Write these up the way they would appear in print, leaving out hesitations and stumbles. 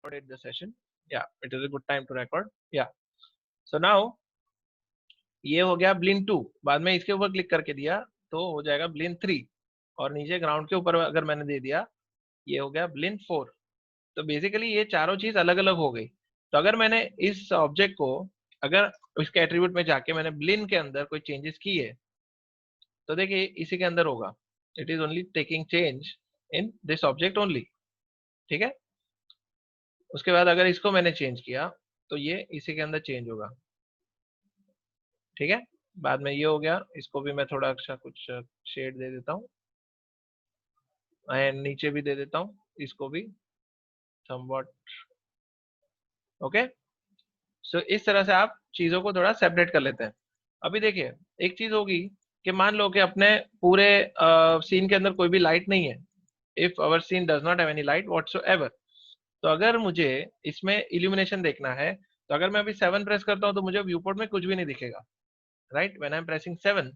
recorded the session. Yeah, it is a good time to record. Yeah. So now ये हो गया ब्लिन 2। बाद में इसके ऊपर क्लिक करके दिया तो हो जाएगा ब्लिन 3। और नीचे ग्राउंड के ऊपर अगर मैंने दे दिया ये हो गया ब्लिन 4। तो बेसिकली ये चारों चीज अलग अलग हो गई। तो अगर मैंने इस ऑब्जेक्ट को अगर इसके एट्रीब्यूट में जाके मैंने ब्लिन के अंदर कोई चेंजेस किए तो देखिए इसी के अंदर होगा। It is only taking change in this object only. ठीक है। उसके बाद अगर इसको मैंने चेंज किया तो ये इसी के अंदर चेंज होगा। ठीक है। बाद में ये हो गया, इसको भी मैं थोड़ा अच्छा कुछ शेड दे देता हूँ एंड नीचे भी दे देता हूँ इसको भी समवॉट। ओके। सो इस तरह से आप चीजों को थोड़ा सेपरेट कर लेते हैं। अभी देखिए एक चीज होगी कि मान लो कि अपने पूरे सीन के अंदर कोई भी लाइट नहीं है। If our scene does not have any light whatsoever. तो अगर मुझे इसमें इल्यूमिनेशन देखना है तो अगर मैं अभी 7 प्रेस करता हूँ तो मुझे व्यू पोर्ट में कुछ भी नहीं दिखेगा। Right, when I am pressing 7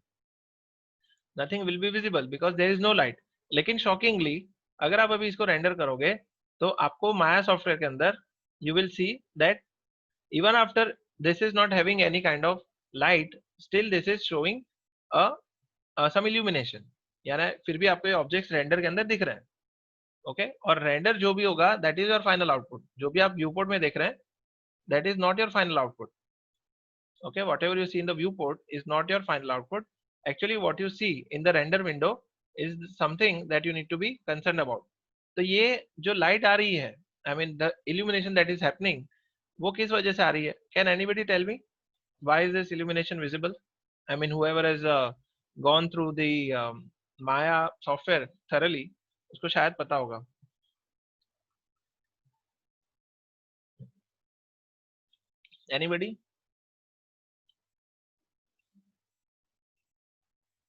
nothing will be visible because there is no light. लेकिन शॉकिंगली अगर आप अभी इसको रेंडर करोगे तो आपको माया सॉफ्टवेयर के अंदर you will see that even after this is not having any kind of light still this is showing some illumination। यानी फिर भी आपको ये ऑब्जेक्ट्स रेंडर के अंदर दिख रहे हैं। ओके। और रेंडर जो भी होगा that is your final output. जो भी आप व्यू पोर्ट में देख रहे हैं that is not your final output. okay, whatever you see in the viewport is not your final output। actually what you see in the render window is something that you need to be concerned about। तो ये जो light आ रही है I mean the illumination that is happening वो किस वजह से आ रही है? Can anybody tell me why is this illumination visible? I mean whoever has gone through the Maya software thoroughly उसको शायद पता होगा। Anybody?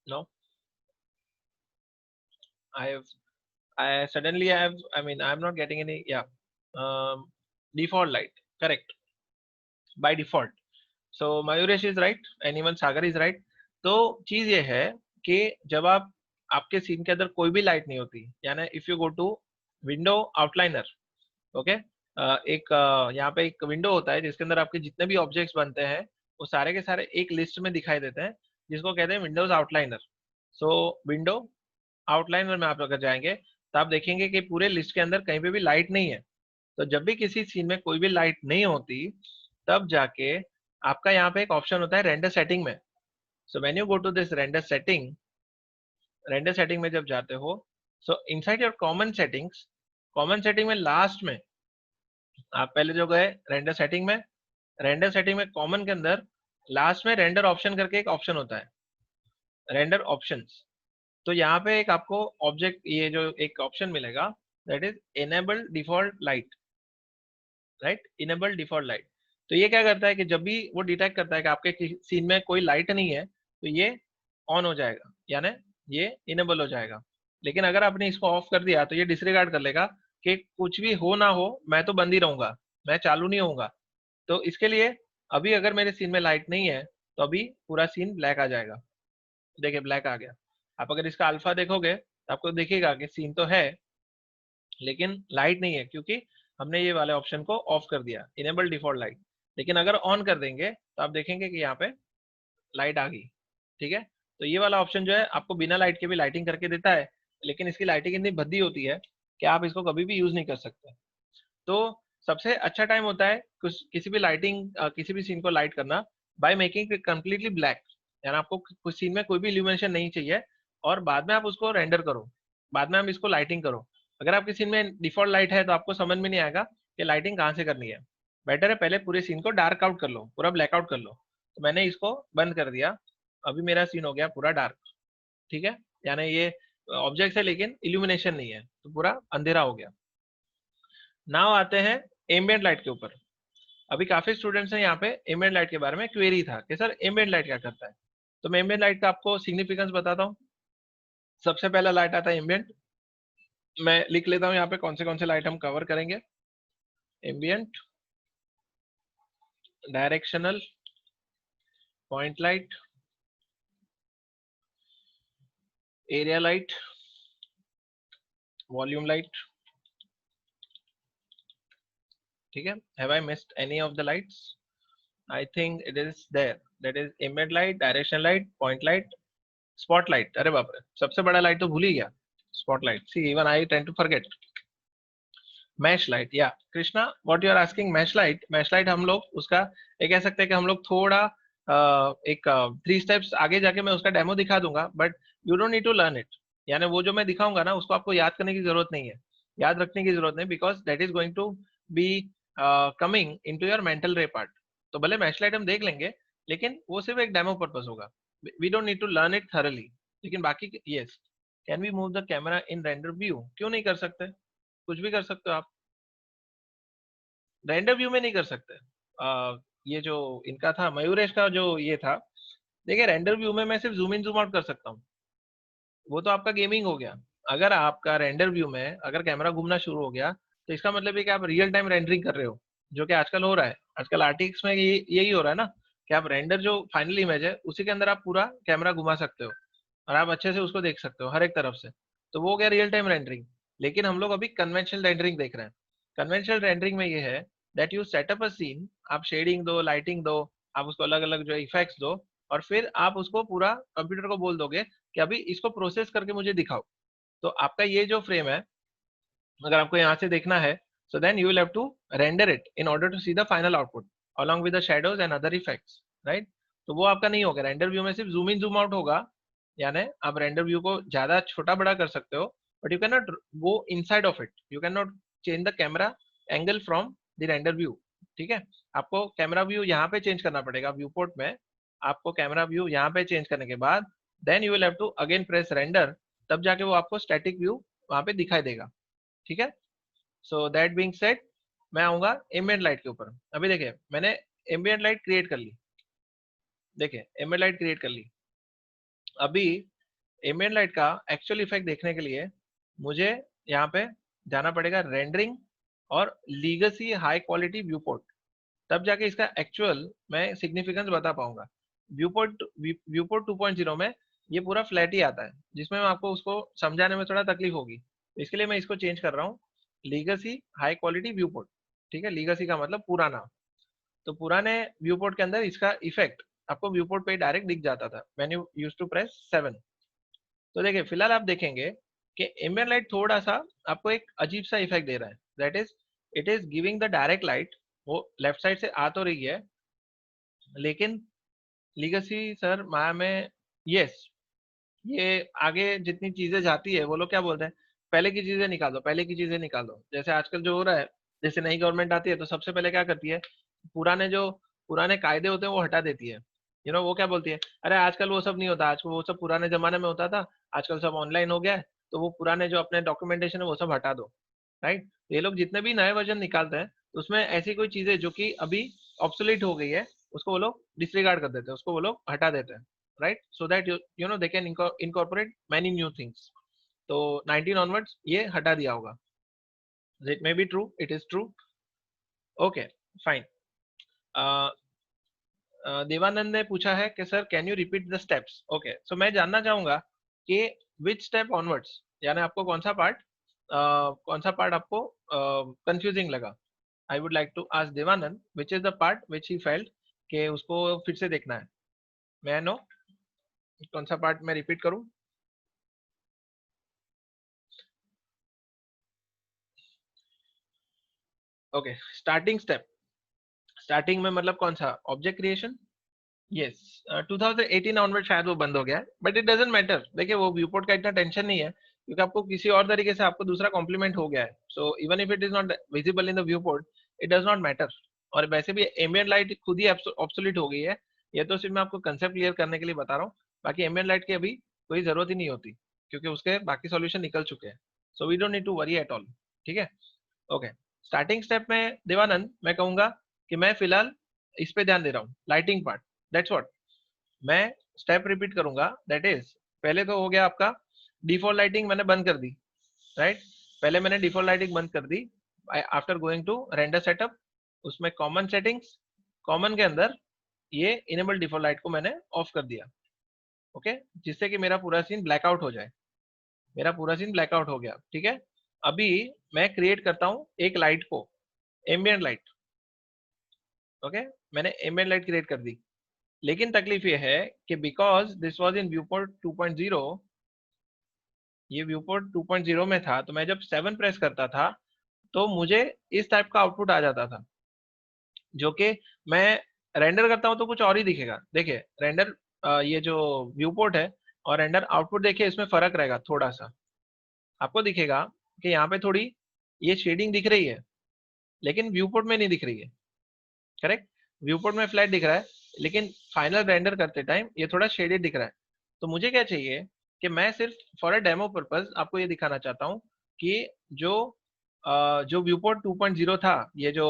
No? I have I suddenly have I mean I'm not getting any yeah default light correct by default। so Mayuresh is right and even Sagar is right। तो चीज ये है कि जब आप आपके सीन के अंदर कोई भी लाइट नहीं होती यानी if you go to window outliner. Okay. एक यहाँ पे एक विंडो होता है जिसके अंदर आपके जितने भी ऑब्जेक्ट्स बनते हैं वो सारे के सारे एक लिस्ट में दिखाई देते हैं जिसको कहते हैं विंडोज आउटलाइनर। सो विंडो आउटलाइनर में आप अगर जाएंगे तो आप देखेंगे कि पूरे लिस्ट के अंदर कहीं पे भी लाइट नहीं है। तो जब भी किसी सीन में कोई भी लाइट नहीं होती तब जाके आपका यहाँ पे एक ऑप्शन होता है रेंडर सेटिंग में। So when you go to this render setting में जब जाते हो so inside your common setting में लास्ट में आप पहले जो गए रेंडर सेटिंग में कॉमन के अंदर लास्ट में रेंडर ऑप्शन करके एक ऑप्शन होता है रेंडर ऑप्शंस। तो यहाँ पे एक आपको ऑब्जेक्ट ये जो एक ऑप्शन मिलेगा that is enable default light. Right, enable default light. तो ये क्या करता है कि जब भी वो डिटेक्ट करता है कि आपके सीन में कोई लाइट नहीं है तो ये ऑन हो जाएगा यानी ये इनेबल हो जाएगा। लेकिन अगर आपने इसको ऑफ कर दिया तो ये डिसरिगार्ड कर लेगा कि कुछ भी हो ना हो मैं तो बंद ही रहूंगा, मैं चालू नहीं होऊंगा। तो इसके लिए अभी अगर मेरे सीन में लाइट नहीं है तो अभी पूरा सीन ब्लैक आ जाएगा। देखिए ब्लैक आ गया। आप अगर इसका अल्फा देखोगे तो आपको देखिएगा कि सीन तो है लेकिन लाइट नहीं है क्योंकि हमने ये वाले ऑप्शन को ऑफ कर दिया इनेबल डिफॉल्ट लाइट। लेकिन अगर ऑन कर देंगे तो आप देखेंगे कि यहाँ पे लाइट आ गई। ठीक है। तो ये वाला ऑप्शन जो है आपको बिना लाइट के भी लाइटिंग करके देता है लेकिन इसकी लाइटिंग इतनी भद्दी होती है कि आप इसको कभी भी यूज नहीं कर सकते। तो सबसे अच्छा टाइम होता है कुछ किसी भी किसी भी सीन को लाइट करना by making it completely black. यानी आपको कुछ सीन में कोई भी इल्यूमिनेशन नहीं चाहिए और बाद में आप उसको रेंडर करो, बाद में हम इसको लाइटिंग करो। अगर आपके सीन में डिफॉल्ट लाइट है तो आपको समझ में नहीं आएगा कि लाइटिंग कहाँ से करनी है। बेटर है पहले पूरे सीन को डार्क आउट कर लो, पूरा ब्लैकआउट कर लो। तो मैंने इसको बंद कर दिया, अभी मेरा सीन हो गया पूरा डार्क। ठीक है। यानी ये ऑब्जेक्ट है लेकिन इल्यूमिनेशन नहीं है तो पूरा अंधेरा हो गया। नाउ आते हैं एम्बिएंट लाइट के ऊपर। अभी काफी स्टूडेंट्स ने यहाँ पे एम्बिएंट लाइट के बारे में क्वेरी था कि सर एम्बिएंट लाइट क्या करता है। तो मैं एम्बिएंट लाइट का आपको सिग्निफिकेंस बताता हूँ। सबसे पहला लाइट आता है एम्बिएंट। मैं लिख लेता हूँ यहाँ पे कौन से लाइट हम कवर करेंगे। Ambient, directional, point light, area light, volume light, ठीक है, have I missed any of the lights? I think it is there, that is ambient light, directional light, point light, spotlight. अरे बाप रे, सबसे बड़ा light तो भूल ही गया, spotlight. See even I tend to forget. Mash light, या Krishna what you are asking, mash light. Mash light हम लोग उसका ये कह सकते हैं कि हम लोग थोड़ा एक 3 स्टेप्स आगे जाके मैं उसका डेमो दिखा दूंगा, but you don't need to learn it. यानी वो जो मैं दिखाऊंगा ना, उसको आपको याद करने की जरूरत नहीं है, याद रखने की जरूरत नहीं, because that is going to be coming in to your mental ray part. तो भले मैश लाइट हम देख लेंगे, लेकिन वो सिर्फ एक डेमो पर्पज होगा, we don't need to learn it thoroughly. लेकिन बाकी yes, can we move the camera in render view? क्यों नहीं कर सकते, कुछ भी कर सकते हो आप। रेंडर व्यू में नहीं कर सकते। ये जो इनका था, मयूरेश का जो ये था, देखिए रेंडर व्यू में मैं सिर्फ जूम इन जूम आउट कर सकता हूँ, वो तो आपका गेमिंग हो गया। अगर आपका रेंडर व्यू में अगर कैमरा घूमना शुरू हो गया, तो इसका मतलब है कि आप रियल टाइम रेंडरिंग कर रहे हो, जो कि आजकल हो रहा है। आजकल आरटीएक्स में यही हो रहा है ना, कि आप रेंडर जो फाइनल इमेज है उसी के अंदर आप पूरा कैमरा घुमा सकते हो और आप अच्छे से उसको देख सकते हो हर एक तरफ से। तो वो हो गया रियल टाइम रेंडरिंग। लेकिन हम लोग अभी कन्वेंशनल रेंडरिंग देख रहे हैं। कन्वेंशनल रेंडरिंग में ये है that you set up a scene, आप शेडिंग दो, लाइटिंग दो, आप उसको अलग अलग जो इफेक्ट्स दो, और फिर आप उसको पूरा कंप्यूटर को बोल दोगे कि अभी इसको प्रोसेस करके मुझे दिखाओ। तो आपका ये जो फ्रेम है, अगर आपको यहाँ से देखना है, so then you will have to render it in order to see the final output along with the shadows and other effects, right? तो वो आपका नहीं होगा रेंडर व्यू में, सिर्फ जूम इन जूम आउट होगा। यानी आप रेंडर व्यू को ज्यादा छोटा बड़ा कर सकते हो, but you can not go inside of it, you can not change the camera angle from the render view. ठीक है, आपको कैमरा व्यू यहाँ पे चेंज करना पड़ेगा, व्यू पोर्ट में आपको कैमरा व्यू यहाँ पे चेंज करने के बाद then you will have to again press render, तब जाके वो आपको स्टैटिक व्यू वहां पे दिखाई देगा। ठीक है, सो दैट बीइंग सेड, मैं आऊंगा एम्बिएंट लाइट के ऊपर। अभी देखिए मैंने एम्बिएंट लाइट क्रिएट कर ली, देखिए एम्बिएंट लाइट क्रिएट कर ली। अभी एम्बिएंट लाइट का एक्चुअल इफेक्ट देखने के लिए मुझे यहाँ पे जाना पड़ेगा रेंडरिंग और legacy high quality view port, तब जाके इसका एक्चुअल मैं सिग्निफिकेंस बता पाऊंगा। व्यू पोर्ट 2.0 में ये पूरा फ्लैट ही आता है, जिसमें मैं आपको उसको समझाने में थोड़ा तकलीफ होगी, तो इसके लिए मैं इसको चेंज कर रहा हूँ, legacy high quality view port. ठीक है, लीगेसी का मतलब पुराना। तो पुराने व्यू पोर्ट के अंदर इसका इफेक्ट आपको व्यू पोर्ट पे डायरेक्ट दिख जाता था when you used to press 7। तो देखिए फिलहाल आप देखेंगे कि एम्बिएंट लाइट थोड़ा सा आपको एक अजीब सा इफेक्ट दे रहा है, that is it is giving the direct light, वो लेफ्ट साइड से आ तो रही है, लेकिन लीगेसी सर माया में यस, ये आगे जितनी चीजें जाती है वो लोग क्या बोलते हैं, पहले की चीजें निकाल दो, पहले की चीजें निकाल दो। जैसे आजकल जो हो रहा है, जैसे नई गवर्नमेंट आती है तो सबसे पहले क्या करती है, पुराने जो पुराने कायदे होते हैं वो हटा देती है। वो क्या बोलती है, अरे आजकल वो सब नहीं होता, आजकल वो सब पुराने जमाने में होता था, आजकल सब ऑनलाइन हो गया है, तो वो पुराने जो अपने डॉक्यूमेंटेशन है वो सब हटा दो। राइट, ये लोग जितने भी नए वर्जन निकालते हैं उसमें ऐसी कोई चीजें जो कि अभी ऑब्सोलीट हो गई है, उसको वो लोग डिसरिगार्ड कर देते हैं, उसको वो लोग हटा देते हैं। Right, so that they can incorporate many new things. तो 19 ऑनवर्ड्स ये हटा दिया होगा। It may be true, it is true. Okay fine. Devanand ने पूछा है कि sir can you repeat the steps? Okay, so मैं जानना चाहूंगा कि विच स्टेप ऑनवर्ड्स, यानी आपको कौन सा पार्ट आपको कंफ्यूजिंग लगा। I would like to ask Devanand which is the part which he felt कि उसको फिर से देखना है। मैं नो कौन सा पार्ट मैं रिपीट करूं? ओके, स्टार्टिंग स्टेप, स्टार्टिंग में मतलब कौन सा, ऑब्जेक्ट क्रिएशन? यस, 2018 ऑनवर्ड शायद वो बंद हो गया है, बट इट डजंट मैटर। देखिए वो व्यू पोर्ट का इतना टेंशन नहीं है, क्योंकि आपको किसी और तरीके से आपको दूसरा कॉम्प्लीमेंट हो गया है। So even if it is not visible in the view port, it does not matter. और वैसे भी एम्बिएंट लाइट खुद ही ऑब्सोलीट हो गई है, ये तो सिर्फ मैं आपको कंसेप्ट क्लियर करने के लिए बता रहा हूँ। बाकी एम्बिएंट लाइट की अभी कोई जरूरत ही नहीं होती, क्योंकि उसके बाकी सॉल्यूशन निकल चुके हैं। So we don't need to worry at all. ठीक है, ओके। स्टार्टिंग स्टेप में देवानंद मैं कहूंगा कि मैं फिलहाल इस पे ध्यान दे रहा हूँ, लाइटिंग पार्ट, दैट्स व्हाट। मैं स्टेप रिपीट करूंगा, दैट इज पहले तो हो गया आपका डिफॉल्ट लाइटिंग मैंने बंद कर दी। राइट, पहले मैंने डिफॉल्ट लाइटिंग बंद कर दी after going to render setup, उसमें कॉमन सेटिंग्स, कॉमन के अंदर ये इनेबल डिफॉल्ट लाइट को मैंने ऑफ कर दिया। ओके, जिससे कि मेरा पूरा सीन ब्लैकआउट हो जाए, मेरा पूरा सीन ब्लैकआउट हो गया। ठीक है, अभी मैं क्रिएट करता हूँ एक लाइट को, एम्बिएंट लाइट। ओके, मैंने एम्बिएंट लाइट क्रिएट कर दी, लेकिन तकलीफ ये है कि because this was in viewport 2.0, ये व्यूपोर्ट 2.0 में था, तो मैं जब 7 प्रेस करता था तो मुझे इस टाइप का आउटपुट आ जाता था, जो कि मैं रेंडर करता हूं तो कुछ और ही दिखेगा। देखिए रेंडर, ये जो व्यू पोर्ट है और रेंडर आउटपुट, देखिए इसमें फर्क रहेगा थोड़ा सा। आपको दिखेगा कि यहाँ पे थोड़ी ये शेडिंग दिख रही है, लेकिन व्यू पोर्ट में नहीं दिख रही है। करेक्ट, व्यू पोर्ट में फ्लैट दिख रहा है, लेकिन फाइनल रेंडर करते टाइम ये थोड़ा शेडेड दिख रहा है। तो मुझे क्या चाहिए कि मैं सिर्फ फॉर अ डेमो पर्पज आपको ये दिखाना चाहता हूँ कि जो व्यूपोर्ट 2.0 था, ये जो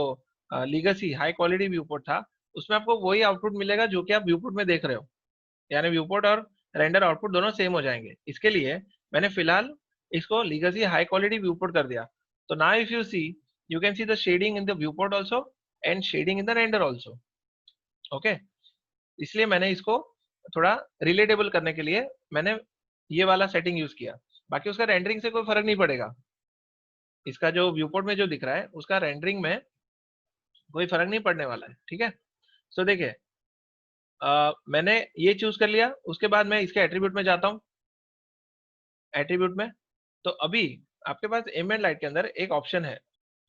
लीगेसी हाई क्वालिटी व्यूपोर्ट था, उसमें आपको वही आउटपुट मिलेगा जो कि आप व्यूपोर्ट में देख रहे हो, यानी व्यूपोर्ट और रेंडर आउटपुट दोनों सेम हो जाएंगे। इसके लिए मैंने फिलहाल इसको लीगेसी हाई क्वालिटी व्यूपोर्ट कर दिया। तो now if you see, you can see the shading in the viewport also and shading in the render also. Okay, इसलिए मैंने इसको थोड़ा रिलेटेबल करने के लिए मैंने ये वाला सेटिंग यूज किया। बाकी उसका रेंडरिंग से कोई फर्क नहीं पड़ेगा, इसका जो व्यूपोर्ट में जो दिख रहा है उसका रेंडरिंग में कोई फर्क नहीं पड़ने वाला है। ठीक है, सो देखिए मैंने ये चूज कर लिया, उसके बाद मैं इसके एट्रीब्यूट में जाता हूँ। एट्रीब्यूट में तो अभी आपके पास एम्बिएंट लाइट के अंदर एक ऑप्शन है,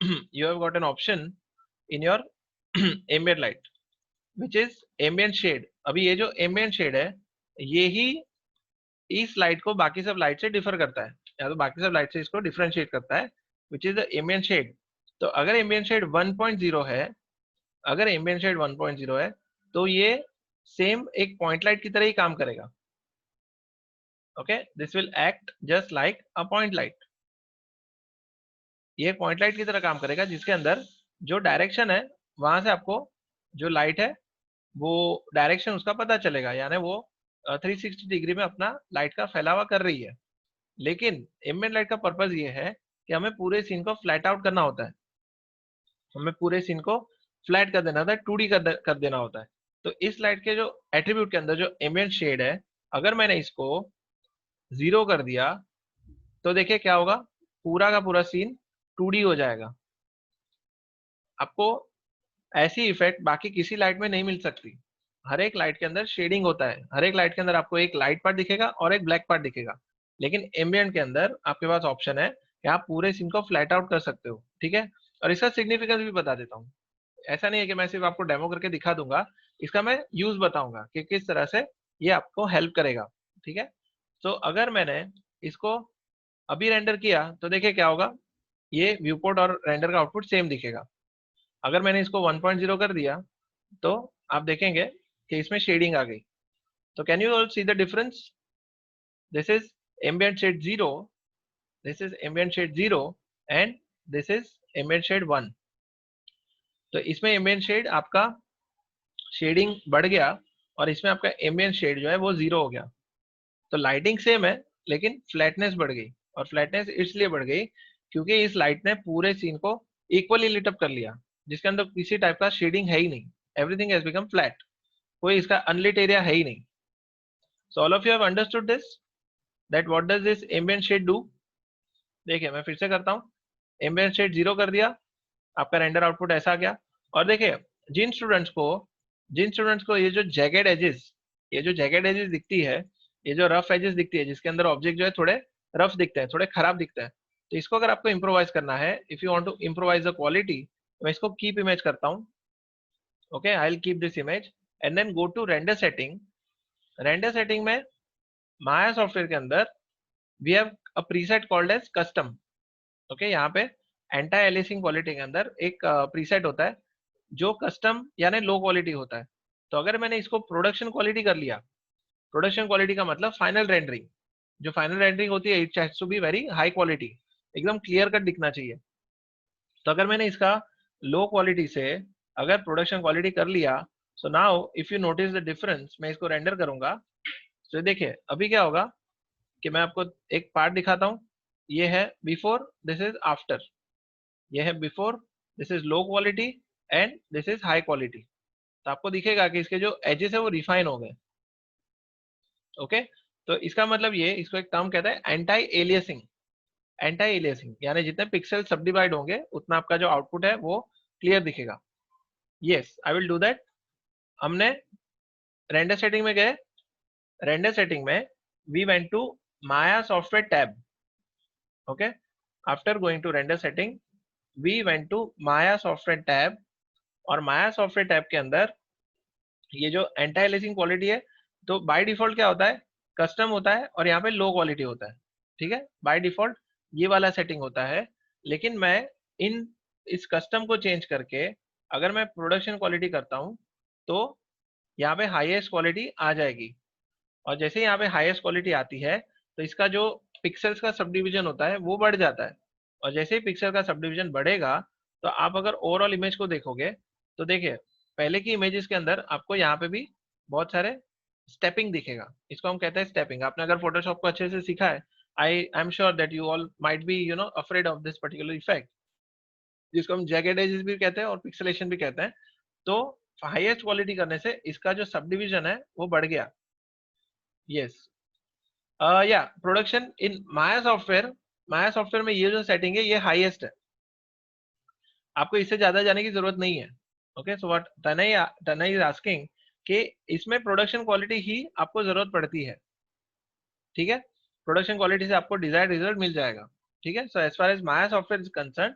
you have got an option in your ambient light which is ambient shade. अभी ये जो एम्बिएंट शेड है, ये ही इस लाइट को बाकी सब लाइट से डिफर करता है, या तो बाकी सब लाइट से इसको डिफरेंशिएट करता है, which is the ambient shade. तो अगर एम्बिएंट शेड 1.0 है, अगर एम्बिएंट शेड 1.0 है, तो ये सेम एक पॉइंट लाइट की तरह ही काम करेगा। Okay, this will act just like a point light. ये पॉइंट लाइट की तरह काम करेगा, जिसके अंदर जो डायरेक्शन है वहां से आपको जो लाइट है वो डायरेक्शन उसका पता चलेगा, यानी वो 360 डिग्री में अपना लाइट का फैलावा कर रही है। लेकिन एम्बिएंट लाइट का पर्पज ये है कि हमें पूरे सीन को फ्लैट आउट करना होता है, हमें पूरे सीन को फ्लैट कर देना होता है, 2D कर देना होता है। तो इस लाइट के जो एट्रीब्यूट के अंदर जो एम्बिएंट शेड है, अगर मैंने इसको 0 कर दिया तो देखिए क्या होगा, पूरा का पूरा सीन 2D हो जाएगा। आपको ऐसी इफेक्ट बाकी किसी लाइट में नहीं मिल सकती। हर एक लाइट के अंदर शेडिंग होता है, हर एक लाइट के अंदर आपको एक लाइट पार्ट दिखेगा और एक ब्लैक पार्ट दिखेगा, लेकिन एम्बिएंट के अंदर आपके पास ऑप्शन है कि आप पूरे सीन को फ्लैट आउट कर सकते हो। ठीक है, और इसका सिग्निफिकेंस भी बता देता हूँ। ऐसा नहीं है कि मैं सिर्फ आपको डेमो करके दिखा दूंगा, इसका मैं यूज बताऊंगा कि किस तरह से ये आपको हेल्प करेगा। ठीक है, तो अगर मैंने इसको अभी रेंडर किया तो देखिए क्या होगा, ये व्यूपोर्ट और रेंडर का आउटपुट सेम दिखेगा। अगर मैंने इसको 1.0 कर दिया तो आप देखेंगे कि इसमें शेडिंग आ गई। तो can you all see the difference, this is ambient shade 0, this is ambient shade 0 and this is ambient shade 1। तो इसमें एम्बिएंट शेड आपका शेडिंग बढ़ गया और इसमें आपका एम्बिएंट शेड जो है वो 0 हो गया। तो लाइटिंग सेम है, लेकिन फ्लैटनेस बढ़ गई, और फ्लैटनेस इसलिए बढ़ गई क्योंकि इस लाइट ने पूरे सीन को इक्वली लिट अप कर लिया, जिसके अंदर किसी टाइप का शेडिंग है ही नहीं। एवरीथिंग हैज बिकम फ्लैट, कोई इसका अनलिट एरिया है ही नहीं। So all of you have understood this, that what does this ambient shade do. देखिए मैं फिर से करता हूँ, एम्बिएंट शेड 0 कर दिया, आपका रेंडर आउटपुट ऐसा आ गया। और देखिए जिन स्टूडेंट्स को ये जो जैकेड एजेस, ये जो जैकेड एजेस दिखती है, ये जो रफ एजेस दिखती है, जिसके अंदर ऑब्जेक्ट जो है थोड़े रफ दिखते हैं, थोड़े खराब दिखते हैं, तो इसको अगर आपको इम्प्रोवाइज करना है, if you want to improvise the quality, मैं इसको कीप इमेज करता हूँ। Okay, I will keep this image and then go to render setting. Render setting में माया सॉफ्टवेयर के अंदर we have a preset called as custom. Okay, यहाँ पे anti aliasing quality के अंदर एक प्रीसेट होता है जो कस्टम यानी लो क्वालिटी होता है। तो अगर मैंने इसको प्रोडक्शन क्वालिटी कर लिया, प्रोडक्शन क्वालिटी का मतलब फाइनल रेंडरिंग, जो फाइनल रेंडरिंग होती है it has to be very high quality, एकदम क्लियर कट दिखना चाहिए। तो अगर मैंने इसका लो क्वालिटी से अगर प्रोडक्शन क्वालिटी कर लिया, सो now if you notice the difference, मैं इसको रेंडर करूंगा तो देखिए अभी क्या होगा कि मैं आपको एक पार्ट दिखाता हूँ। ये है बिफोर, दिस इज आफ्टर, ये है before, this is low quality and this is high quality. तो आपको दिखेगा कि इसके जो एजेस है वो रिफाइन हो गए। ओके, तो इसका मतलब ये, इसको एक टर्म कहता है एंटी एलियसिंग। एंटी एलियसिंग यानी जितने पिक्सल सब डिवाइड होंगे उतना आपका जो आउटपुट है वो क्लियर दिखेगा। Yes, I will do that. हमने रेंडर सेटिंग में गए, रेंडर सेटिंग में we went to Maya software tab. Okay, after going to render setting we went to Maya software tab, और माया सॉफ्टवेयर टैब के अंदर ये जो एंटी अलियासिंग क्वालिटी है, तो बाय डिफॉल्ट क्या होता है, कस्टम होता है, और यहाँ पे लो क्वालिटी होता है। ठीक है, बाय डिफॉल्ट ये वाला सेटिंग होता है। लेकिन मैं इन इस कस्टम को चेंज करके अगर मैं प्रोडक्शन क्वालिटी करता हूँ तो यहाँ पे हाईएस्ट क्वालिटी आ जाएगी, और जैसे ही यहाँ पे हाईएस्ट क्वालिटी आती है तो इसका जो पिक्सल्स का सब डिवीजन होता है वो बढ़ जाता है, और जैसे ही पिक्सल का सब डिवीजन बढ़ेगा तो आप अगर ओवरऑल इमेज को देखोगे तो देखिए पहले की इमेजेस के अंदर आपको यहाँ पे भी बहुत सारे स्टेपिंग दिखेगा। इसको हम कहते हैं स्टेपिंग। आपने अगर फोटोशॉप को अच्छे से सीखा है, I am sure that you all might be afraid of this particular effect, जिसको हम जैगेड एजेस भी कहते हैं और पिक्सेलेशन भी कहते हैं। तो हाईएस्ट क्वालिटी करने से इसका जो सब डिवीजन है वो बढ़ गया। यस, या production in Maya software, Maya software में ये जो सेटिंग है ये हाईएस्ट है, आपको इससे ज्यादा जाने की जरूरत नहीं है। Okay, so what Tanay is asking कि इसमें प्रोडक्शन क्वालिटी ही आपको जरूरत पड़ती है। ठीक है, प्रोडक्शन क्वालिटी से आपको डिजायर्ड रिजल्ट मिल जाएगा। ठीक है, so as far as Maya software is concerned,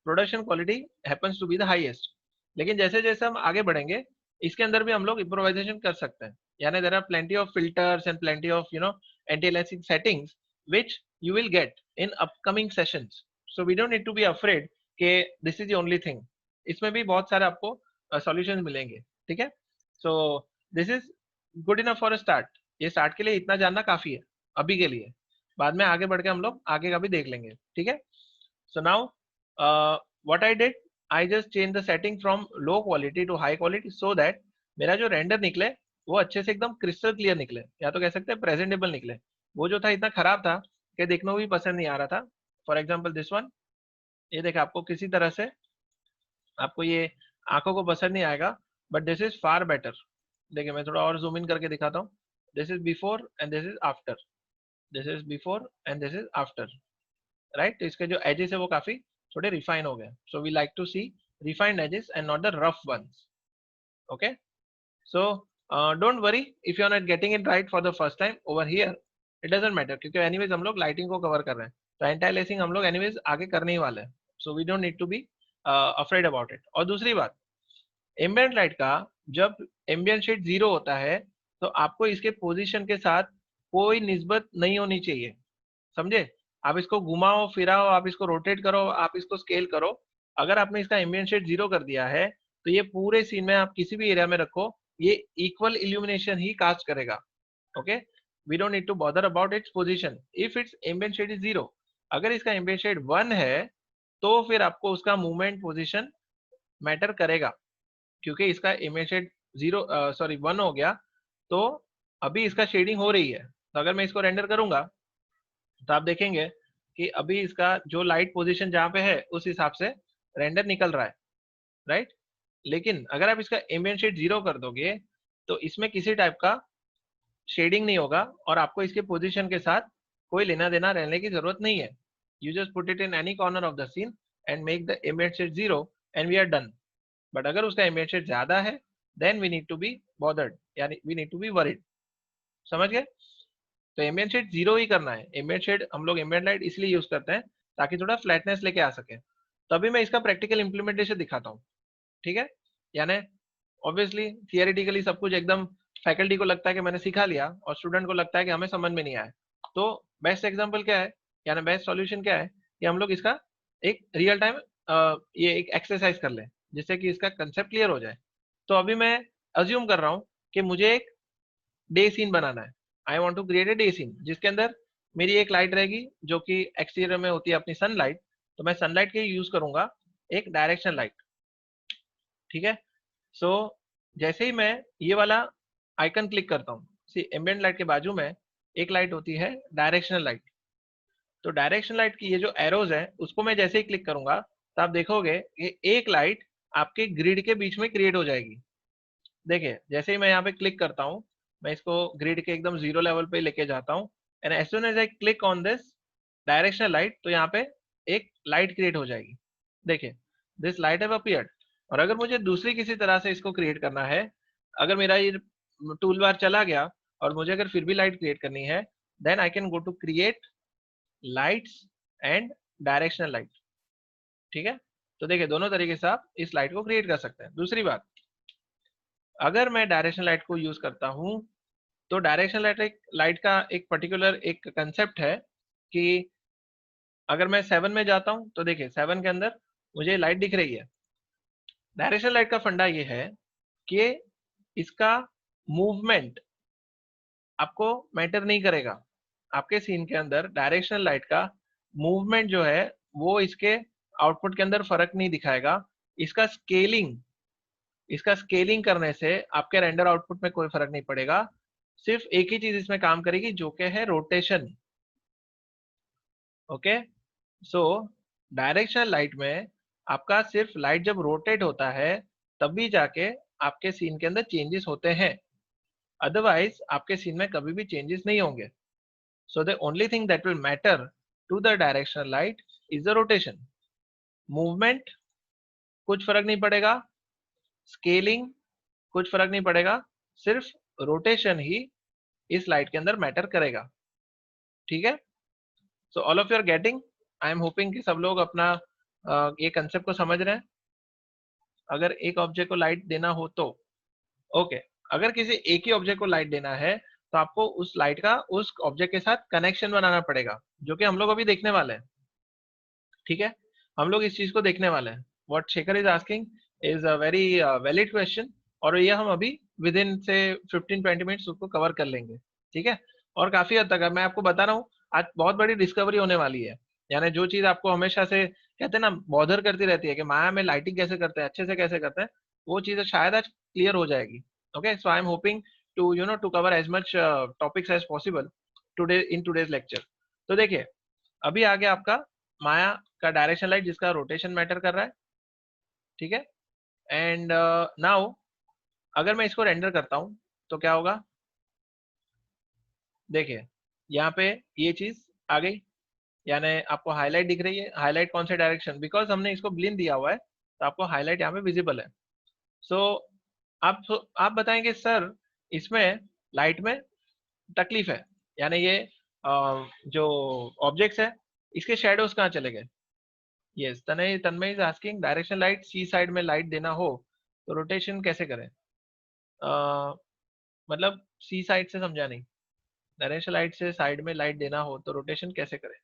production quality happens to be the highest. लेकिन जैसे जैसे हम आगे बढ़ेंगे इसके अंदर भी हम लोग इम्प्रोवाइजेशन कर सकते हैं, यानी there are plenty of filters and plenty of anti aliasing settings which you will get in upcoming sessions, so we don't need to be afraid कि this is the only thing। इसमें भी बहुत सारे आपको सॉल्यूशंस मिलेंगे। ठीक है, so this is good enough for a start. ये स्टार्ट के लिए इतना जानना काफी है अभी के लिए, बाद में आगे बढ़ के हम लोग आगे का भी देख लेंगे। ठीक है, so now what I did, I just change the setting from low quality to high quality so that मेरा जो रेंडर निकले वो अच्छे से एकदम क्रिस्टल क्लियर निकले, या तो कह सकते हैं प्रेजेंटेबल निकले। वो जो था इतना खराब था कि देखने को भी पसंद नहीं आ रहा था। फॉर एग्जाम्पल दिस वन, ये देखा आपको किसी तरह से आपको ये आंखों को पसंद नहीं आएगा, but this is far better. देखिए मैं थोड़ा और जूम इन करके दिखाता हूँ। This is before and this is after, this is before and this is after, right. तो इसके जो एजेस है वो काफी थोड़े रिफाइन हो गए, so we like to see refined edges and not the rough ones. Okay, so don't worry if you are not getting it right for the first time over here, it doesn't matter, क्योंकि anyways हम लोग lighting को cover कर रहे हैं, तो anti aliasing हम लोग anyways आगे करने ही वाले हैं, so we don't need to be afraid about it। और दूसरी बात, एम्बिएंट लाइट का जब एम्बिएंट शेड 0 होता है तो आपको इसके पोजीशन के साथ कोई निस्बत नहीं होनी चाहिए, समझे। आप इसको घुमाओ फिराओ, आप इसको रोटेट करो, आप इसको स्केल करो, अगर आपने इसका एम्बिएंट शेड 0 कर दिया है तो ये पूरे सीन में आप किसी भी एरिया में रखो ये इक्वल इल्यूमिनेशन ही कास्ट करेगा। Okay, we don't need to bother about its position if its ambient shade is 0। अगर इसका एम्बिएंट शेड 1 है तो फिर आपको उसका मूवमेंट पोजीशन मैटर करेगा, क्योंकि इसका एम्बिएंट शेड 1 हो गया तो अभी इसका शेडिंग हो रही है। तो अगर मैं इसको रेंडर करूंगा तो आप देखेंगे कि अभी इसका जो लाइट पोजीशन जहां पे है उस हिसाब से रेंडर निकल रहा है, राइट। लेकिन अगर आप इसका एम्बिएंट शेड 0 कर दोगे तो इसमें किसी टाइप का शेडिंग नहीं होगा और आपको इसके पोजीशन के साथ कोई लेना देना रहने की जरूरत नहीं है। You just put it in any corner of the scene and make the ambient shade 0 and we are done. But अगर उसका एम्बिएंट शेड ज्यादा है then we need to be bothered, यानी we need to be worried. समझ गए? तो ambient shade 0 ही करना है। एम्बिएंट शेड हम लोग एम्बिएंट लाइट इसलिए यूज करते हैं ताकि थोड़ा फ्लैटनेस लेके आ सके। तभी मैं इसका प्रैक्टिकल इंप्लीमेंटेशन दिखाता हूँ। ठीक है, यानी ऑब्वियसली थियरिटिकली सब कुछ एकदम फैकल्टी को लगता है कि मैंने सिखा लिया और स्टूडेंट को लगता है कि हमें समझ में नहीं आया। तो बेस्ट एग्जांपल क्या है, यानी बेस्ट सॉल्यूशन क्या है कि हम लोग इसका एक रियल टाइम ये एक एक्सरसाइज कर लें जिससे कि इसका कंसेप्ट क्लियर हो जाए। तो अभी मैं अज्यूम कर रहा हूँ कि मुझे एक डे सीन बनाना है। I want to create a day scene जिसके अंदर मेरी एक लाइट रहेगी जो कि एक्सटीरियर में होती है अपनी सनलाइट। तो मैं सनलाइट के यूज करूंगा एक डायरेक्शन लाइट। ठीक है, सो जैसे ही मैं ये वाला आइकन क्लिक करता हूँ, सी एम्बिएंट लाइट के बाजू में एक लाइट होती है डायरेक्शनल लाइट। तो डायरेक्शन लाइट की ये जो एरोज है उसको मैं जैसे ही क्लिक करूंगा तो आप देखोगे कि एक लाइट आपके ग्रिड के बीच में क्रिएट हो जाएगी। देखिए जैसे ही मैं यहाँ पे क्लिक करता हूँ मैं इसको ग्रिड के एकदम 0 लेवल पे लेके जाता हूँ and as soon as I click on this directional light तो यहाँ पे एक लाइट क्रिएट हो जाएगी। देखिए दिस लाइट हैव अपीयर्ड। और अगर मुझे दूसरी किसी तरह से इसको क्रिएट करना है, अगर मेरा ये टूल बार चला गया और मुझे अगर फिर भी लाइट क्रिएट करनी है, then I can go to create lights and directional light. ठीक है, तो देखिए दोनों तरीके से आप इस लाइट को क्रिएट कर सकते हैं। दूसरी बात, अगर मैं डायरेक्शनल लाइट को यूज करता हूं, तो डायरेक्शनल लाइट का एक पर्टिकुलर एक कंसेप्ट है कि अगर मैं 7 में जाता हूं तो देखिए 7 के अंदर मुझे लाइट दिख रही है। डायरेक्शनल लाइट का फंडा ये है कि इसका मूवमेंट आपको मैटर नहीं करेगा। आपके सीन के अंदर डायरेक्शनल लाइट का मूवमेंट जो है वो इसके आउटपुट के अंदर फर्क नहीं दिखाएगा। इसका स्केलिंग करने से आपके रेंडर आउटपुट में कोई फर्क नहीं पड़ेगा। सिर्फ एक ही चीज इसमें काम करेगी, जो कि है रोटेशन। ओके, सो डायरेक्शनल लाइट में आपका सिर्फ लाइट जब रोटेट होता है तभी जाके आपके सीन के अंदर चेंजेस होते हैं, अदरवाइज आपके सीन में कभी भी चेंजेस नहीं होंगे। So the only thing that will matter to the directional light is the rotation. Movement कुछ फर्क नहीं पड़ेगा, स्केलिंग कुछ फर्क नहीं पड़ेगा, सिर्फ रोटेशन ही इस लाइट के अंदर मैटर करेगा। ठीक है, so all of you are getting, I am hoping कि सब लोग अपना ये कंसेप्ट को समझ रहे हैं। अगर एक ऑब्जेक्ट को लाइट देना हो तो ओके, अगर किसी एक ही ऑब्जेक्ट को लाइट देना है तो आपको उस लाइट का उस ऑब्जेक्ट के साथ कनेक्शन बनाना पड़ेगा, जो कि हम लोग अभी देखने वाले हैं। ठीक है, हम लोग इस चीज को देखने वाले हैं। What Shekhar is asking is a very valid question, और ये हम अभी विद इन से 15-20 मिनट्स उसको कवर कर लेंगे। ठीक है, और काफी हद तक मैं आपको बता रहा हूँ आज बहुत बड़ी डिस्कवरी होने वाली है। यानी जो चीज आपको हमेशा से कहते हैं ना बॉदर करती रहती है कि माया में लाइटिंग कैसे करते हैं, अच्छे से कैसे करते हैं, वो चीज शायद आज क्लियर हो जाएगी। Okay, so I am hoping to to cover as much topics as possible today in today's lecture. तो देखिए, अभी आ गया आपका माया का डायरेक्शन लाइट जिसका रोटेशन मैटर कर रहा है। ठीक है, एंड नाउ अगर मैं इसको रेंडर करता हूं तो क्या होगा, देखिए यहाँ पे ये चीज आ गई, यानी आपको हाईलाइट दिख रही है। हाईलाइट कौन से डायरेक्शन, बिकॉज हमने इसको ब्लिन दिया हुआ है तो आपको हाईलाइट यहाँ पे विजिबल है। सो आप बताएंगे सर इसमें लाइट में तकलीफ है, यानी ये जो ऑब्जेक्ट्स है इसके शेडोज कहाँ चले गए। Yes, Tanmay is asking direction light सी साइड में लाइट देना हो तो रोटेशन कैसे करें। मतलब सी साइड से समझा नहीं, डायरेक्शन लाइट से साइड में लाइट देना हो तो रोटेशन कैसे करें।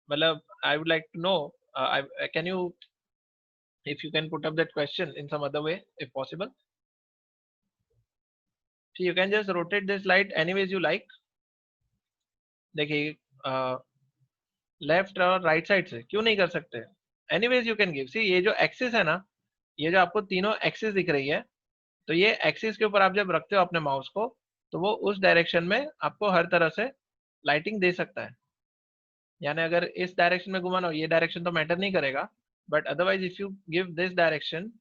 मतलब I would like to know, can you if you can put up that question in some other way if possible. So you can just rotate this light anyways you like। देखिए left और right side से क्यों नहीं कर सकते, anyways you can give. सी ये जो axis है ना, ये जो आपको तीनों एक्सिस दिख रही है, तो ये एक्सिस के ऊपर आप जब रखते हो अपने माउस को तो वो उस डायरेक्शन में आपको हर तरह से लाइटिंग दे सकता है। यानी अगर इस डायरेक्शन में घुमाना हो, ये डायरेक्शन तो मैटर नहीं करेगा, but otherwise if you give this direction,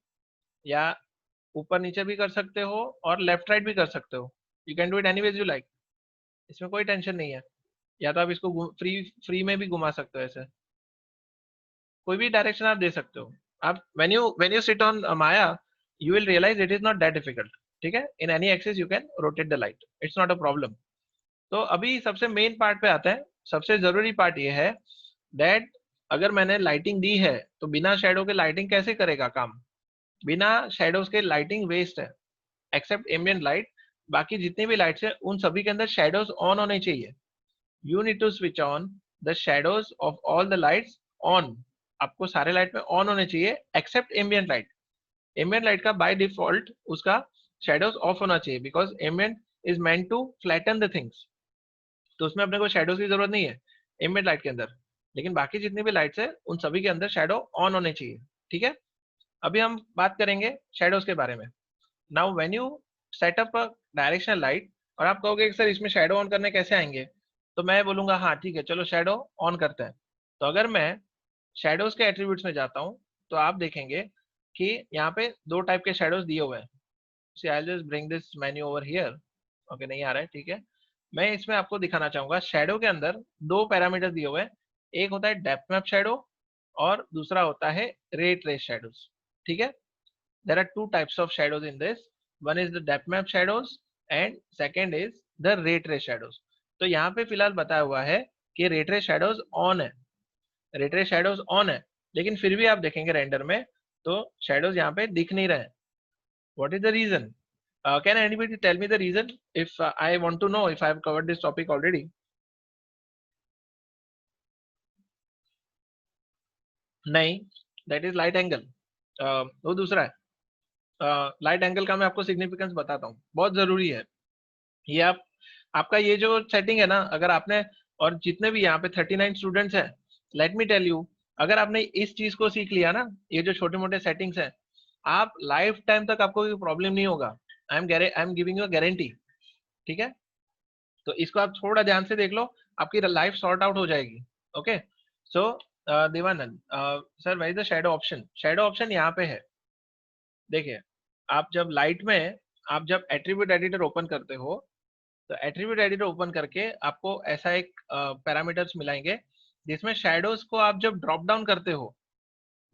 या ऊपर नीचे भी कर सकते हो और लेफ्ट राइट भी कर सकते हो, you can do it anyways you like, इसमें कोई टेंशन नहीं है। या तो आप इसको फ्री फ्री में भी घुमा सकते हो, ऐसे कोई भी डायरेक्शन आप दे सकते हो। आप when you sit on Maya you will realize it is not that difficult। ठीक है, in any axis you can rotate the light, it's not a problem। तो अभी सबसे मेन पार्ट पे आते हैं। सबसे जरूरी पार्ट ये है दैट अगर मैंने लाइटिंग दी है तो बिना शेडो के लाइटिंग कैसे करेगा काम। बिना शेडोज के लाइटिंग वेस्ट है, एक्सेप्ट एम्बिएंट लाइट। बाकी जितनी भी लाइट्स है उन सभी के अंदर शेडोज ऑन होने चाहिए। You need to switch on the shadows of all the lights on. आपको सारे लाइट में ऑन होने चाहिए except ambient light. Ambient light का बाय डिफॉल्ट उसका शेडोज ऑफ होना चाहिए, because ambient is meant to flatten the things, तो उसमें अपने को शेडोज की जरूरत नहीं है एम्बिएंट लाइट के अंदर। लेकिन बाकी जितनी भी लाइट्स है उन सभी के अंदर शेडो ऑन होने चाहिए। ठीक है, अभी हम बात करेंगे शेडोज के बारे में। Now when you set up a directional light, और आप कहोगे सर इसमें शेडो ऑन करने कैसे आएंगे, तो मैं बोलूंगा हाँ ठीक है चलो शेडो ऑन करते हैं। तो अगर मैं शेडोज के एट्रीब्यूट्स में जाता हूँ तो आप देखेंगे कि यहाँ पे दो टाइप के शेडोज दिए हुए हैं। See I just bring this menu over here. Okay, नहीं आ रहा है, ठीक है। मैं इसमें आपको दिखाना चाहूंगा शेडो के अंदर दो पैरामीटर दिए हुए हैं। एक होता है डेप्थ मैप शेडो और दूसरा होता है रे ट्रेस शेडोज। ठीक है, there are two types of shadows in this. One is the depth map shadows and second is the ray trace shadows. तो यहाँ पे फिलहाल बताया हुआ है कि ray trace shadows ऑन है, ray trace shadows ऑन है, लेकिन फिर भी आप देखेंगे रेंडर में तो shadows यहाँ पे दिख नहीं रहे हैं. What is the reason? Can anybody tell me the reason if I want to know if I have covered this topic already? नहीं, that is light angle. वो दूसरा है. लाइट एंगल का मैं आपको सिग्निफिकेंस बताता हूँ, बहुत जरूरी है ये. आपका ये जो सेटिंग है ना, अगर आपने, और जितने भी यहाँ पे 39 स्टूडेंट्स हैं, लेट मी टेल यू, अगर आपने इस चीज को सीख लिया ना, ये जो छोटे मोटे सेटिंग्स हैं, आप लाइफ टाइम तक आपको कोई प्रॉब्लम नहीं होगा. I am giving you guarantee. ठीक है, तो इसको आप थोड़ा ध्यान से देख लो, आपकी लाइफ सॉर्ट आउट हो जाएगी. Okay, so Devanand sir, where is the shadow option? Shadow option यहाँ पे है. देखिए, आप जब लाइट में, आप जब एट्रीब्यूट एडिटर ओपन करते हो, तो एट्रीब्यूट एडिटर ओपन करके आपको ऐसा एक पैरामीटर्स मिलाएंगे जिसमें शैडोज को आप जब ड्रॉप डाउन करते हो,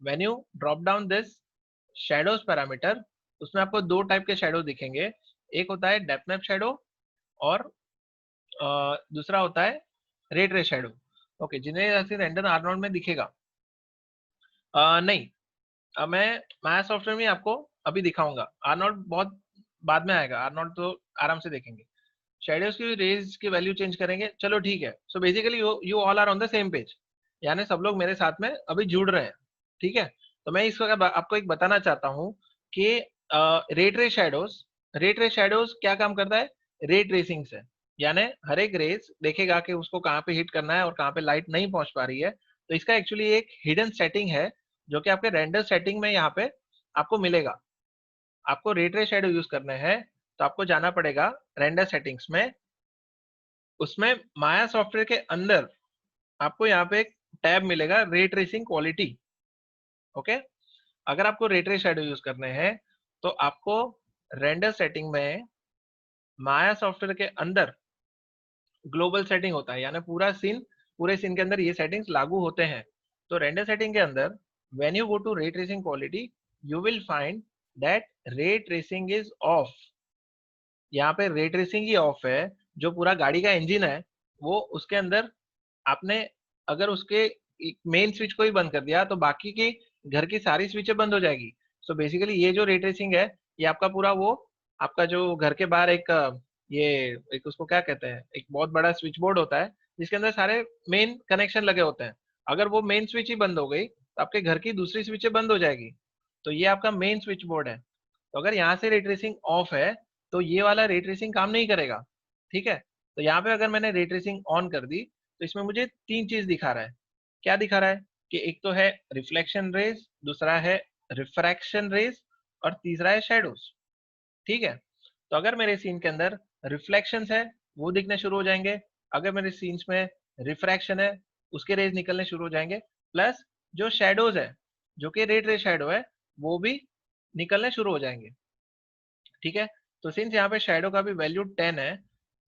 when you drop down this shadows parameter, उसमें आपको दो टाइप के शैडो दिखेंगे. एक होता है डेप्थ मैप शैडो और दूसरा होता है रे ट्रेस शैडो. ओके, जिन्हें ऐसे रेंडर आर्नोल्ड में दिखेगा. नहीं, मैं माया सॉफ्टवेयर में आपको अभी दिखाऊंगा. आर्नोल्ड बहुत बाद में आएगा, आर्नोल्ड तो आराम से देखेंगे. शेडोज की रेज की वैल्यू चेंज करेंगे, चलो ठीक है. So basically you all are on the same page, यानी सब लोग मेरे साथ में अभी जुड़ रहे हैं. ठीक है, तो मैं इसको आपको एक बताना चाहता हूँ कि रे ट्रेस शैडोज, रे ट्रेस शैडोज क्या काम करता है? रे ट्रेसिंग से, यानी हर एक रेज देखेगा कि उसको कहाँ पे हिट करना है और कहाँ पे लाइट नहीं पहुंच पा रही है. तो इसका एक्चुअली एक हिडन सेटिंग है जो कि आपके रेंडर सेटिंग में यहाँ पे आपको मिलेगा. आपको रे ट्रेस शैडो यूज करने हैं तो आपको जाना पड़ेगा रेंडर सेटिंग्स में. उसमें माया सॉफ्टवेयर के अंदर आपको यहाँ पे एक टैब मिलेगा, रे ट्रेसिंग क्वालिटी. ओके, अगर आपको रे ट्रेस शैडो यूज करने हैं तो आपको रेंडर सेटिंग में माया सॉफ्टवेयर के अंदर ग्लोबल सेटिंग होता है, यानी पूरे सीन के अंदर ये सेटिंग्स लागू होते हैं. तो रेंडर सेटिंग के अंदर when you go to ray tracing quality, you will find that ray tracing is off. यहाँ पे रे ट्रेसिंग ही ऑफ है. जो पूरा गाड़ी का इंजन है, वो उसके अंदर आपने अगर उसके मेन स्विच को ही बंद कर दिया तो बाकी की घर की सारी स्विचें बंद हो जाएगी. सो बेसिकली ये जो रे ट्रेसिंग है, ये आपका पूरा वो आपका जो घर के बाहर एक ये एक उसको क्या कहते हैं, एक बहुत बड़ा स्विच बोर्ड होता है जिसके अंदर सारे मेन कनेक्शन लगे होते हैं. अगर वो मेन स्विच ही बंद हो गई तो आपके घर की दूसरी स्विचें बंद हो जाएगी. तो ये आपका मेन स्विच बोर्ड है. तो अगर यहाँ से रे ट्रेसिंग ऑफ है तो ये वाला रे ट्रेसिंग काम नहीं करेगा. ठीक है, तो यहाँ पे अगर मैंने रे ट्रेसिंग ऑन कर दी तो इसमें मुझे तीन चीज दिखा रहा है. क्या दिखा रहा है कि एक तो है रिफ्लेक्शन रेज, दूसरा है रिफ्रैक्शन रेज और तीसरा है शेडोज. ठीक है, तो अगर मेरे सीन के अंदर रिफ्लेक्शंस है वो दिखने शुरू हो जाएंगे, अगर मेरे सीन्स में रिफ्रैक्शन है उसके रेज निकलने शुरू हो जाएंगे, प्लस जो शेडोज है जो कि रे ट्रेस शेडो है वो भी निकलने शुरू हो जाएंगे. ठीक है, तो सिंस यहाँ पे शेडो का भी वैल्यू 10 है,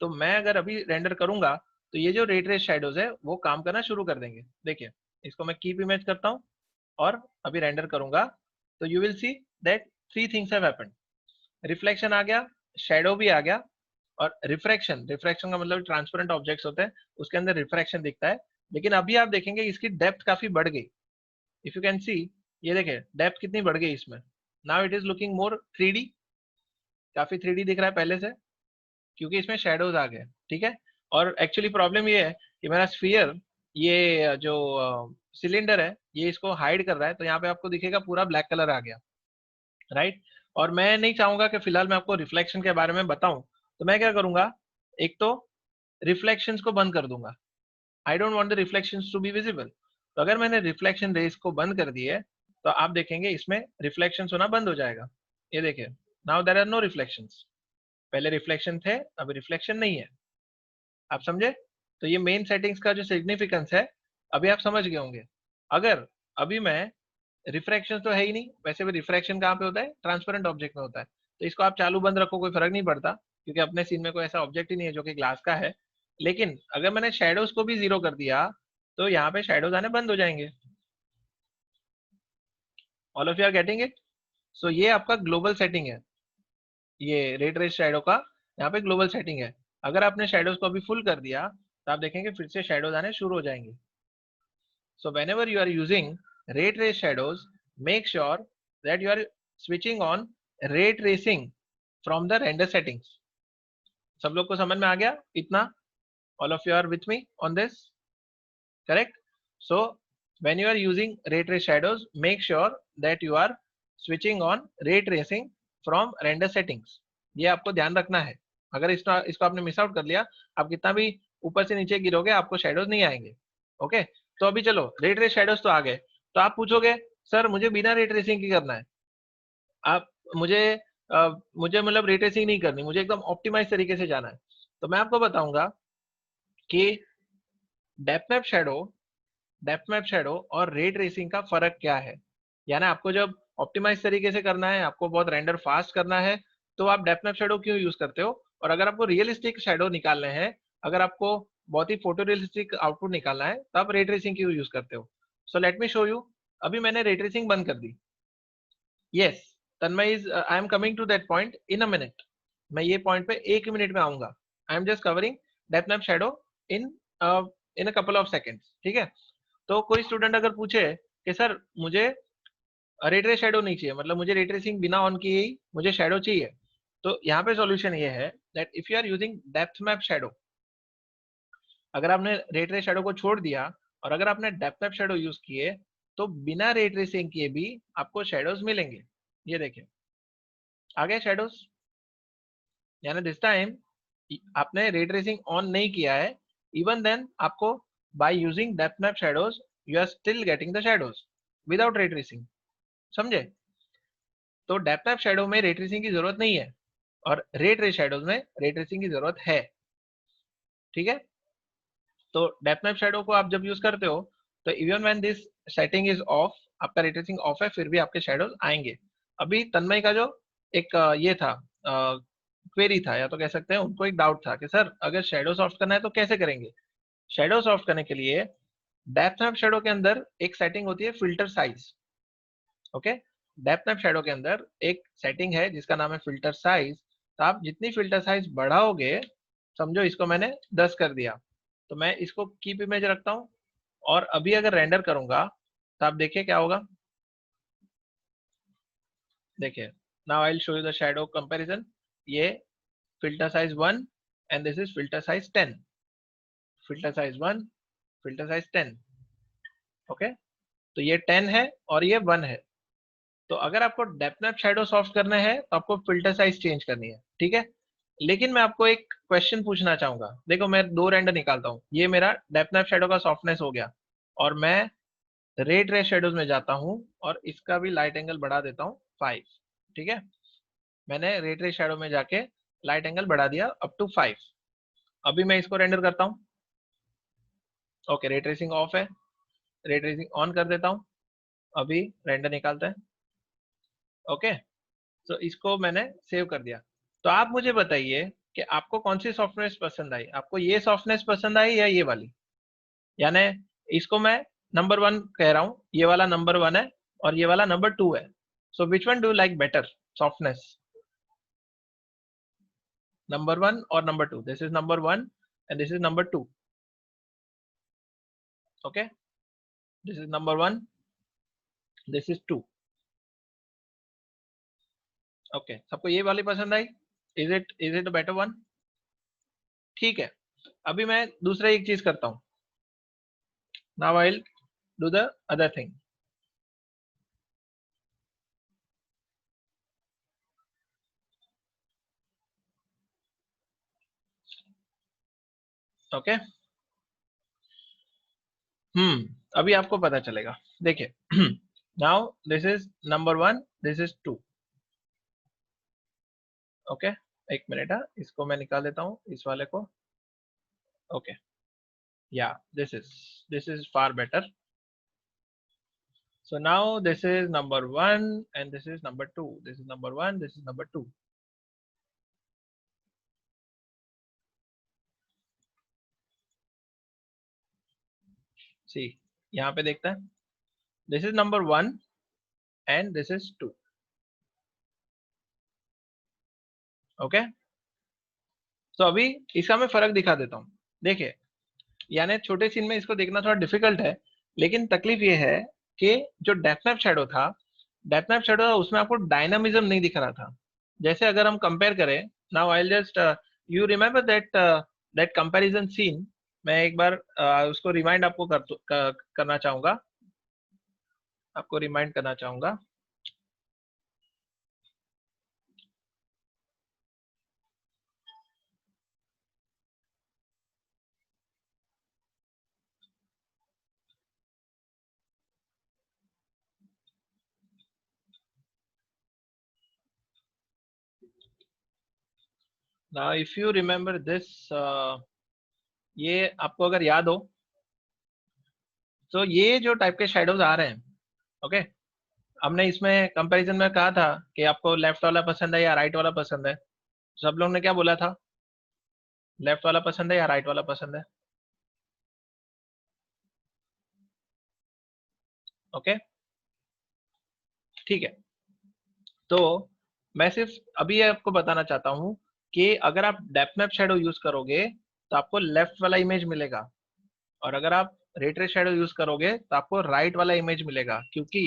तो मैं अगर अभी रेंडर करूंगा तो ये जो रे ट्रेस शेडोज है वो काम करना शुरू कर देंगे. देखिए, इसको मैं कीप इमेज करता हूँ और अभी रेंडर करूंगा तो you will see that three things have happened. Reflection आ गया, शेडो भी आ गया, और रिफ्रैक्शन, रिफ्रैक्शन का मतलब ट्रांसपेरेंट ऑब्जेक्ट्स होते हैं उसके अंदर रिफ्रैक्शन दिखता है. लेकिन अभी आप देखेंगे इसकी डेप्थ काफी बढ़ गई. इफ यू कैन सी, ये देखें डेप्थ कितनी बढ़ गई इसमें. Now it is looking more 3D, काफी 3D दिख रहा है पहले से, क्योंकि इसमें शेडोज आ गए. ठीक है, और एक्चुअली प्रॉब्लम ये है कि मेरा स्फीयर, ये जो सिलेंडर है, ये इसको हाइड कर रहा है, तो यहाँ पे आपको दिखेगा पूरा ब्लैक कलर आ गया. राइट, और मैं नहीं चाहूंगा कि फिलहाल मैं आपको रिफ्लेक्शन के बारे में बताऊं, तो मैं क्या करूंगा, एक तो रिफ्लेक्शंस को बंद कर दूंगा. I don't want the reflections to be visible. तो अगर मैंने रिफ्लेक्शन रेस को बंद कर दिए तो आप देखेंगे इसमें रिफ्लेक्शन होना बंद हो जाएगा. ये देखिए, now there are no reflections. पहले रिफ्लेक्शन थे, अब रिफ्लेक्शन नहीं है. आप समझे? तो ये मेन सेटिंग्स का जो सिग्निफिकेंस है अभी आप समझ गए होंगे. अगर अभी मैं, रिफ्रैक्शन तो है ही नहीं, वैसे भी रिफ्रैक्शन कहाँ पे होता है? ट्रांसपेरेंट ऑब्जेक्ट में होता है. तो इसको आप चालू बंद रखो, कोई फर्क नहीं पड़ता, क्योंकि अपने सीन में कोई ऐसा ऑब्जेक्ट ही नहीं है जो कि ग्लास का है. लेकिन अगर मैंने शेडोज को भी जीरो कर दिया तो यहाँ पे शेडोज आने बंद हो जाएंगे. All of you are getting it? So ये आपका ग्लोबल सेटिंग है, ये रेट रेस शैडो का यहाँ पे ग्लोबल सेटिंग है। अगर आपने शैडोज को अभी फुल कर दिया तो आप देखेंगे फिर से शैडोज आने शुरू हो जाएंगे। सो whenever you are using ray trace shadows, make sure that you are switching on ray tracing from the render settings. सब लोग को समझ में आ गया इतना? All of you are with me on this, correct? So when you are using ray trace shadows, make sure that you are switching on ray tracing from render settings. ये आपको ध्यान रखना है। अगर इसको आपने मिस आउट कर लिया, आप कितना भी ऊपर से नीचे गिरोगे आपको शेडोज नहीं आएंगे। ओके, तो अभी चलो रे ट्रेस शेडोज तो आ गए। तो आप पूछोगे सर मुझे बिना रे ट्रेसिंग की करना है, आप मुझे मतलब रे ट्रेसिंग नहीं करनी, मुझे एकदम ऑप्टिमाइज तरीके से जाना है। तो मैं आपको बताऊंगा कि डेप्थ मैप शैडो और रे ट्रेसिंग का फर्क क्या है। यानी आपको जब ऑप्टिमाइज तरीके से करना है, आपको बहुत रेंडर फास्ट करना है, तो आप डेप्थ मैप शैडो क्यों यूज करते हो। और अगर आपको रियलिस्टिक शैडो निकालने हैं, अगर आपको बहुत ही फोटो रियलिस्टिक आउटपुट निकालना है, तो आप रे ट्रेसिंग क्यों यूज करते हो। So let me show you. अभी मैंने रे ट्रेसिंग बंद कर दी। Yes, Tanmay is I am coming to that point in a minute. मैं ये पॉइंट पे 1 मिनट में आऊंगा। I am just covering depth map shadow in in a couple of seconds, ठीक है। तो कोई स्टूडेंट अगर पूछे कि सर मुझे रे ट्रेस शैडो नहीं चाहिए, मतलब मुझे रे ट्रेसिंग बिना ऑन किए ही मुझे शैडो चाहिए, तो यहाँ पे सॉल्यूशन ये है that if you are using depth map shadow, अगर आपने रे ट्रेस शैडो को छोड़ दिया और अगर आपने डेप्थ मैप शैडो यूज किए, तो बिना रे ट्रेसिंग किए भी आपको शैडोज मिलेंगे। ये देखिए आ गए शैडोज। यानी दिस टाइम आपने रे ट्रेसिंग ऑन नहीं किया है, इवन देन आपको by using depth map shadows you are still getting the shadows without ray tracing. समझे? तो डेप्थ मैप शैडो में रे ट्रेसिंग की जरूरत नहीं है और रे ट्रेस शैडोज में रे ट्रेसिंग की जरूरत है, ठीक है। तो डेप्थ मैप शैडो को आप जब यूज करते हो तो even when this setting is of, आपका रे ट्रेसिंग ऑफ है, फिर भी आपके शैडोज आएंगे। अभी तन्मय का जो एक ये था क्वेरी था, या तो कह सकते हैं उनको एक डाउट था कि सर अगर शैडो सॉफ्ट करना है तो कैसे करेंगे। शैडो सॉफ्ट करने के लिए डेप्थ मैप शैडो के अंदर एक सेटिंग होती है filter size. Okay, depth map shadow के अंदर एक सेटिंग है जिसका नाम है फिल्टर साइज। तो आप जितनी फिल्टर साइज बढ़ाओगे, समझो इसको मैंने 10 कर दिया, तो मैं इसको कीप इमेज रखता हूँ और अभी अगर रेंडर करूंगा तो आप देखिए क्या होगा। देखिए now I will show you the shadow comparison. ये filter size 1 and this is filter size 10, filter size 1, filter size 10। Okay, तो ये 10 है और ये 1 है। तो अगर आपको डेप्थ मैप शैडो सॉफ्ट करना है तो आपको फिल्टर साइज चेंज करनी है, ठीक है। लेकिन मैं आपको एक क्वेश्चन पूछना चाहूंगा। देखो मैं दो रेंडर निकालता हूँ, ये मेरा डेप्थ मैप शैडो का सॉफ्टनेस हो गया और मैं रे ट्रेस शैडोज में जाता हूँ और इसका भी लाइट एंगल बढ़ा देता हूँ 5, ठीक है। मैंने रे ट्रेस शैडो में जाके लाइट एंगल बढ़ा दिया अप टू 5। अभी मैं इसको रेंडर करता हूँ। ओके, रे ट्रेसिंग ऑफ है, रे ट्रेसिंग ऑन कर देता हूँ। अभी रेंडर निकालते हैं। ओके, तो इसको मैंने सेव कर दिया। तो आप मुझे बताइए कि आपको कौन सी सॉफ्टनेस पसंद आई, आपको ये सॉफ्टनेस पसंद आई या ये वाली। यानी इसको मैं नंबर 1 कह रहा हूँ, ये वाला नंबर 1 है और ये वाला नंबर 2 है। So which one do you like better softness, number 1 और number 2। This is number 1 and this is number 2। Okay, this is number 1, this is 2। Okay, सबको ये वाली पसंद आई। Is it a better one? ठीक है, अभी मैं दूसरा एक चीज करता हूँ। Now I will do the other thing. Okay, अभी आपको पता चलेगा। देखिए now this is number 1, this is 2। Okay, एक मिनट है, इसको मैं निकाल देता हूँ इस वाले को। ओके, या this is far better. So now this is number 1 and this is number 2. This is number 1, this is number 2. See, यहाँ पे देखते हैं, this is number 1 and this is 2. Okay, तो अभी इसका मैं फर्क दिखा देता हूँ। देखिए, यानी छोटे सीन में इसको देखना थोड़ा डिफिकल्ट है, लेकिन तकलीफ ये है कि जो डेप्थ शैडो था, डेप्थ शैडो था, उसमें आपको डायनामिज्म नहीं दिख रहा था। जैसे अगर हम कंपेयर करें, now I just you remember that that comparison scene. मैं एक बार उसको रिमाइंड आपको करना चाहूंगा, आपको रिमाइंड करना चाहूंगा। Now if you remember this, ये आपको अगर याद हो, तो ये जो टाइप के शेडोज आ रहे हैं, ओके, हमने इसमें कंपैरिजन में कहा था कि आपको लेफ्ट वाला पसंद है या राइट वाला पसंद है। सब लोग ने क्या बोला था, लेफ्ट वाला पसंद है या राइट वाला पसंद है? ओके, ठीक है। तो मैं सिर्फ अभी ये आपको बताना चाहता हूँ कि अगर आप डेप्थ मैप शेडो यूज करोगे तो आपको लेफ्ट वाला इमेज मिलेगा, और अगर आप रे ट्रेस शैडो यूज करोगे तो आपको राइट वाला इमेज मिलेगा, क्योंकि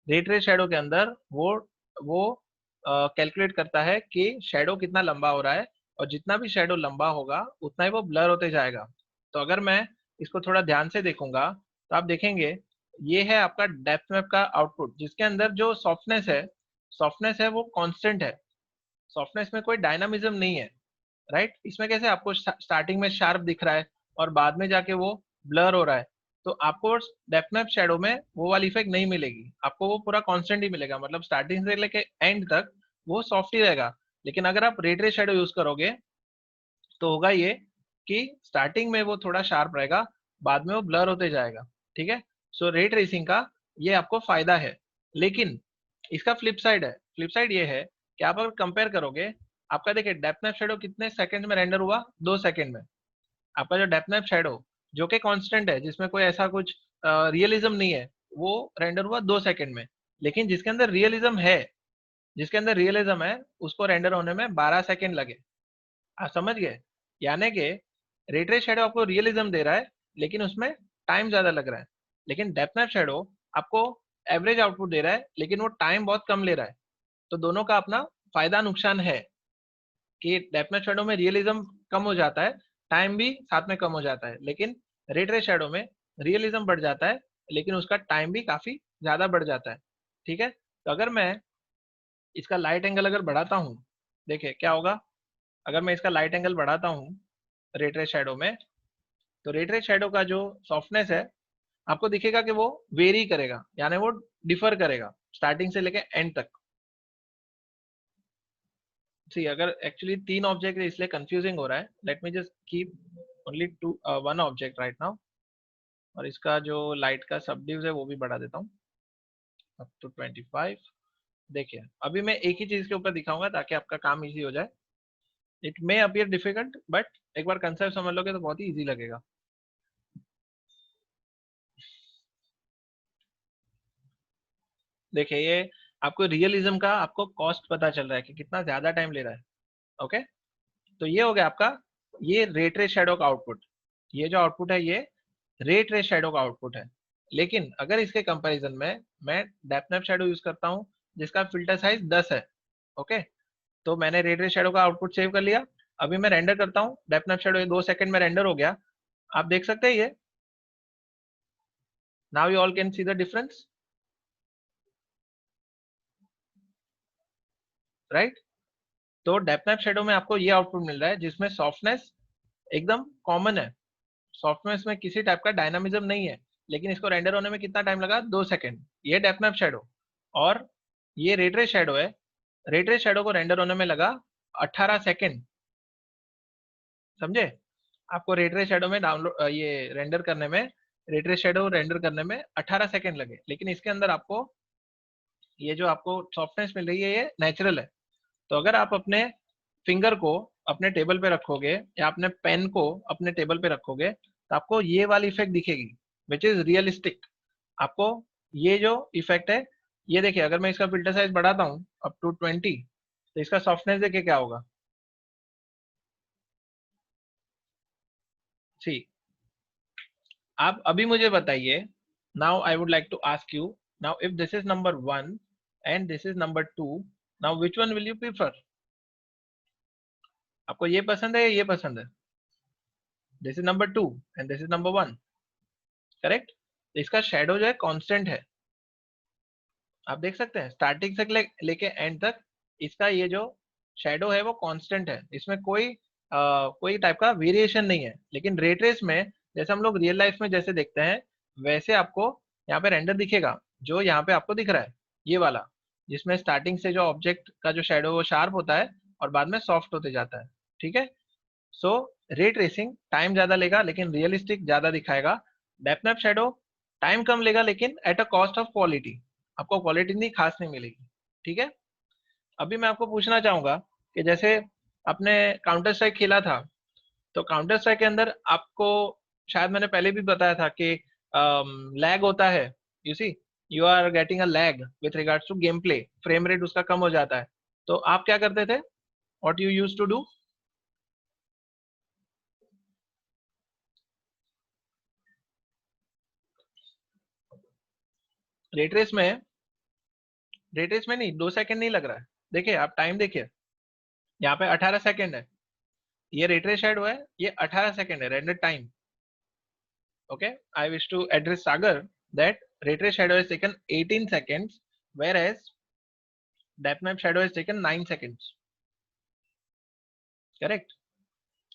रे ट्रेस शैडो के अंदर वो कैलकुलेट करता है कि शैडो कितना लंबा हो रहा है, और जितना भी शैडो लंबा होगा उतना ही वो ब्लर होते जाएगा। तो अगर मैं इसको थोड़ा ध्यान से देखूंगा तो आप देखेंगे, ये है आपका डेप्थ मैप का आउटपुट, जिसके अंदर जो सॉफ्टनेस है वो कांस्टेंट है। सॉफ्टनेस में कोई डायनामिज्म नहीं है, राइट। इसमें कैसे आपको स्टार्टिंग में शार्प दिख रहा है और बाद में जाके वो ब्लर हो रहा है, तो आपको डेप्थ मैप शैडो में वो वाली इफेक्ट नहीं मिलेगी, आपको वो पूरा कांस्टेंट ही मिलेगा, मतलब स्टार्टिंग से लेके एंड तक वो सॉफ्ट ही रहेगा। लेकिन अगर आप रे ट्रेस शैडो यूज करोगे तो होगा ये कि स्टार्टिंग में वो थोड़ा शार्प रहेगा, बाद में वो ब्लर होते जाएगा। ठीक है, सो रे ट्रेसिंग का ये आपको फायदा है। लेकिन इसका फ्लिप साइड है, फ्लिप साइड ये है कि आप अगर कंपेयर करोगे, आपका देखिए डेप्थ मैप शेडो कितने सेकंड में रेंडर हुआ, 2 सेकंड में। आपका जो डेप्थ मैप शेडो जो कि कांस्टेंट है, जिसमें कोई ऐसा कुछ रियलिज्म नहीं है, वो रेंडर हुआ 2 सेकंड में। लेकिन जिसके अंदर रियलिज्म है उसको रेंडर होने में 12 सेकंड लगे। आप समझ गए, यानी कि रे ट्रेस शैडो आपको रियलिज्म दे रहा है, लेकिन उसमें टाइम ज्यादा लग रहा है। लेकिन डेप्थ मैप शैडो आपको एवरेज आउटपुट दे रहा है, लेकिन वो टाइम बहुत कम ले रहा है। तो दोनों का अपना फायदा नुकसान है कि डेप्थ मैप शैडो में रियलिज्म कम हो जाता है, टाइम भी साथ में कम हो जाता है, लेकिन रे ट्रेस शैडो में रियलिज्म बढ़ जाता है, लेकिन उसका टाइम भी काफी ज्यादा बढ़ जाता है। ठीक है, तो अगर मैं इसका लाइट एंगल अगर बढ़ाता हूँ, देखिए क्या होगा। अगर मैं इसका लाइट एंगल बढ़ाता हूँ रे ट्रेस शैडो में, तो रे ट्रेस शैडो का जो सॉफ्टनेस है आपको दिखेगा कि वो वेरी करेगा, यानी वो डिफर करेगा स्टार्टिंग से लेके एंड तक। सी, अगर एक्चुअली 3 ऑब्जेक्ट है इसलिए कंफ्यूजिंग हो रहा है, let me just keep only to 1 object right now. और इसका जो लाइट का सबड्यूज है वो भी बढ़ा देता हूँ अप टू 25। देखिए, अभी मैं एक ही चीज के ऊपर दिखाऊंगा ताकि आपका काम इजी हो जाए। It may appear difficult, but एक बार कंसेप्ट समझ लोगे तो बहुत ही इजी लगेगा। देखिए, ये आपको रियलिज्म का आपको कॉस्ट पता चल रहा है कि कितना ज्यादा टाइम ले रहा है। ओके, तो ये हो गया आपका, ये रे ट्रेस शैडो का आउटपुट। ये जो आउटपुट है ये रे ट्रेस शैडो का आउटपुट है। लेकिन अगर इसके कंपैरिजन में मैं डेप्थ मैप शैडो यूज करता हूँ जिसका फिल्टर साइज 10 है, ओके, तो मैंने रे ट्रेस शैडो का आउटपुट सेव कर लिया। अभी मैं रेंडर करता हूँ डेप्थ मैप शैडो, 2 सेकंड में रेंडर हो गया। आप देख सकते हैं ये, now you all can see the difference, right. तो डेप्थ मैप शैडो में आपको ये आउटपुट मिल रहा है जिसमें सॉफ्टनेस एकदम कॉमन है, सॉफ्टवेयर में किसी टाइप का डायनामिज्म नहीं है। लेकिन इसको रेंडर होने में कितना टाइम लगा, 2 सेकंड। ये डेप्थ मैप शैडो, और ये रे ट्रेस शैडो है। रे ट्रेस शैडो को रेंडर होने में लगा 18 सेकंड। समझे, आपको रे ट्रेस शैडो में डाउनलोड ये रेंडर करने में, रे ट्रेस शैडो रेंडर करने में 18 सेकंड लगे। लेकिन इसके अंदर आपको ये जो आपको सॉफ्टनेस मिल रही है ये नेचुरल है। तो अगर आप अपने फिंगर को अपने टेबल पे रखोगे या अपने पेन को अपने टेबल पे रखोगे तो आपको ये वाली इफेक्ट दिखेगी, विच इज रियलिस्टिक। आपको ये जो इफेक्ट है, ये देखिए, अगर मैं इसका फिल्टर साइज बढ़ाता हूँ अप टू 20, तो इसका सॉफ्टनेस देखिए क्या होगा। सी, आप अभी मुझे बताइए, now I would like to ask you, now if this is number 1 and this is number 2, now which one will you prefer? आपको ये पसंद है या ये पसंद है? This is number 2 and this is number 1, correct? इसका शेडो जो है कांस्टेंट है, आप देख सकते हैं स्टार्टिंग से लेके एंड तक इसका ये जो शेडो है वो कांस्टेंट है, इसमें कोई टाइप का वेरिएशन नहीं है। लेकिन रे ट्रेस में जैसे हम लोग रियल लाइफ में जैसे देखते हैं वैसे आपको यहाँ पे रेंडर दिखेगा, जो यहाँ पे आपको दिख रहा है ये वाला, जिसमें स्टार्टिंग से जो ऑब्जेक्ट का जो शेडो वो शार्प होता है और बाद में सॉफ्ट होते जाता है, ठीक है? सो रे ट्रेसिंग टाइम ज्यादा लेगा लेकिन रियलिस्टिक ज्यादा दिखाएगा। डेप्थ मैप शेडो टाइम कम लेगा लेकिन at a cost of quality, आपको क्वालिटी नहीं खास नहीं मिलेगी, ठीक है? अभी मैं आपको पूछना चाहूंगा कि जैसे आपने काउंटर स्ट्राइक खेला था, तो काउंटर स्ट्राइक के अंदर आपको शायद मैंने पहले भी बताया था कि लैग होता है, you see, you are getting a lag with regards to game play, frame rate उसका कम हो जाता है। तो आप क्या करते थे, what you used to do? Rat race में, रेट रेस में नहीं, 2 सेकंड नहीं लग रहा है, देखिए आप टाइम देखिए, यहाँ पे 18 सेकंड है, ये रेट रेस शेडो है, ये 18 सेकंड है render time. Okay, I wish to address Sagar that ray trace shadow has taken 18 seconds, whereas depth map shadow has taken 9 seconds. Correct?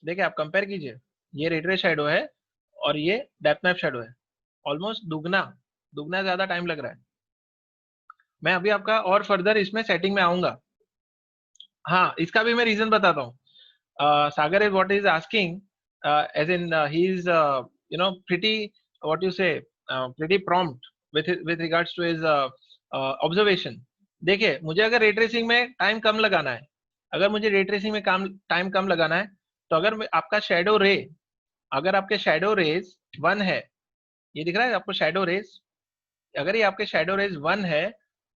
देखिए आप कंपेयर कीजिए, ये ray trace shadow है और ये depth map shadow है, almost दुगना दुगना ज्यादा टाइम लग रहा है। मैं अभी आपका और फर्दर इसमें सेटिंग में आऊंगा। हाँ, इसका भी मैं रीजन बताता हूँ। Sagar is what is asking, as in he is pretty, what you say, pretty prompt with regards to his observation। देखिए मुझे अगर रे ट्रेसिंग में टाइम कम लगाना है, अगर मुझे रे ट्रेसिंग में टाइम कम लगाना है, तो अगर आपका शेडो रे, अगर आपके शेडो रेज 1 है, ये दिख रहा है आपको शेडो रेज, अगर ये आपके शेडो रेज 1 है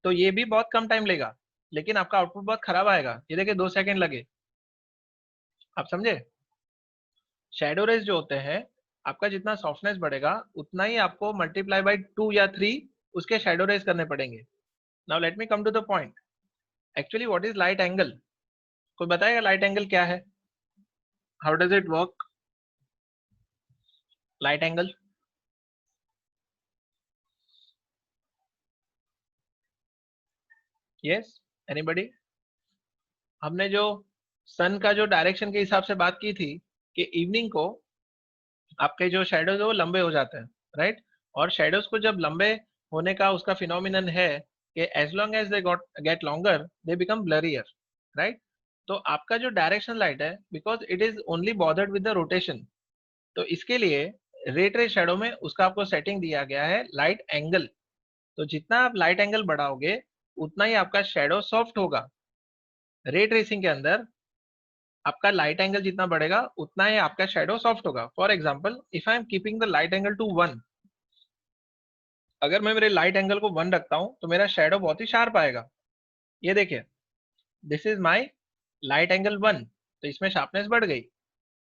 तो ये भी बहुत कम टाइम लेगा लेकिन आपका आउटपुट बहुत खराब आएगा। ये देखिए 2 सेकंड लगे, आप समझे? शेडो रेज जो होते हैं, आपका जितना सॉफ्टनेस बढ़ेगा उतना ही आपको मल्टीप्लाई बाय 2 या 3 उसके शेडो रेज करने पड़ेंगे। Now let me come to the point, actually what is light angle? कोई बताएगा लाइट एंगल क्या है? How does it work, light angle? Yes, anybody? हमने जो सन का जो डायरेक्शन के हिसाब से बात की थी कि इवनिंग को आपके जो शेडोज है वो लंबे हो जाते हैं, राइट? और शेडोज को जब लंबे होने का उसका फिनोमिनन है कि as long as they get longer they become blurrier, right? तो आपका जो डायरेक्शन लाइट है, because it is only bordered with the rotation, तो इसके लिए रे ट्रेस शेडो में उसका आपको सेटिंग दिया गया है लाइट एंगल। तो जितना आप लाइट एंगल बढ़ाओगे उतना ही आपका शेडो सॉफ्ट होगा। रे ट्रेसिंग के अंदर आपका लाइट एंगल जितना बढ़ेगा उतना ही आपका शेडो सॉफ्ट होगा। For example, if I am keeping the light angle to 1, अगर मैं मेरे लाइट एंगल को 1 रखता हूं तो मेरा शेडो बहुत ही शार्प आएगा। ये देखिए, this is my light angle 1, तो इसमें शार्पनेस बढ़ गई।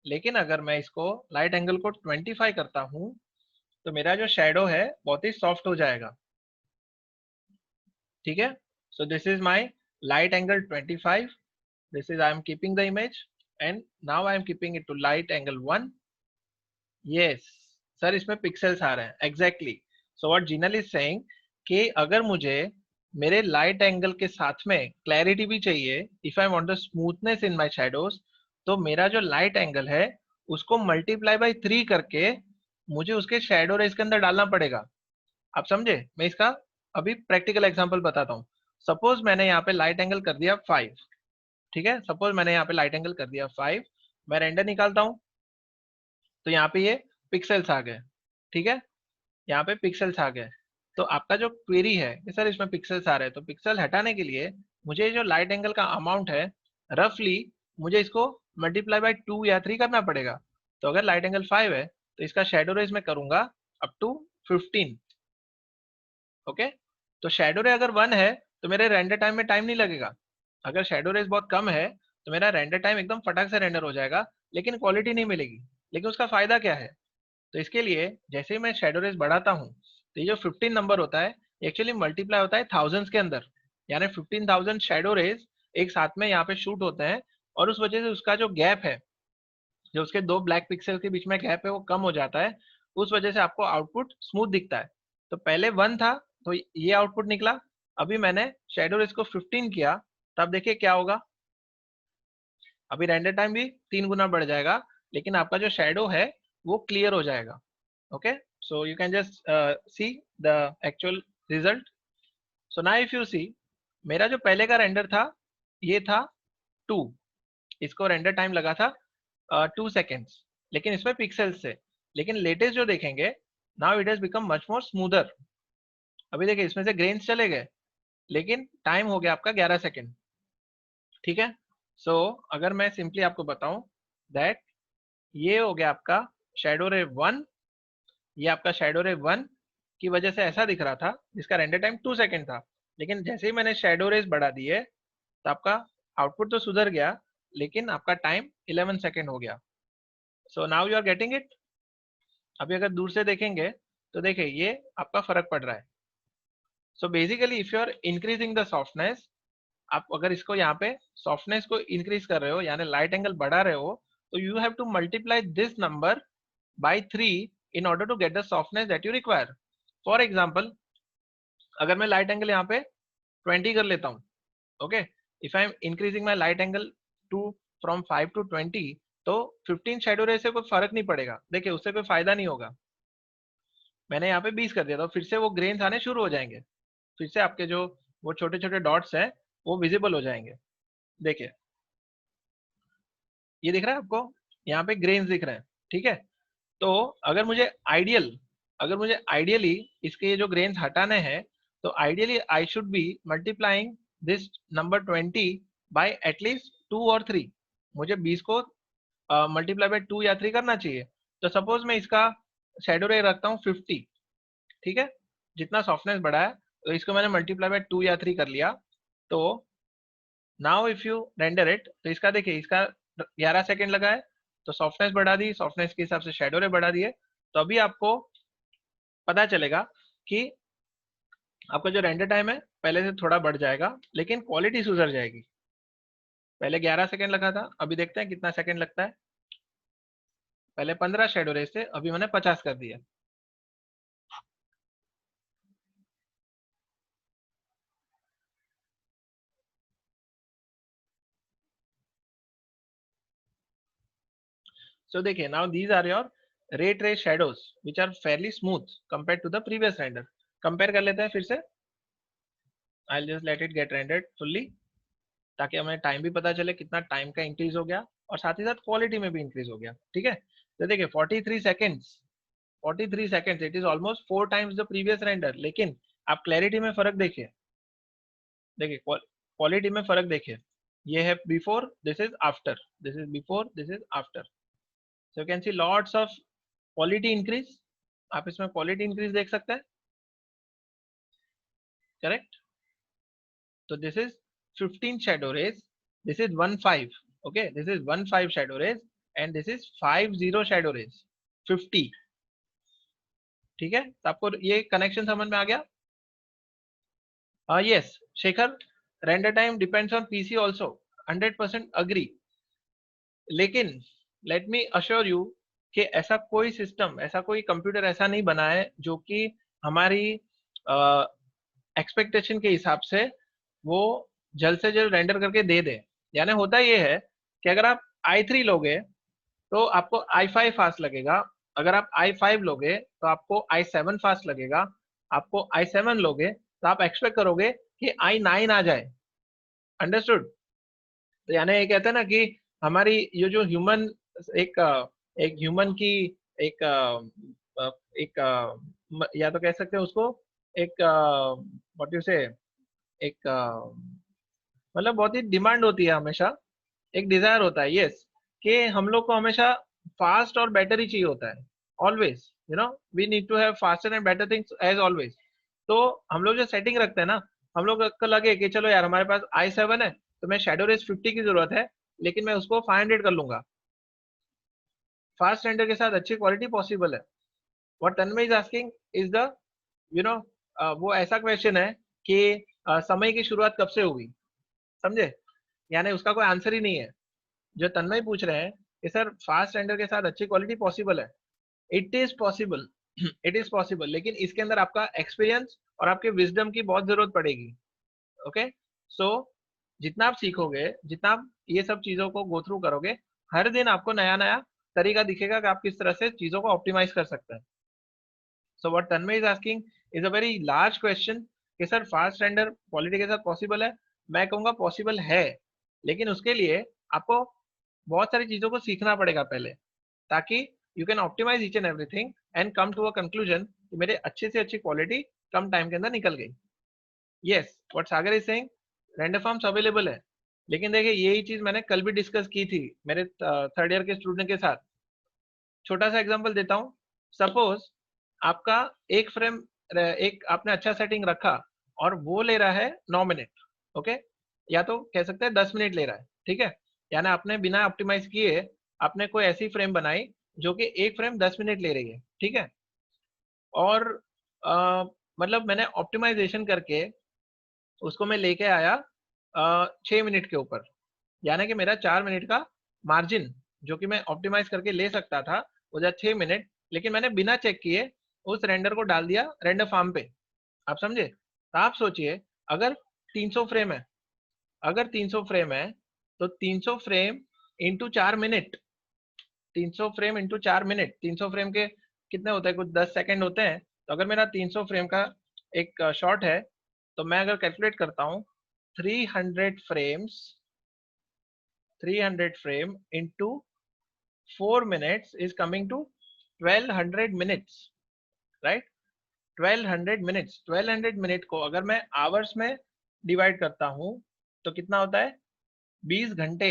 लेकिन अगर मैं इसको लाइट एंगल को 25 करता हूं तो मेरा जो शेडो है बहुत ही सॉफ्ट हो जाएगा, ठीक है? So this is my light angle 25, this is I am keeping the image and now I am keeping it to light angle 1। yes sir, इसमें पिक्सेल्स आ रहे हैं, exactly. So what Jinal is saying कि अगर मुझे मेरे लाइट एंगल के साथ में क्लैरिटी भी चाहिए, if I want the smoothness in my shadows, तो मेरा जो लाइट एंगल है उसको मल्टीप्लाई बाय 3 करके मुझे उसके शैडो रेस के अंदर डालना पड़ेगा। आप समझे? मैं इसका अभी प्रैक्टिकल एग्जांपल बताता हूँ। सपोज मैंने यहाँ पे लाइट एंगल कर दिया 5, ठीक है? सपोज मैंने यहाँ पे लाइट एंगल कर दिया 5, मैं रेंडर निकालता हूँ तो यहाँ पे ये पिक्सेल्स आ गए, ठीक है? यहाँ पे पिक्सेल्स आ गए। तो आपका जो क्वेरी है कि सर इसमें पिक्सेल्स आ रहे हैं, तो पिक्सल हटाने के लिए मुझे जो लाइट एंगल का अमाउंट है रफली मुझे इसको मल्टीप्लाई बाय 2 या 3 करना पड़ेगा। तो अगर लाइट एंगल 5 है तो इसका शेडो रेज में करूंगा अप टू 15। ओके, तो शेडो रे अगर 1 है तो मेरे रेंडर टाइम में टाइम नहीं लगेगा। अगर शेडो रेज बहुत कम है तो मेरा रेंडर टाइम एकदम फटाक से रेंडर हो जाएगा लेकिन क्वालिटी नहीं मिलेगी। लेकिन उसका फायदा क्या है? तो इसके लिए जैसे ही मैं शेडो रेज बढ़ाता हूँ, तो ये जो 15 नंबर होता है एक्चुअली मल्टीप्लाई होता है थाउजेंड्स के अंदर, यानी 15,000 शेडो रेज एक साथ में यहाँ पे शूट होते हैं, और उस वजह से उसका जो गैप है, जो उसके दो ब्लैक पिक्सल के बीच में गैप है, वो कम हो जाता है। उस वजह से आपको आउटपुट स्मूथ दिखता है। तो पहले 1 था तो ये आउटपुट निकला, अभी मैंने शेडो रेज को 15 किया, तब देखिए क्या होगा, अभी रेंडर टाइम भी 3 गुना बढ़ जाएगा, लेकिन आपका जो शेडो है वो क्लियर हो जाएगा। Okay, so you can just see the actual result. So now if you see, मेरा जो पहले का रेंडर था ये था 2, इसको रेंडर टाइम लगा था 2 सेकेंड्स, लेकिन इसमें पिक्सल्स से। लेकिन लेटेस्ट जो देखेंगे, now it has become much more smoother. अभी देखिए इसमें से ग्रेन्स चले गए, लेकिन टाइम हो गया आपका 11 सेकेंड। ठीक है, सो अगर मैं सिंपली आपको बताऊं दैट ये हो गया आपका शेडो रे 1, ये आपका शेडो रे 1 की वजह से ऐसा दिख रहा था, जिसका रेंडर टाइम 2 सेकेंड था, लेकिन जैसे ही मैंने शेडो रेज बढ़ा दिए तो आपका आउटपुट तो सुधर गया, लेकिन आपका टाइम 11 सेकेंड हो गया। So now you are getting it. अभी अगर दूर से देखेंगे तो देखिए ये आपका फर्क पड़ रहा है। So basically if you are increasing the softness, आप अगर इसको यहाँ पे सॉफ्टनेस को इंक्रीज कर रहे हो, यानी लाइट एंगल बढ़ा रहे हो, तो you have to multiply this number by 3 in order to get the softness that you require. For example, अगर मैं लाइट एंगल यहाँ पे 20 कर लेता हूँ, okay, if I am increasing my light angle to from 5 to 20, तो 15 shadow रे से कोई फर्क नहीं पड़ेगा, देखिए उससे कोई फायदा नहीं होगा। मैंने यहाँ पे 20 कर दिया तो फिर से वो ग्रेन्स आने शुरू हो जाएंगे, फिर से आपके जो वो छोटे छोटे डॉट्स हैं वो विजिबल हो जाएंगे। देखिए ये दिख रहा है आपको, यहाँ पे ग्रेन्स दिख रहे हैं। ठीक है, तो अगर मुझे आइडियली इसके ये जो ग्रेन्स हटाने हैं, तो ideally I should be multiplying this number 20 bye at least 2 और 3। मुझे 20 को मल्टीप्लाई बाय 2 या 3 करना चाहिए। तो सपोज मैं इसका शेडो रे रखता हूँ 50, ठीक है, जितना सॉफ्टनेस बढ़ा है, तो इसको मैंने मल्टीप्लाई बाय 2 या 3 कर लिया। तो now if you render it, तो इसका देखिए इसका 11 सेकेंड लगा है, तो सॉफ्टनेस बढ़ा दी, सॉफ्टनेस के हिसाब से शेडो रे बढ़ा दिए, तो अभी आपको पता चलेगा कि आपका जो रेंडर टाइम है पहले से थोड़ा बढ़ जाएगा, लेकिन क्वालिटी सुधर जाएगी। पहले 11 सेकेंड लगा था, अभी देखते हैं कितना सेकेंड लगता है। पहले 15 शेडो रेस थे, अभी मैंने 50 कर दिया। सो देखिए now these are your ray trace shadows which are fairly smooth compare to the previous render. Compare कर लेते हैं फिर से। I just let it get rendered fully, ताकि हमें टाइम भी पता चले कितना टाइम का इंक्रीज हो गया, और साथ ही साथ क्वालिटी में भी इंक्रीज हो गया। ठीक है, तो देखिए 43 seconds, 43 seconds, it is almost 4 times the previous render. लेकिन आप क्लैरिटी में फर्क देखिए, देखिए क्वालिटी में फर्क देखिए, ये है before, this is after, this is before, this is after. So you can C lots of quality increase, आप इसमें क्वालिटी इंक्रीज देख सकते हैं। करेक्ट, तो this is 15 shadow rays, this is 15, okay, this is 15 shadow rays, and this is 50 shadow rays, 50। ठीक है, तो आपको ये कनेक्शन समझ में आ गया? Yes Shekhar, render time depends on PC also, 100% agree. लेकिन लेट मी अश्योर यू कि ऐसा कोई सिस्टम, ऐसा कोई कंप्यूटर ऐसा नहीं बना है जो कि हमारी एक्सपेक्टेशन के हिसाब से वो जल्द से जल्द रेंडर करके दे दे। यानी होता ये है कि अगर आप i3 लोगे तो आपको i5 फास्ट लगेगा, अगर आप i5 लोगे तो आपको i7 फास्ट लगेगा, आपको i7 लोगे तो आप एक्सपेक्ट करोगे कि i9 आ जाए। अंडरस्टूड? तो यानी ये कहते हैं ना कि हमारी ये जो ह्यूमन, एक एक ह्यूमन की एक एक या तो कह सकते हैं उसको एक व्हाट यू से, एक मतलब बहुत ही डिमांड होती है हमेशा, एक डिजायर होता है, यस, कि हम लोग को हमेशा फास्ट और बेटर ही चाहिए होता है। Always you know we need to have faster and better things as always. तो हम लोग जो सेटिंग रखते हैं ना, हम लोग को लगे कि चलो यार हमारे पास i7 है, तो मैं शेडो रेस 50 की जरूरत है, लेकिन मैं उसको 500 कर लूंगा। फास्ट रेंडर के साथ अच्छी क्वालिटी पॉसिबल है? What Tanmay is asking is the you know वो ऐसा क्वेश्चन है कि समय की शुरुआत कब से हुई, समझे? यानी उसका कोई आंसर ही नहीं है। जो तन्मय पूछ रहे हैं कि सर फास्ट रेंडर के साथ अच्छी क्वालिटी पॉसिबल है, it is possible it is possible, लेकिन इसके अंदर आपका एक्सपीरियंस और आपके विजडम की बहुत जरूरत पड़ेगी। ओके, सो जितना आप सीखोगे, जितना आप ये सब चीजों को गो थ्रू करोगे, हर दिन आपको नया नया तरीका दिखेगा कि आप किस तरह से चीजों को ऑप्टिमाइज कर सकते हैं। So what Tanmay is asking is a very large question कि सर फास्ट रेंडर क्वालिटी के साथ पॉसिबल है? मैं कहूंगा पॉसिबल है, लेकिन उसके लिए आपको बहुत सारी चीजों को सीखना पड़ेगा पहले, ताकि you can optimise each and everything and come to a conclusion कि मेरे अच्छे से अच्छी क्वालिटी कम टाइम के अंदर निकल गई। Yes, what Sagar is saying, render forms available है, लेकिन देखिए यही चीज मैंने कल भी डिस्कस की थी मेरे थर्ड ईयर के स्टूडेंट के साथ। छोटा सा एग्जांपल देता हूँ। सपोज आपका एक फ्रेम, एक आपने अच्छा सेटिंग रखा और वो ले रहा है 9 मिनट, ओके, या तो कह सकते हैं 10 मिनट ले रहा है, ठीक है। यानी आपने बिना ऑप्टिमाइज किए आपने कोई ऐसी फ्रेम बनाई जो कि एक फ्रेम 10 मिनट ले रही है, ठीक है। और मतलब मैंने ऑप्टिमाइजेशन करके उसको मैं लेके आया 6 मिनट के ऊपर, यानी कि मेरा 4 मिनट का मार्जिन जो कि मैं ऑप्टिमाइज करके ले सकता था वो जा 6 मिनट, लेकिन मैंने बिना चेक किए उस रेंडर को डाल दिया रेंडर फार्म पे। आप समझे? तो आप सोचिए, अगर 300 फ्रेम है, अगर 300 फ्रेम है तो 300 frame into 4 minute, 300 frame into 4 minute, 300 frame के कितने होते हैं? कुछ 10 सेकंड होते हैं। तो अगर मेरा 300 फ्रेम का एक शॉट है, तो मैं अगर कैलकुलेट करता हूँ 300 frames, 300 frame into 4 minutes is coming to 1200 minutes, right? 1200 minutes, 1200 minute को अगर मैं आवर्स में डिवाइड करता हूं तो कितना होता है? 20 घंटे।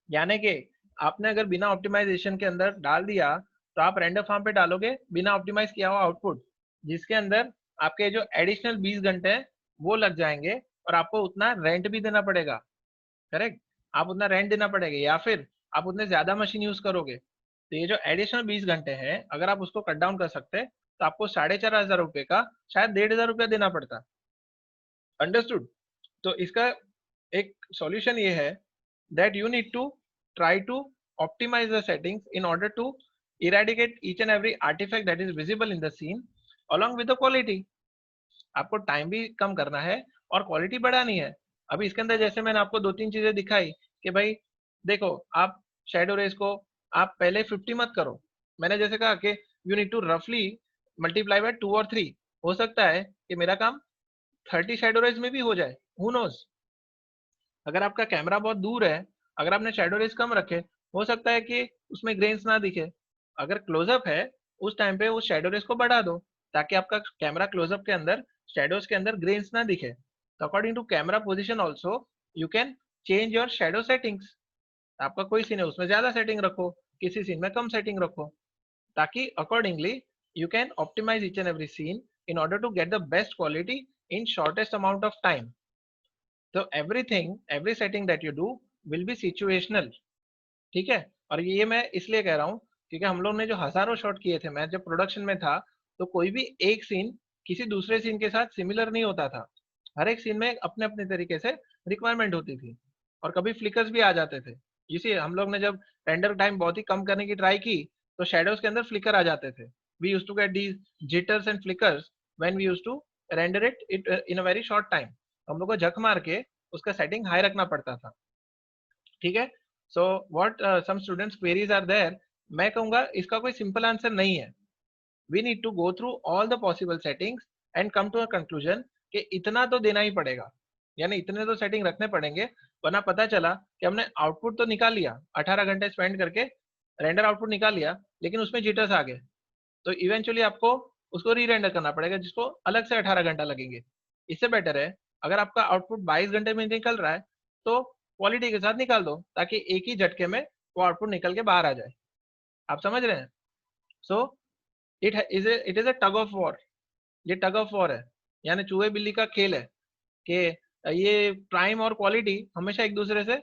यानी कि आपने अगर बिना ऑप्टिमाइजेशन के अंदर डाल दिया तो आप रेंडर फार्म पे डालोगे बिना ऑप्टिमाइज किया हुआ आउटपुट, जिसके अंदर आपके जो एडिशनल 20 घंटे हैं वो लग जाएंगे और आपको उतना रेंट भी देना पड़ेगा। करेक्ट, आप उतना रेंट देना पड़ेगा या फिर आप उतने ज्यादा मशीन यूज करोगे। तो ये जो एडिशनल 20 घंटे हैं अगर आप उसको कट डाउन कर सकते तो आपको 4,500 रुपए का शायद 1,500 रुपया देना पड़ता। अंडरस्टूड? तो इसका एक सॉल्यूशन ये है that you need to try to optimize the settings in order to eradicate each and every artifact that is visible in the scene along with the quality। आपको टाइम भी कम करना है और क्वालिटी बढ़ानी है। अभी इसके अंदर जैसे मैंने आपको 2-3 चीजें दिखाई कि भाई देखो, आप शेडो रेस को आप पहले 50 मत करो। मैंने जैसे कहा कि यू नीड टू रफली मल्टीप्लाई बाय 2 और 3। हो सकता है कि मेरा काम 30 शेडो रेस में भी हो जाए, हु नोज। अगर आपका कैमरा बहुत दूर है, अगर आपने शेडो रेस कम रखे, हो सकता है कि उसमें ग्रेन्स ना दिखे। अगर क्लोजअप है उस टाइम पे उस शेडो रेस को बढ़ा दो ताकि आपका कैमरा क्लोजअप के अंदर शेडोज के अंदर ग्रेन्स ना दिखे। तो according to camera position also you can change your shadow settings. आपका कोई सीन है उसमें ज्यादा सेटिंग रखो, किसी सीन में कम सेटिंग रखो, ताकि accordingly you can optimize each and every scene in order to get the best quality in shortest amount of time। So everything, every setting that you do will be situational, ठीक है। और ये मैं इसलिए कह रहा हूँ क्योंकि हम लोग ने जो हजारों शॉट किए थे, मैं जब प्रोडक्शन में था तो कोई भी एक सीन किसी दूसरे सीन के साथ सिमिलर नहीं होता था। हर एक सीन में अपने अपने तरीके से रिक्वायरमेंट होती थी और कभी फ्लिकर्स भी आ जाते थे। इसी हम लोग ने जब रेंडर टाइम बहुत ही कम करने की ट्राई की तो शेडोज के अंदर फ्लिकर आ जाते थे। We used to get these jitters and flickers when we used to render it in a very short time. हम लोग को झक मार के उसका सेटिंग हाई रखना पड़ता था, ठीक है। So what some students queries are there, मैं कहूंगा इसका कोई सिंपल आंसर नहीं है। We need to go through all the possible settings and come to a conclusion कि इतना तो देना ही पड़ेगा, यानी इतने तो सेटिंग रखने पड़ेंगे, वरना पता चला कि हमने आउटपुट तो निकाल लिया 18 घंटे स्पेंड करके, रेंडर आउटपुट निकाल लिया, लेकिन उसमें जिटर्स आ गए। तो इवेंचुअली आपको उसको री रेंडर करना पड़ेगा जिसको अलग से 18 घंटा लगेंगे। इससे बेटर है अगर आपका आउटपुट 22 घंटे में निकल रहा है तो क्वालिटी के साथ निकाल दो ताकि एक ही झटके में वो आउटपुट निकल के बाहर आ जाए। आप समझ रहे हैं? So it is a tug of war. ये टग ऑफ वॉर है, यानी चूहे बिल्ली का खेल है कि ये प्राइम और क्वालिटी हमेशा एक दूसरे से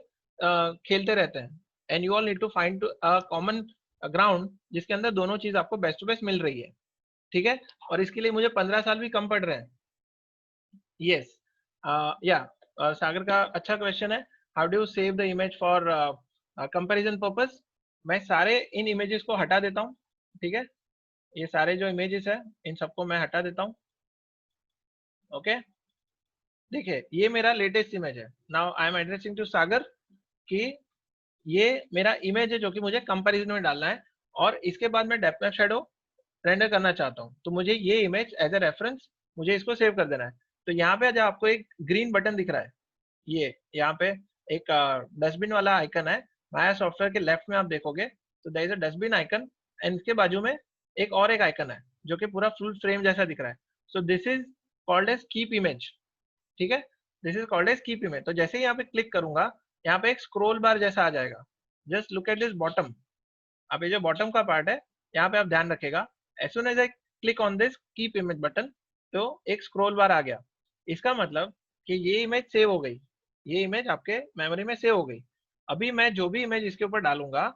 खेलते रहते हैं। And you all need to find a common ground जिसके अंदर दोनों चीज आपको बेस्ट टू बेस्ट मिल रही है, ठीक है। और इसके लिए मुझे 15 साल भी कम पड़ रहे हैं। यस, या सागर का अच्छा क्वेश्चन है, how do you save the image for comparison purpose. मैं सारे इन इमेजेस को हटा देता हूँ, ठीक है, ये सारे जो इमेजेस है इन सबको मैं हटा देता हूँ। ओके, देखिए ये मेरा लेटेस्ट इमेज है। Now I am addressing to Sagar कि ये मेरा इमेज है जो कि मुझे कंपैरिजन में डालना है, और इसके बाद मैं डेप्थ ऑफ शैडो रेंडर करना चाहता हूँ। तो मुझे ये इमेज एज ए रेफरेंस मुझे इसको सेव कर देना है। तो यहाँ पे जो आपको एक ग्रीन बटन दिख रहा है, ये यहाँ पे एक डस्टबिन वाला आइकन है, माया सॉफ्टवेयर के लेफ्ट में आप देखोगे तो there is a dustbin icon, and इसके बाजू में एक और एक आइकन है जो कि पूरा फुल फ्रेम जैसा दिख रहा है। So this is called as keep image, ठीक है, this is called as keep image. तो जैसे ही यहाँ पे क्लिक करूंगा, यहाँ पे एक स्क्रोल बार जैसा आ जाएगा। Just look at this bottom, अब ये जो बॉटम का पार्ट है यहाँ पे आप ध्यान रखिएगा, as soon as I click on this keep image button तो एक स्क्रोल बार आ गया। इसका मतलब कि ये इमेज सेव हो गई, ये इमेज आपके मेमोरी में सेव हो गई। अभी मैं जो भी इमेज इसके ऊपर डालूंगा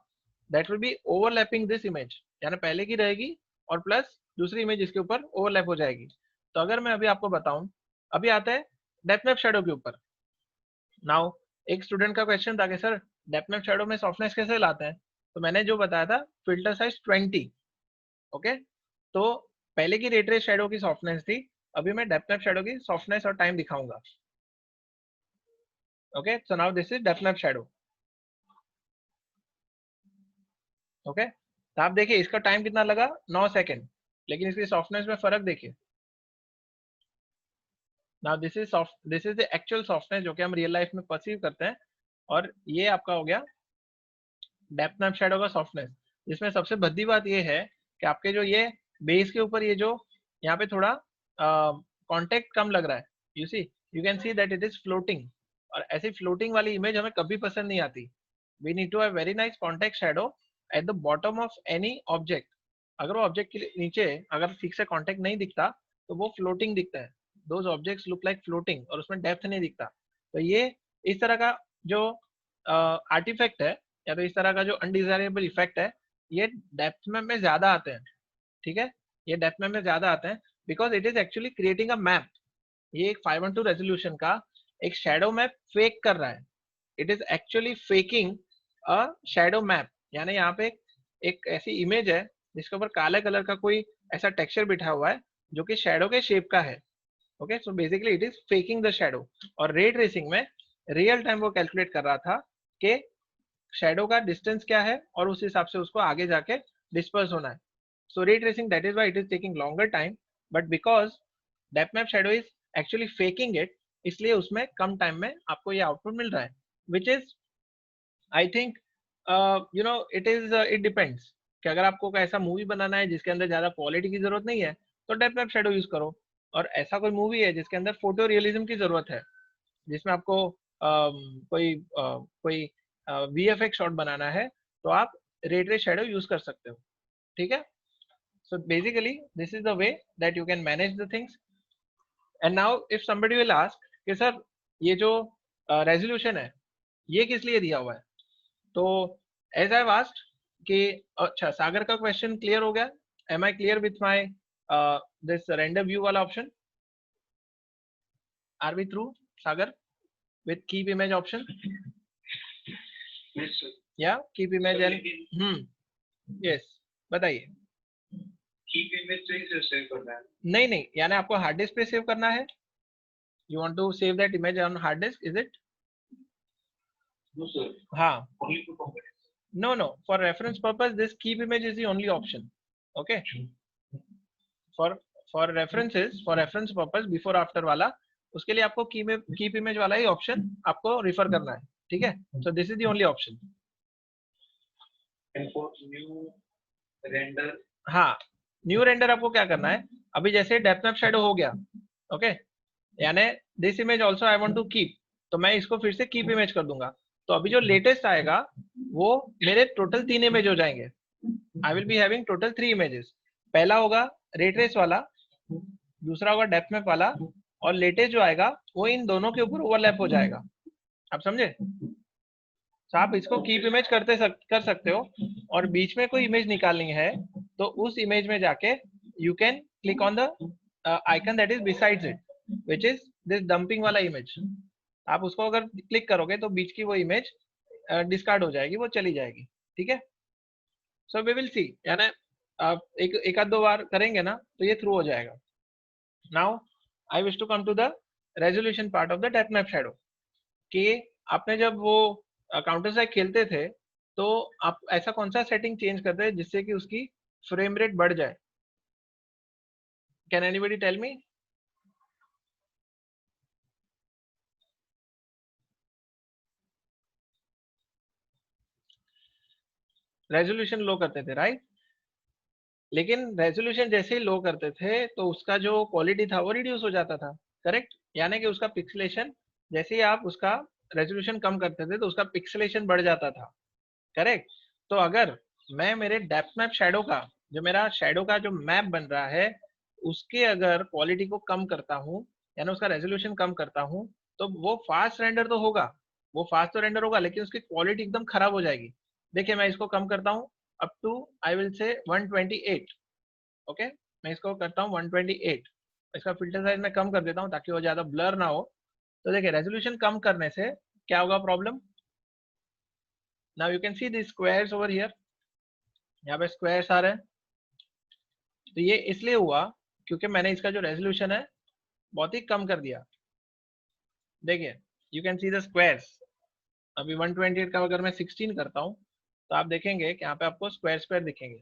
that will B overlapping this image, यानी पहले की रहेगी और प्लस दूसरी इमेज इसके ऊपर ओवरलैप हो जाएगी। तो अगर मैं अभी आपको बताऊं, अभी आता है डेप्थ मैप शैडो के ऊपर। नाउ एक स्टूडेंट का क्वेश्चन था कि सर डेप्थ मैप शैडो में सॉफ्टनेस कैसे लाते हैं, तो मैंने जो बताया था फिल्टर साइज 20। ओके, तो पहले की रेट रेस शैडो की सॉफ्टनेस थी, अभी मैं डेप्थ मैप शैडो की सॉफ्टनेस और टाइम दिखाऊंगा। Okay, so now this is depth map shadow. Okay, तो आप देखिए इसका टाइम कितना लगा, 9 सेकंड, लेकिन इसकी सॉफ्टनेस में फर्क देखिए। Now this is the actual softness जो कि हम रियल लाइफ में परसीव करते हैं, और ये आपका हो गया डेप्थ मैप शैडो का सॉफ्टनेस। जिसमें सबसे भद्दी बात ये है कि आपके जो ये बेस के ऊपर ये जो यहाँ पे थोड़ा कांटेक्ट कम लग रहा है, you see, you can see that it is floating, और ऐसी फ्लोटिंग वाली इमेज हमें कभी पसंद नहीं आती। We need to have very nice contact shadow at the bottom of any object. अगर वो ऑब्जेक्ट के नीचे अगर ठीक से कॉन्टेक्ट नहीं दिखता तो वो फ्लोटिंग दिखता है, those objects look like floating, और उसमें डेप्थ नहीं दिखता। तो ये इस तरह का जो आर्टिफैक्ट है या तो इस तरह का जो अनडिजायरेबल इफेक्ट है, ये डेप्थ में ज्यादा आते हैं, ठीक है, ये डेप्थ में ज्यादा आते हैं because it is actually creating a map. ये एक 512 रेजोल्यूशन का एक शैडो मैप फेक कर रहा है, it is actually faking a shadow map. यानी यहाँ पे एक ऐसी इमेज है जिसके ऊपर काले कलर का कोई ऐसा टेक्सचर बिठा हुआ है जो कि शैडो के शेप का है। Okay, so basically it is faking the shadow. और रे ट्रेसिंग में रियल टाइम वो कैलकुलेट कर रहा था कि शैडो का डिस्टेंस क्या है और उस हिसाब से उसको आगे जाके डिस्पर्स होना है। So ray tracing that is why it is taking longer time, but because depth map shadow is actually faking it, इसलिए उसमें कम टाइम में आपको ये आउटपुट मिल रहा है, which is I think you know it depends कि अगर आपको कोई ऐसा मूवी बनाना है जिसके अंदर ज्यादा क्वालिटी की जरूरत नहीं है तो डेप्थ मैप शैडो यूज करो, और ऐसा कोई मूवी है जिसके अंदर फोटो रियलिज्म की जरूरत है, जिसमें आपको कोई वीएफएक्स शॉट बनाना है, तो आप रे ट्रेस शैडो यूज कर सकते हो, ठीक है। So basically this is the way that you can manage the things. And now if somebody will ask कि सर ये जो रेजोल्यूशन है ये किस लिए दिया हुआ है, तो एज आई वास्ट कि अच्छा सागर का क्वेश्चन क्लियर हो गया, am I clear with my this render view वाला option, are we through Sagar with keep image option? Yes, sir. Yeah, keep image and yes, बताइए। Keep image से ही सेव करना है? नहीं नहीं, यानी आपको हार्ड डिस्क पे सेव करना है, you want to save that image on hard disk, is it? No, sir. हाँ, Only for comparison. no, for reference purpose this keep image is the only option. Okay, for references, for reference purpose before after वाला, उसके लिए आपको keep image वाला ही option आपको refer करना है, ठीक है। so this is the only option. And for new render, हाँ, न्यू रेंडर आपको क्या करना है, अभी जैसे डेप्थ मैप शैडो हो गया, ओके, यानी this image also I want to keep, तो मैं इसको फिर से कीप इमेज कर दूंगा। तो अभी जो लेटेस्ट आएगा वो मेरे टोटल 3 इमेज हो जाएंगे, आई will be having total 3 images. पहला होगा रे ट्रेस वाला, दूसरा होगा डेप्थ मैप वाला, और लेटेस्ट जो आएगा वो इन दोनों के ऊपर ओवरलैप हो जाएगा। आप समझे? तो आप इसको कीप इमेज कर सकते हो, और बीच में कोई इमेज निकालनी है तो उस इमेज में जाके you can click on the icon that is besides it, which is this dumping वाला इमेज। आप उसको अगर क्लिक करोगे तो बीच की वो इमेज डिस्कार्ड हो जाएगी, वो चली जाएगी। ठीक है, सो वी विल सी, यानी आप एक आध 2 बार करेंगे ना तो ये थ्रू हो जाएगा। Now I wish to come to the resolution part of the depth map shadow, कि आपने जब वो काउंटर स्ट्राइक खेलते थे तो आप ऐसा कौन सा सेटिंग चेंज करते हैं जिससे कि उसकी फ्रेम रेट बढ़ जाए? Can anybody tell me? Resolution low करते थे, राइट? लेकिन रेजोल्यूशन जैसे ही लो करते थे तो उसका जो क्वालिटी था वो रिड्यूस हो जाता था, करेक्ट? यानी कि उसका पिक्सेलेशन, जैसे ही आप उसका रेजोल्यूशन कम करते थे तो उसका पिक्सेलेशन बढ़ जाता था, करेक्ट? तो अगर मैं मेरे डेप्थ मैप शैडो का, जो मेरा शैडो का जो मैप बन रहा है, उसके अगर क्वालिटी को कम करता हूँ, यानी उसका रेजोल्यूशन कम करता हूँ, तो वो फास्ट रेंडर तो होगा, वो फास्ट तो रेंडर होगा, लेकिन उसकी क्वालिटी एकदम खराब हो जाएगी। देखिए मैं इसको कम करता हूँ up to, I will say 128। Okay, मैं इसको करता हूँ 128। इसका फिल्टर साइज मैं कम कर देता हूँ ताकि वो ज्यादा ब्लर ना हो। तो देखिए रेजोल्यूशन कम करने से क्या होगा problem? Now you can see the squares over here, यहाँ पे स्क्वायर्स आ रहे हैं। तो ये इसलिए हुआ क्योंकि मैंने इसका जो रेजोल्यूशन है बहुत ही कम कर दिया। देखिए you can see the squares. अभी 128 का अगर मैं 16 करता हूँ तो आप देखेंगे कि यहाँ पे आपको स्क्वायर स्क्वायर दिखेंगे,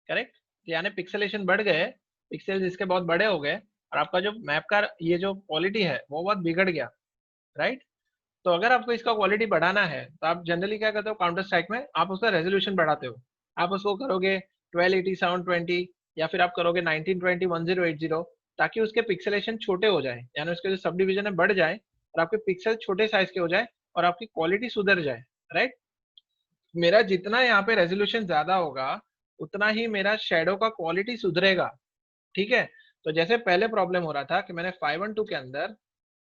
करेक्ट? यानी पिक्सेलेशन बढ़ गए, पिक्सेल्स इसके बहुत बड़े हो गए, और आपका जो मैप का ये जो क्वालिटी है वो बहुत बिगड़ गया, राइट? तो अगर आपको इसका क्वालिटी बढ़ाना है तो आप जनरली क्या करते हो, काउंटर स्ट्राइक में आप उसका रेजोल्यूशन बढ़ाते हो। आप उसको करोगे 1280 720, या फिर आप करोगे 1920 1080, ताकि उसके पिक्सेलेशन छोटे हो जाए, यानी उसके जो सब डिविजन है बढ़ जाए और आपके पिक्सल छोटे साइज के हो जाए और आपकी क्वालिटी सुधर जाए, राइट? मेरा जितना यहाँ पे रेजोल्यूशन ज्यादा होगा उतना ही मेरा शेडो का क्वालिटी सुधरेगा, ठीक है? तो जैसे पहले प्रॉब्लम हो रहा था कि मैंने 512 के अंदर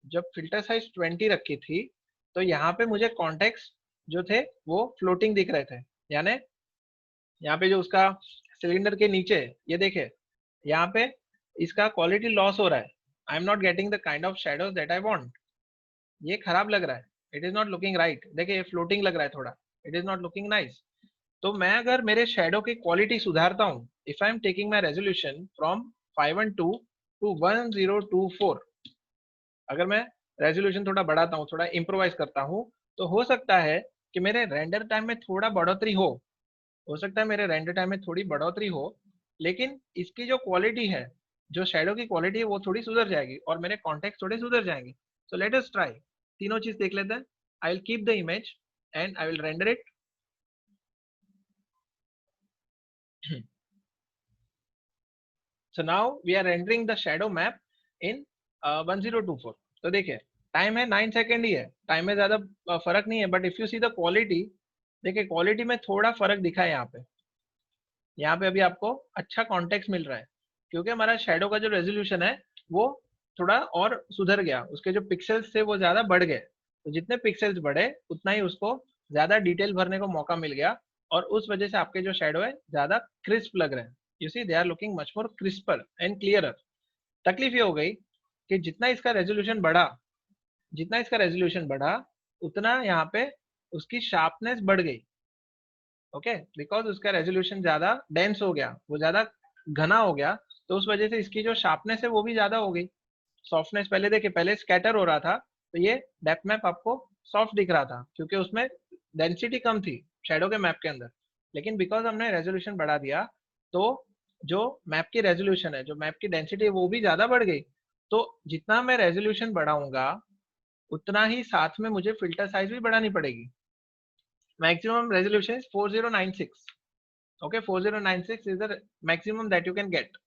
जब फिल्टर साइज 20 रखी थी तो यहाँ पे मुझे कॉन्टेक्स्ट जो थे वो फ्लोटिंग दिख रहे थे, यानी यहाँ पे जो उसका सिलेंडर के नीचे, ये देखे यहाँ पे इसका क्वालिटी लॉस हो रहा है। I am not getting the kind of shadows that I want. ये खराब लग रहा है, it is not looking right. देखिए ये फ्लोटिंग लग रहा है थोड़ा, it is not looking nice. तो मैं अगर मेरे शेडो की क्वालिटी सुधारता हूँ, if I am taking my resolution from 512 to 1024, अगर मैं रेजोल्यूशन थोड़ा बढ़ाता हूँ, थोड़ा इम्प्रोवाइज करता हूँ, तो हो सकता है कि मेरे रेंडर टाइम में थोड़ा बढ़ोतरी हो सकता है मेरे रेंडर टाइम में थोड़ी बढ़ोतरी हो, लेकिन इसकी जो क्वालिटी है, जो शेडो की क्वालिटी है वो थोड़ी सुधर जाएगी और मेरे कॉन्टेक्ट थोड़े सुधर जाएंगे। सो लेट अस ट्राई, तीनों चीज देख लेते हैं। आई will keep the image and I will render it. So now we are rendering the shadow map in 1024। तो देखिए टाइम है 9 सेकेंड ही है, टाइम में ज्यादा फर्क नहीं है, but if you see the quality, देखिए क्वालिटी में थोड़ा फर्क दिखा है यहाँ पे। यहाँ पे अभी आपको अच्छा कॉन्टेक्स्ट मिल रहा है क्योंकि हमारा शेडो का जो रेजोल्यूशन है वो थोड़ा और सुधर गया, उसके जो पिक्सल्स थे वो ज्यादा बढ़ गए। तो जितने पिक्सल्स बढ़े उतना ही उसको ज्यादा डिटेल भरने को मौका मिल गया, और उस वजह से आपके जो शेडो है ज्यादा क्रिस्प लग रहे हैं। You see they are looking much more crisper and clearer. तकलीफ ये हो गई कि जितना इसका रेजोल्यूशन बढ़ा, जितना इसका रेजोल्यूशन बढ़ा उतना यहाँ पे उसकी शार्पनेस बढ़ गई। ओके, बिकॉज उसका रेजोल्यूशन ज्यादा डेंस हो गया, वो ज्यादा घना हो गया, तो उस वजह से इसकी जो शार्पनेस है वो भी ज्यादा हो गई। सॉफ्टनेस पहले देखिए, पहले स्कैटर हो रहा था तो ये डेप्थ मैप आपको सॉफ्ट दिख रहा था क्योंकि उसमें डेंसिटी कम थी शेडो के मैप के अंदर। लेकिन बिकॉज हमने रेजोल्यूशन बढ़ा दिया तो जो मैप की रेजोल्यूशन है, जो मैप की डेंसिटी है वो भी ज्यादा बढ़ गई। तो जितना मैं रेजोल्यूशन बढ़ाऊंगा उतना ही साथ में मुझे फिल्टर साइज भी बढ़ानी पड़ेगी। Maximum resolution is 4096। Okay, 4096 is the maximum that you can get.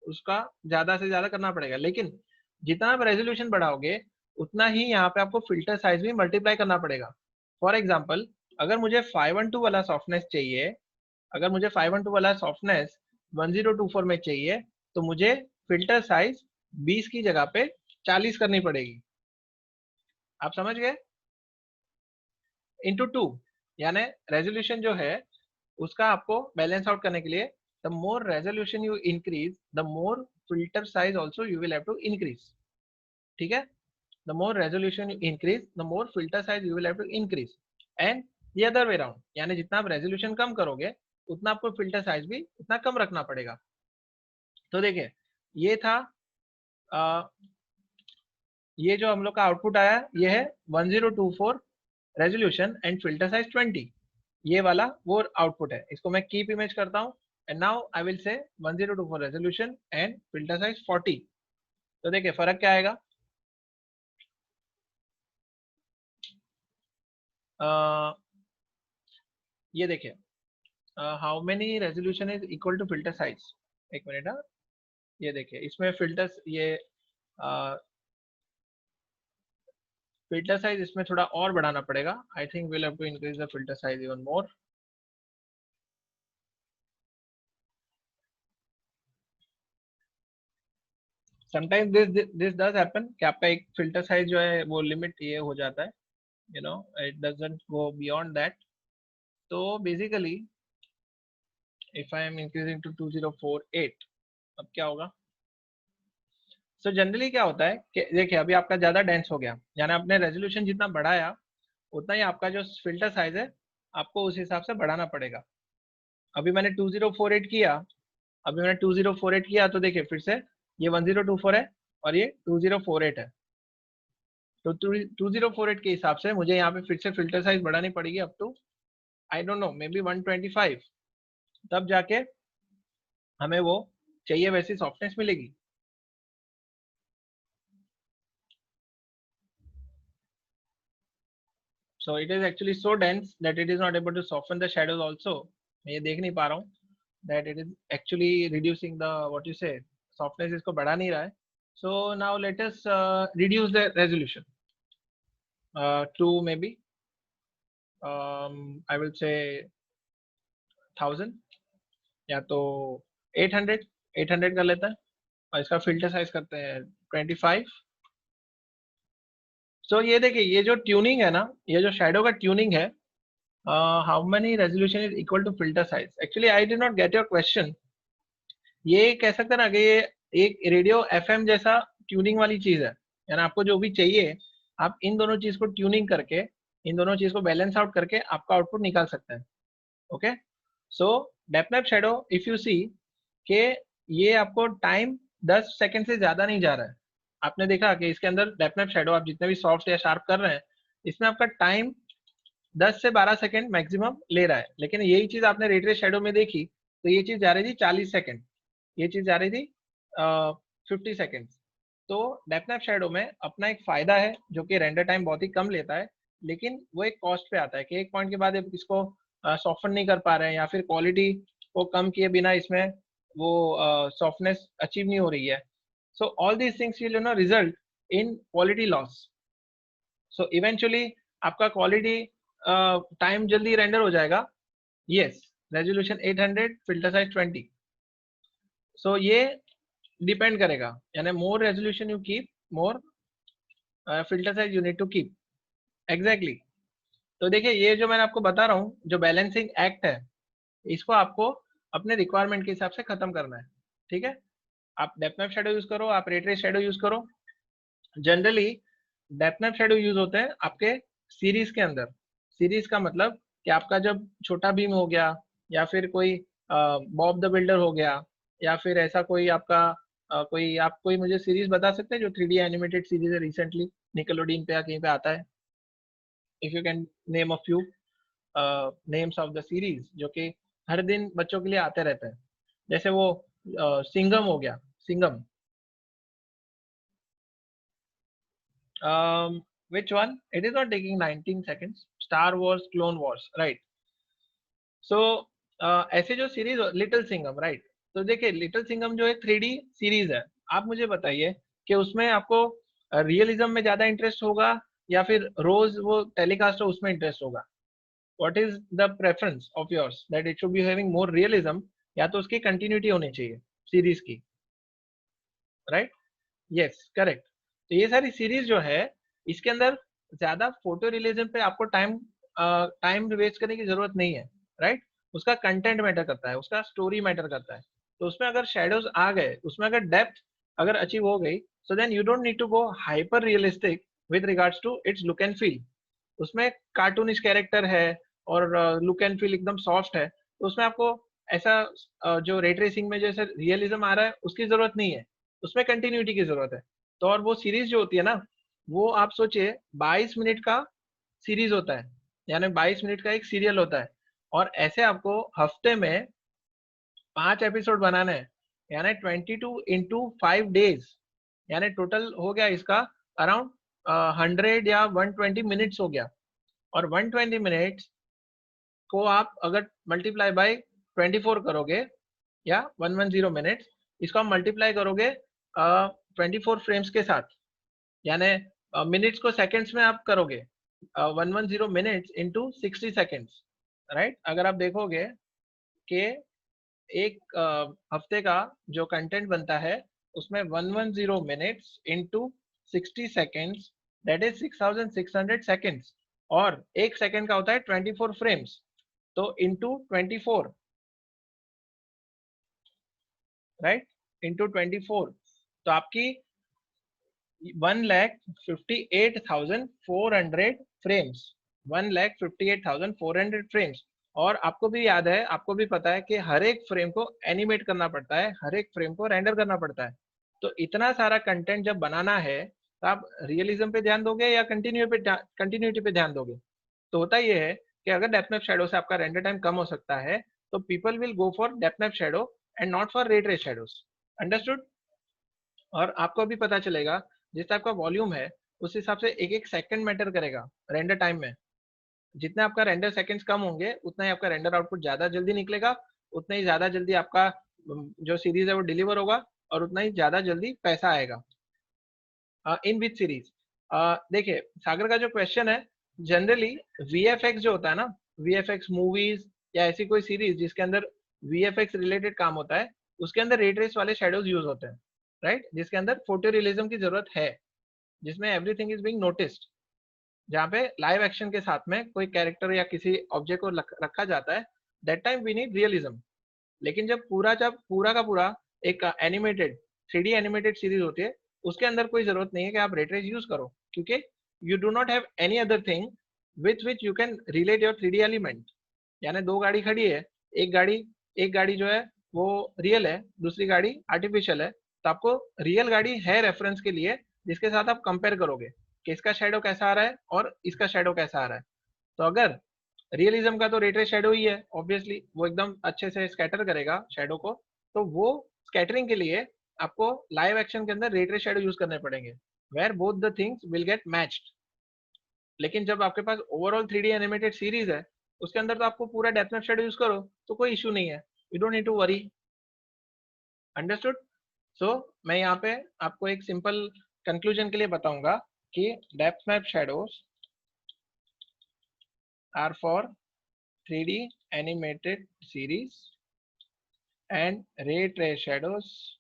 उसका ज्यादा से ज्यादा करना पड़ेगा, लेकिन जितना आप रेजोल्यूशन बढ़ाओगे उतना ही यहाँ पे आपको फिल्टर साइज भी मल्टीप्लाई करना पड़ेगा। फॉर एग्जाम्पल, अगर मुझे 512 वाला सॉफ्टनेस चाहिए, अगर मुझे 512 वाला सॉफ्टनेस 1024 में चाहिए, तो मुझे फिल्टर साइज 20 की जगह पे 40 करनी पड़ेगी। आप समझ गए? इंटू 2, यानी रेजोल्यूशन जो है उसका आपको बैलेंस आउट करने के लिए the more resolution you increase the more filter size also you will have to increase. ठीक है, the more resolution you increase the more filter size you will have to increase and the other way round, यानी जितना आप resolution कम करोगे उतना आपको filter size भी उतना कम रखना पड़ेगा। तो देखिए ये था ये जो हम लोग का आउटपुट आया ये है 1024 रेजोल्यूशन एंड फिल्टर साइज 20, ये वाला वो आउटपुट है। इसको मैं कीप इमेज करता हूँ and now I will say 1024 resolution and filter size 40। तो देखिए फर्क क्या आएगा, ये देखिए how many resolution is equal to filter size. एक मिनट, हाँ ये देखिए इसमें फिल्टर्स ये फिल्टर साइज इसमें थोड़ा और बढ़ाना पड़ेगा। I think will have to increase the filter size even more. Sometimes this does happen कि आपका एक फिल्टर साइज जो है वो लिमिट ये हो जाता है, you know it doesn't go beyond that. तो basically if I am increasing to 2048, अब क्या होगा। सो जनरली क्या होता है कि देखिए अभी आपका ज्यादा डेंस हो गया, यानी आपने रेजोल्यूशन जितना बढ़ाया उतना ही आपका जो फिल्टर साइज है आपको उस हिसाब से बढ़ाना पड़ेगा। अभी मैंने 2048 किया, अभी मैंने 2048 किया तो देखिए फिर से ये 1024 है और ये 2048 है। तो 2048 के हिसाब से मुझे यहाँ पे फिर से फिल्टर साइज बढ़ानी पड़ेगी up to I don't know maybe 125, तब जाके हमें वो चाहिए वैसी सॉफ्टनेस मिलेगी। So it is actually so dense that it is not able to soften the shadows also. मैं ये देख नहीं पा रहा हूँ that it is actually reducing the what you say softness इसको बढ़ा नहीं रहा है। So now let us reduce the resolution to maybe I will say 1000 या तो 800 कर लेते हैं और इसका फिल्टर साइज करते हैं 25। So ये देखिए ये जो ट्यूनिंग है ना, ये जो शेडो का ट्यूनिंग है, how many resolution is equal to filter size. Actually I did not get your question. ये कह सकते हैं ना कि ये एक रेडियो एफएम जैसा ट्यूनिंग वाली चीज है, यानी आपको जो भी चाहिए आप इन दोनों चीज को ट्यूनिंग करके इन दोनों चीज को बैलेंस आउट करके आपका आउटपुट निकाल सकते हैं। Okay, so depth shadow if you see के ये आपको टाइम 10 सेकंड से ज्यादा नहीं जा रहा है। आपने देखा कि इसके अंदर डेप्थ शेडो आप जितने भी सॉफ्ट या शार्प कर रहे हैं इसमें आपका टाइम 10 से 12 सेकंड मैक्सिमम ले रहा है, लेकिन यही चीज आपने रेट शेडो में देखी तो ये चीज जा रही थी 40 सेकंड, ये चीज जा रही थी 50 सेकंड। तो डेप्थ शेडो में अपना एक फायदा है जो कि रेंडर टाइम बहुत ही कम लेता है, लेकिन वो एक कॉस्ट पे आता है कि एक पॉइंट के बाद इसको सॉफ्टन नहीं कर पा रहे हैं या फिर क्वालिटी को कम किए बिना इसमें वो सॉफ्टनेस अचीव नहीं हो रही है। So all these things will result in quality loss. So eventually आपका क्वालिटी टाइम जल्दी रेंडर हो जाएगा। Yes, resolution 800 filter size 20। So ये डिपेंड करेगा, यानी more resolution you keep more filter size you need to keep. Exactly. तो देखिए ये जो मैंने आपको बता रहा हूँ जो बैलेंसिंग एक्ट है इसको आपको अपने रिक्वायरमेंट के हिसाब से खत्म करना है। ठीक है, आप डेप्थ मैप शेडो यूज करो, आप रेट रेस शेडो यूज करो। Generally depth map shadow use होते हैं आपके सीरीज के अंदर। सीरीज का मतलब कि आपका जब छोटा भीम हो गया या फिर कोई बॉब द बिल्डर हो गया या फिर ऐसा कोई आपका कोई आप कोई मुझे सीरीज बता सकते हैं जो 3D एनिमेटेड सीरीज है रिसेंटली निकलोडीन पे या कहीं पे आता है। If you can name a few names of the series जो कि हर दिन बच्चों के लिए आते रहते हैं, जैसे वो सिंघम हो गया, Singham. Which one? It is not taking 19 seconds. Star Wars, Clone Wars, right? So ऐसे जो सीरीज लिटिल सिंघम, राइट? तो देखिए लिटिल सिंघम जो है 3D सीरीज है। आप मुझे बताइए कि उसमें आपको रियलिज्म में ज्यादा इंटरेस्ट होगा या फिर रोज वो टेलीकास्ट हो उसमें इंटरेस्ट होगा? What is the preference of yours that it should be having more realism या तो उसकी कंटिन्यूटी होनी चाहिए सीरीज की, राइट? Yes, correct. तो ये सारी सीरीज जो है इसके अंदर ज्यादा फोटो रियलिज्म पे आपको टाइम टाइम वेस्ट करने की जरूरत नहीं है, राइट? उसका कंटेंट मैटर करता है, उसका स्टोरी मैटर करता है। तो उसमें अगर शेडोज आ गए, उसमें अगर डेप्थ अगर अचीव हो गई, so then you don't need to go hyper realistic with regards to its look and feel. उसमें कार्टूनिश कैरेक्टर है और लुक एंड फील एकदम सॉफ्ट है, तो उसमें आपको ऐसा जो रे ट्रेसिंग में जैसे रियलिज्म आ रहा है उसकी जरूरत नहीं है, उसमें कंटिन्यूटी की जरूरत है। तो और वो सीरीज जो होती है ना, वो आप सोचिए 22 मिनट का सीरीज होता है, यानी 22 मिनट का एक सीरियल होता है, और ऐसे आपको हफ्ते में 5 एपिसोड बनाने हैं, यानी 22 इंटू 5 डेज, यानी टोटल हो गया इसका अराउंड 100 या 120 मिनट्स हो गया। और 120 मिनट्स को आप अगर मल्टीप्लाई बाय 24 करोगे, या 110 मिनट्स, इसको आप मल्टीप्लाई करोगे 24 फ्रेम्स के साथ, यानी मिनट्स को सेकंड्स में आप करोगे 110 मिनट्स इंटू 60 सेकंड्स, राइट? अगर आप देखोगे कि एक हफ्ते का जो कंटेंट बनता है उसमें 110 minutes into 60 seconds, that is 6600 seconds, और एक सेकंड का होता है 24 फ्रेम्स, तो इंटू 24, राइट, इंटू 24, तो आपकी 1,58,400 फ्रेम्स, 1,58,400 फ्रेम्स। और आपको भी याद है, आपको भी पता है कि हर एक फ्रेम को एनिमेट करना पड़ता है, हर एक फ्रेम को रेंडर करना पड़ता है। तो इतना सारा कंटेंट जब बनाना है, तो आप रियलिज्म पे ध्यान दोगे या कंटिन्यूटी पे ध्यान दोगे? तो होता ये है कि अगर डेप्थ मैप शैडो से आपका रेंडर टाइम कम हो सकता है, तो people will go for depth map shadow and not for रे ट्रेस शैडोज। अंडरस्टूड? और आपको भी पता चलेगा जिस टाइप का वॉल्यूम है उस हिसाब से एक एक सेकंड मैटर करेगा रेंडर टाइम में। जितने आपका रेंडर सेकंड्स कम होंगे, उतना ही आपका रेंडर आउटपुट ज्यादा जल्दी निकलेगा, उतना ही ज्यादा जल्दी आपका जो सीरीज है वो डिलीवर होगा, और उतना ही ज्यादा जल्दी पैसा आएगा इन विच सीरीज। देखिए सागर का जो क्वेश्चन है, जनरली वीएफएक्स जो होता है ना, वीएफएक्स मूवीज या ऐसी कोई सीरीज जिसके अंदर वीएफएक्स रिलेटेड काम होता है, उसके अंदर रे ट्रेस वाले शेडोज यूज होते हैं, राइट? जिसके अंदर फोटो रियलिज्म की जरूरत है, जिसमें एवरीथिंग इज बीइंग नोटिस्ड, जहाँ पे लाइव एक्शन के साथ में कोई कैरेक्टर या किसी ऑब्जेक्ट को रखा जाता है, that time we need realism. लेकिन जब पूरा का पूरा एक एनिमेटेड 3D एनिमेटेड सीरीज होती है, उसके अंदर कोई जरूरत नहीं है कि आप रेट रेस यूज करो, क्योंकि you do not have any other thing with which you can relate your 3D element. यानी दो गाड़ी खड़ी है, एक गाड़ी एक गाड़ी जो है वो रियल है, दूसरी गाड़ी आर्टिफिशियल है, तो आपको रियल गाड़ी है रेफरेंस के लिए, जिसके साथ आप कंपेयर करोगे कि इसका शेडो कैसा आ रहा है और इसका शेडो कैसा आ रहा है। तो अगर रियलिज्म का तो रेट्रे शेडो ही है, ऑब्वियसली वो एकदम अच्छे से स्कैटर करेगा शेडो को, तो वो स्कैटरिंग के लिए आपको लाइव एक्शन के अंदर रेट्रे शेडो यूज करने पड़ेंगे, where both the things will get matched. लेकिन जब आपके पास ओवरऑल 3D एनिमेटेड सीरीज है, उसके अंदर तो आपको पूरा डेप्थ मैप शेडो यूज करो तो कोई इशू नहीं है, you don't need to worry. Understood? So मैं यहाँ पे आपको एक सिंपल कंक्लूजन के लिए बताऊंगा कि depth map shadows are for 3D animated series and ray trace shadows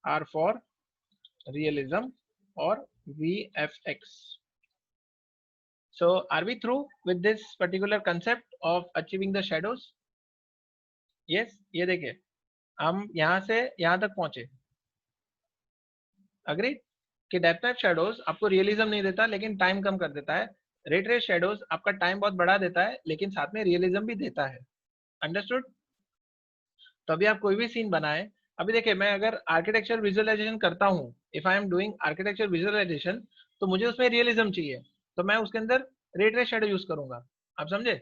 are for realism or VFX. So are we through with this particular concept of achieving the shadows? Yes, ये देखिए हम यहाँ से यहाँ तक पहुंचे, अग्री कि depth map shadows आपको रियलिज्म नहीं देता लेकिन टाइम कम कर देता है, रे ट्रेस शेडोज आपका टाइम बहुत बढ़ा देता है लेकिन साथ में रियलिज्म भी देता है। अंडरस्टूड? तो अभी आप कोई भी सीन बनाए, अभी देखिए मैं अगर आर्किटेक्चर विजुअलाइजेशन करता हूँ, if I am doing architecture visualisation, तो मुझे उसमें रियलिज्म चाहिए, तो मैं उसके अंदर रे ट्रेस शेडो यूज करूंगा। आप समझे?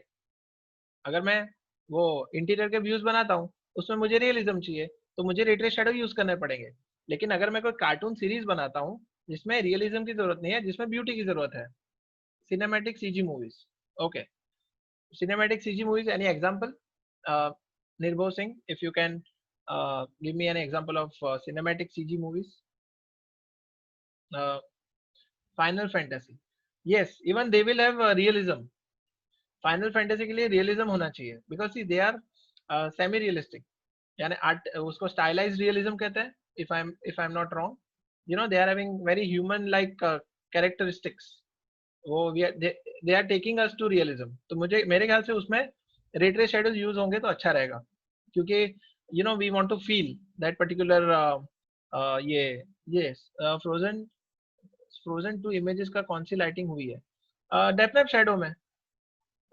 अगर मैं वो इंटीरियर के व्यूज बनाता हूँ, उसमें मुझे रियलिज्म चाहिए, तो मुझे रे ट्रेस शेडो यूज करने पड़ेंगे। लेकिन अगर मैं कोई कार्टून सीरीज बनाता हूँ जिसमें रियलिज्म की जरूरत नहीं है, जिसमें ब्यूटी की जरूरत है, cinematic CG movies, okay, cinematic CG movies, any example? Nirbhav Singh, if you can give me an example of cinematic CG movies. Uh, Final Fantasy. Yes, even they will have realism. Final Fantasy के लिए realism होना चाहिए because see they are semi realistic. यानी art उसको stylised realism कहते हैं, if I'm not wrong. You know they are having very human like characteristics. वो they are taking us to realism, तो मुझे मेरे ख्याल से उसमें रे ट्रेस शेडोज यूज होंगे तो अच्छा रहेगा, क्योंकि you know we want to feel that particular ये फ्रोजन फ्रोजन टू इमेजेस का कौन सी लाइटिंग हुई है डेप्थ ऑफ शेडो में,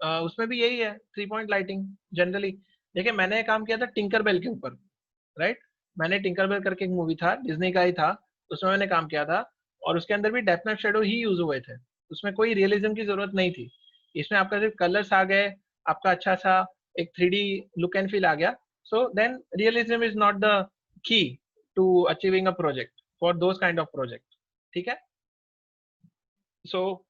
उसमें भी यही है 3 पॉइंट लाइटिंग जनरली। देखिए मैंने काम किया था टिंकर बेल के ऊपर, राइट, मैंने टिंकर बेल करके एक मूवी था, डिज्नी का ही था, उसमें मैंने काम किया था, और उसके अंदर भी depth of shadow he use हुए थे, उसमें कोई रियलिज्म की जरूरत नहीं थी। इसमें आपका सिर्फ कलर्स आ गए, आपका अच्छा सा एक 3D लुक एंड फील आ गया, so then realism is not the key to achieving a project for those kind of project, ठीक है। So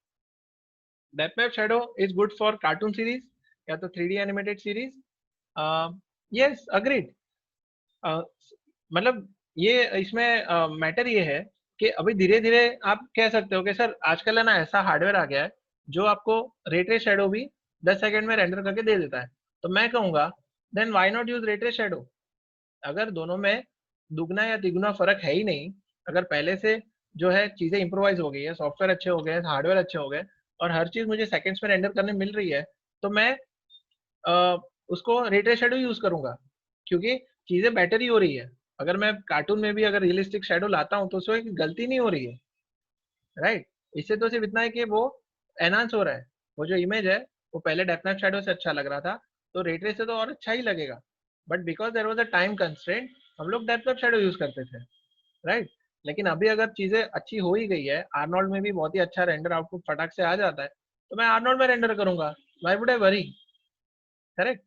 depth of shadow is good for cartoon series या तो 3D animated series, yes agreed. मतलब ये इसमें matter ये है कि अभी धीरे धीरे आप कह सकते हो कि सर आजकल है ना ऐसा हार्डवेयर आ गया है जो आपको रे ट्रेस शेडो भी 10 सेकंड में रेंडर करके दे देता है, तो मैं कहूंगा देन व्हाई नॉट यूज रे ट्रेस शेडो। अगर दोनों में दुगना या तिगुना फर्क है ही नहीं, अगर पहले से जो है चीजें इंप्रोवाइज हो गई है, सॉफ्टवेयर अच्छे हो गए, हार्डवेयर अच्छे हो गए, और हर चीज मुझे सेकंड्स में रेंडर करने मिल रही है, तो मैं उसको रे ट्रेस शेडो यूज करूंगा, क्योंकि चीजें बेटर ही हो रही है। अगर मैं कार्टून में भी अगर रियलिस्टिक शेडो लाता हूँ तो उसमें कोई गलती नहीं हो रही है, राइट। इससे तो सिर्फ इतना है कि वो एनहांस हो रहा है, वो जो इमेज है वो पहले डेप्थ ऑफ शेडो से अच्छा लग रहा था, तो रे ट्रेस से तो और अच्छा ही लगेगा, but because there was a time constraint हम लोग डेप्थ ऑफ शेडो यूज करते थे, राइट। लेकिन अभी अगर चीजें अच्छी हो ही गई है, आर्नोल्ड में भी बहुत ही अच्छा रेंडर आउटपुट फटाक से आ जाता है, तो मैं आर्नोल्ड में रेंडर करूंगा, why would I worry, correct.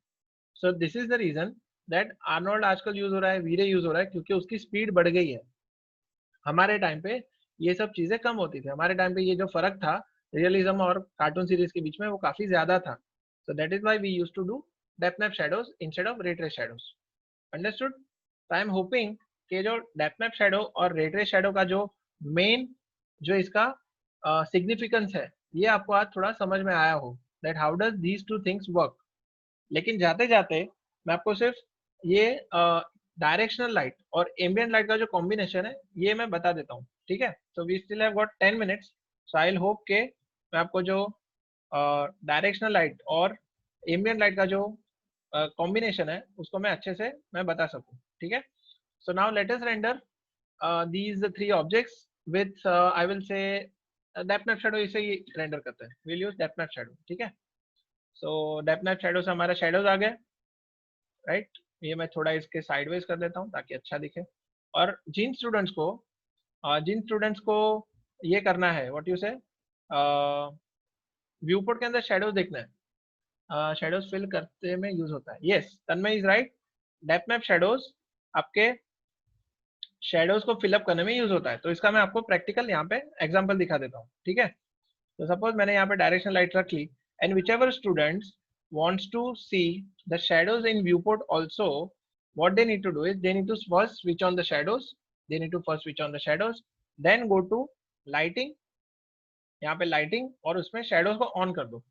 So this is the reason that Arnold आजकल यूज हो रहा है, वीरे यूज हो रहा है, क्योंकि उसकी स्पीड बढ़ गई है। हमारे टाइम पे ये सब चीजें कम होती थी, हमारे टाइम पे ये जो फर्क था रियलिज्म और कार्टून सीरीज के बीच में वो काफी ज्यादा था, so that is why we used to do depth map shadows instead of ray trace shadows, understood. I am hoping कि जो डेप्थ मैप शैडो और रे ट्रेस शैडो का जो मेन जो इसका सिग्निफिकेंस है ये आपको आज थोड़ा समझ में आया हो, that how does these two things work. लेकिन जाते जाते मैं आपको सिर्फ ये डायरेक्शनल लाइट और एम्बियंट लाइट का जो कॉम्बिनेशन है ये मैं बता देता हूँ, ठीक है। So we still have got 10 minutes, so I hope के मैं आपको जो डायरेक्शनल लाइट और एम्बियंट लाइट का जो कॉम्बिनेशन है उसको मैं अच्छे से मैं बता सकूँ, ठीक है। So now let us render these 3 objects with I will say depth map shadow, इसे ही रेंडर करते हैं, will use depth map shadow, ठीक है। सो डेप्थ मैप शैडो से हमारा शैडोज आ गए, राइट। ये मैं थोड़ा इसके साइडवेज कर देता हूँ ताकि अच्छा दिखे, और जिन स्टूडेंट्स को ये करना है व्हाट यू से व्यू पोर्ट के अंदर शेडोज देखना है, शेडोज फिल करते में यूज होता है, yes Tanmay is right. Depth map shadows आपके शेडोज को फिलअप करने में यूज होता है, तो इसका मैं आपको प्रैक्टिकल यहाँ पे एग्जांपल दिखा देता हूँ, ठीक है। तो सपोज मैंने यहाँ पे डायरेक्शन लाइट रख ली, and whichever students wants to see the shadows in viewport also, what they need to do is they need to first switch on the shadows, then go to lighting, यहाँ पे lighting और उसमें shadows को on कर दो,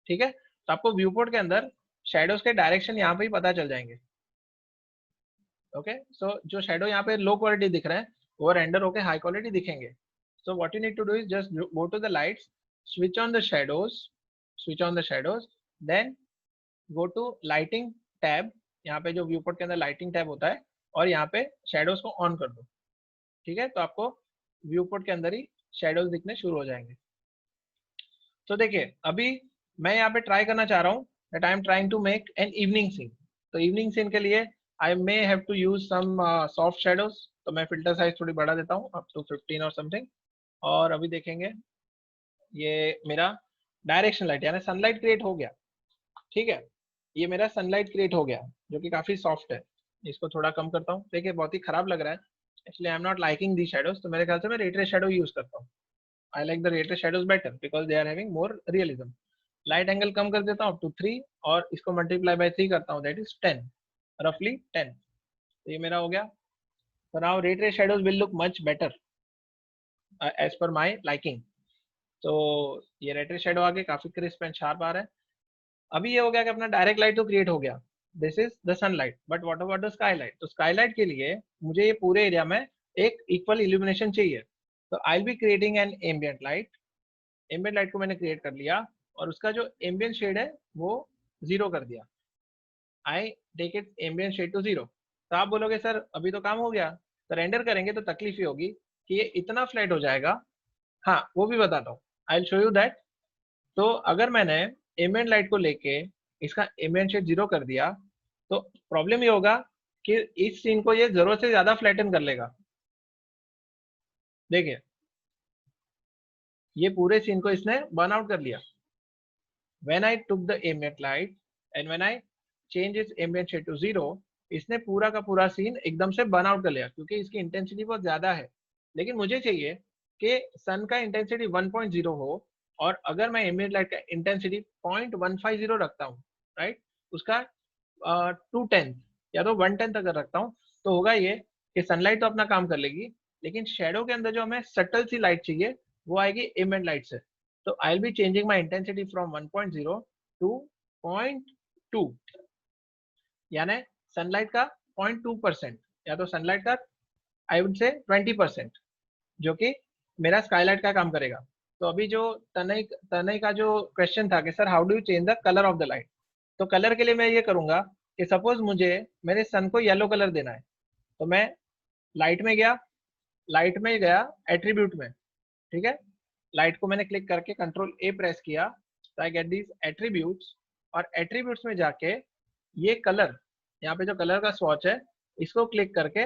ठीक है। तो आपको व्यूपोर्ट के अंदर शेडोज के डायरेक्शन यहाँ पे ही पता चल जाएंगे, ओके। सो जो शेडो यहाँ पे लो क्वालिटी दिख रहे हैं वो रेंडर होके हाई क्वालिटी दिखेंगे। So what you need to do is just go to the lights, switch on the shadows switch on the shadows, then go to lighting tab, यहाँ पे जो व्यूपोर्ट के अंदर लाइटिंग टैब होता है, और यहाँ पे शेडोज को ऑन कर दो, ठीक है। तो आपको व्यूपोर्ट के अंदर ही शेडोज दिखने शुरू हो जाएंगे। तो देखिए अभी मैं यहाँ पे ट्राई करना चाह रहा हूँ that I am trying to make an evening scene, तो इवनिंग सीन के लिए I may have to use some soft shadows, तो मैं फिल्टर साइज थोड़ी बढ़ा देता हूँ अप टू 15 और समथिंग, और अभी देखेंगे ये मेरा डायरेक्शन लाइट यानी सनलाइट क्रिएट हो गया, ठीक है। ये मेरा सनलाइट क्रिएट हो गया जो कि काफी सॉफ्ट है, इसको थोड़ा कम करता हूँ, देखिए बहुत ही खराब लग रहा है, इसलिए आई am not liking the shadows, तो मेरे ख्याल से मैं रे ट्रेस शेडो यूज करता हूँ। I like the ray trace shadows better because they are having more realism. Light angle कम कर देता हूँ टू 3 और इसको मल्टीप्लाई बाय 3 करता हूँ, दैट इज 10, रफली 10। तो ये मेरा हो गया, so now ray trace shadows will look much better as per my liking। तो ये रे ट्रेस शेडो आगे काफी क्रिस्प एंड शार्प आ रहा है। अभी ये हो गया कि अपना डायरेक्ट लाइट तो क्रिएट हो गया, this is the sunlight, but what about the Skylight, तो स्काईलाइट के लिए मुझे ये पूरे एरिया में एक इक्वल इल्यूमिनेशन चाहिए, तो आई will be creating an ambient light, ambient light को मैंने क्रिएट कर लिया और उसका जो एम्बियंट शेड है वो 0 कर दिया। I take it ambient shade to 0। तो आप बोलोगे सर अभी तो काम हो गया, तो रेंडर करेंगे तो तकलीफ ये होगी कि ये इतना फ्लैट हो जाएगा। हाँ वो भी बताता हूँ, आई विल शो यू दैट। तो अगर मैंने एम्बियंट लाइट को लेके इसका एम्बियंट शेड 0 कर दिया तो प्रॉब्लम ये होगा कि इस सीन को ये जरूरत से ज्यादा फ्लैटन कर लेगा। देखिए ये पूरे सीन को इसने बर्न आउट कर लिया। When I took the ambient light and when I change its ambient shade to 0, इसने पूरा का पूरा सीन एकदम से बर्न आउट कर लिया क्योंकि इसकी इंटेंसिटी बहुत ज्यादा है। लेकिन मुझे चाहिए कि सन का इंटेंसिटी 1.0 हो और अगर मैं एम्बियंट लाइट का इंटेंसिटी 0.150 रखता हूँ, राइट, उसका 2/10 या तो 1/10 अगर रखता हूँ तो होगा ये कि सनलाइट तो अपना काम कर लेगी, लेकिन शेडो के अंदर जो हमें सटल सी लाइट चाहिए वो आएगी एम्बियंट लाइट से। So I'll be changing my intensity from 1.0 to 0.2, यानी सनलाइट का 0.2% या तो सनलाइट का आई वुड से 20%, जो कि मेरा स्काईलाइट का काम करेगा। तो अभी जो तनय का जो क्वेश्चन था कि sir how do you change the colour of the light, तो कलर के लिए मैं ये करूंगा कि सपोज मुझे मेरे सन को येलो कलर देना है, तो मैं लाइट में गया एट्रीब्यूट में, ठीक है, लाइट को मैंने क्लिक करके कंट्रोल ए प्रेस किया तो आई गेट दीज एट्रीब्यूट्स, और एट्रीब्यूट्स में जाके ये कलर, यहाँ पे जो कलर का स्वॉच है इसको क्लिक करके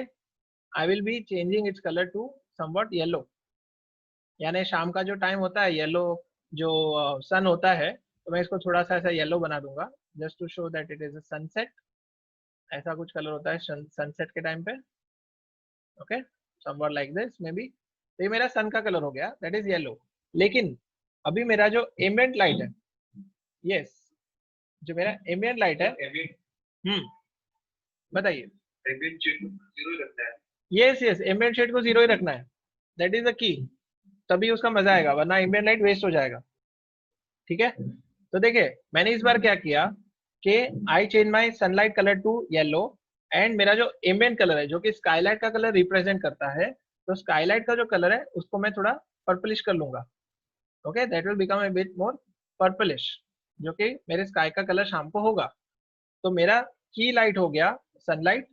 I will be changing its colour to somewhat yellow, यानी शाम का जो टाइम होता है येलो जो सन होता है, तो मैं इसको थोड़ा सा ऐसा येलो बना दूंगा just to show that it is a sunset. ऐसा कुछ कलर होता है सनसेट के टाइम पे, okay, somewhat like this maybe. तो ये मेरा सन का कलर हो गया, दैट इज येलो। लेकिन अभी मेरा जो एम्बियंट लाइट है, यस, जो मेरा एम्बियंट लाइट है, बताइए। एम्बियंट शेड को 0 रखना है। यस यस, एम्बियंट शेड को 0 ही रखना है, दैट इज द की, तभी उसका मजा आएगा, वरना एम्बियंट लाइट वेस्ट हो जाएगा। ठीक है, तो देखिए मैंने इस बार क्या किया कि I change my sunlight colour to yellow, and मेरा जो एम्बियंट कलर है जो कि स्काईलाइट का कलर रिप्रेजेंट करता है, तो स्काईलाइट का जो कलर है उसको मैं थोड़ा पर्पलिश कर लूंगा। Okay, that will become a bit more purplish, जो कि मेरे स्काई का कलर शाम को होगा। तो मेरा की लाइट हो गया सनलाइट,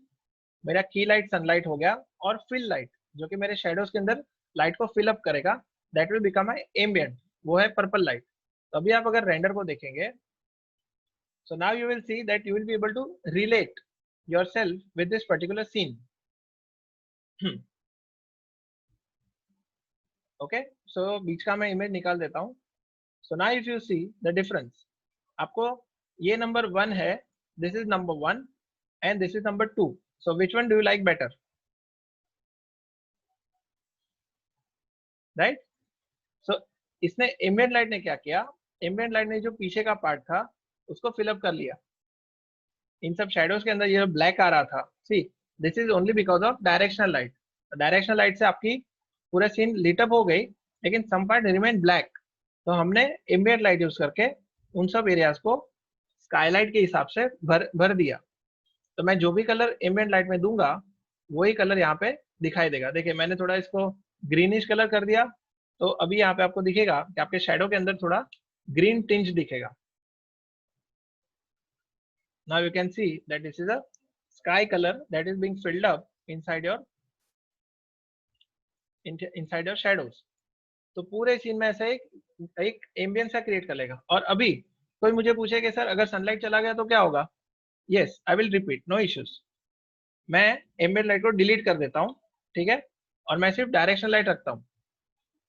मेरा की लाइट सनलाइट हो गया, और फिल लाइट जो कि मेरे शेडोज के अंदर लाइट को फिल अप करेगा, that will become my ambient, वो है पर्पल लाइट। तो अभी आप अगर रेंडर को देखेंगे, so now you will see that you will be able to relate yourself with this particular scene. Okay, so बीच का मैं इमेज निकाल देता हूँ। So now if you see the difference, आपको ये नंबर 1 है, this is number 1 and this is number 2. So which one do you like better? Right? So इसने ambient light ने क्या किया, एम्बियंट लाइट ने जो पीछे का पार्ट था उसको फिलअप कर लिया। इन सब शेडोज के अंदर ये ब्लैक आ रहा था, see this is only because of directional light. Directional light से आपकी पूरा सीन लिटअप हो गई, लेकिन सम पार्ट रिमेन ब्लैक। तो हमने एम्बियंट लाइट यूज करके उन सब एरियाज को स्काईलाइट के हिसाब से भर दिया। तो मैं जो भी कलर एम्बियंट लाइट में दूंगा वही कलर यहाँ पे दिखाई देगा। देखिए मैंने थोड़ा इसको ग्रीनिश कलर कर दिया, तो अभी यहाँ पे आपको दिखेगा कि आपके शेडो के अंदर थोड़ा ग्रीन टिंज दिखेगा। Now you can see that this is a sky color that is being filled up inside your shadows. तो पूरे सीन में ऐसा एक एम्बियंस सा क्रिएट कर लेगा। और अभी कोई मुझे पूछे कि सर अगर सनलाइट चला गया तो क्या होगा, yes I will repeat, no issues. मैं एम्बियंट लाइट को डिलीट कर देता हूँ, ठीक है, और मैं सिर्फ डायरेक्शनल लाइट रखता हूँ।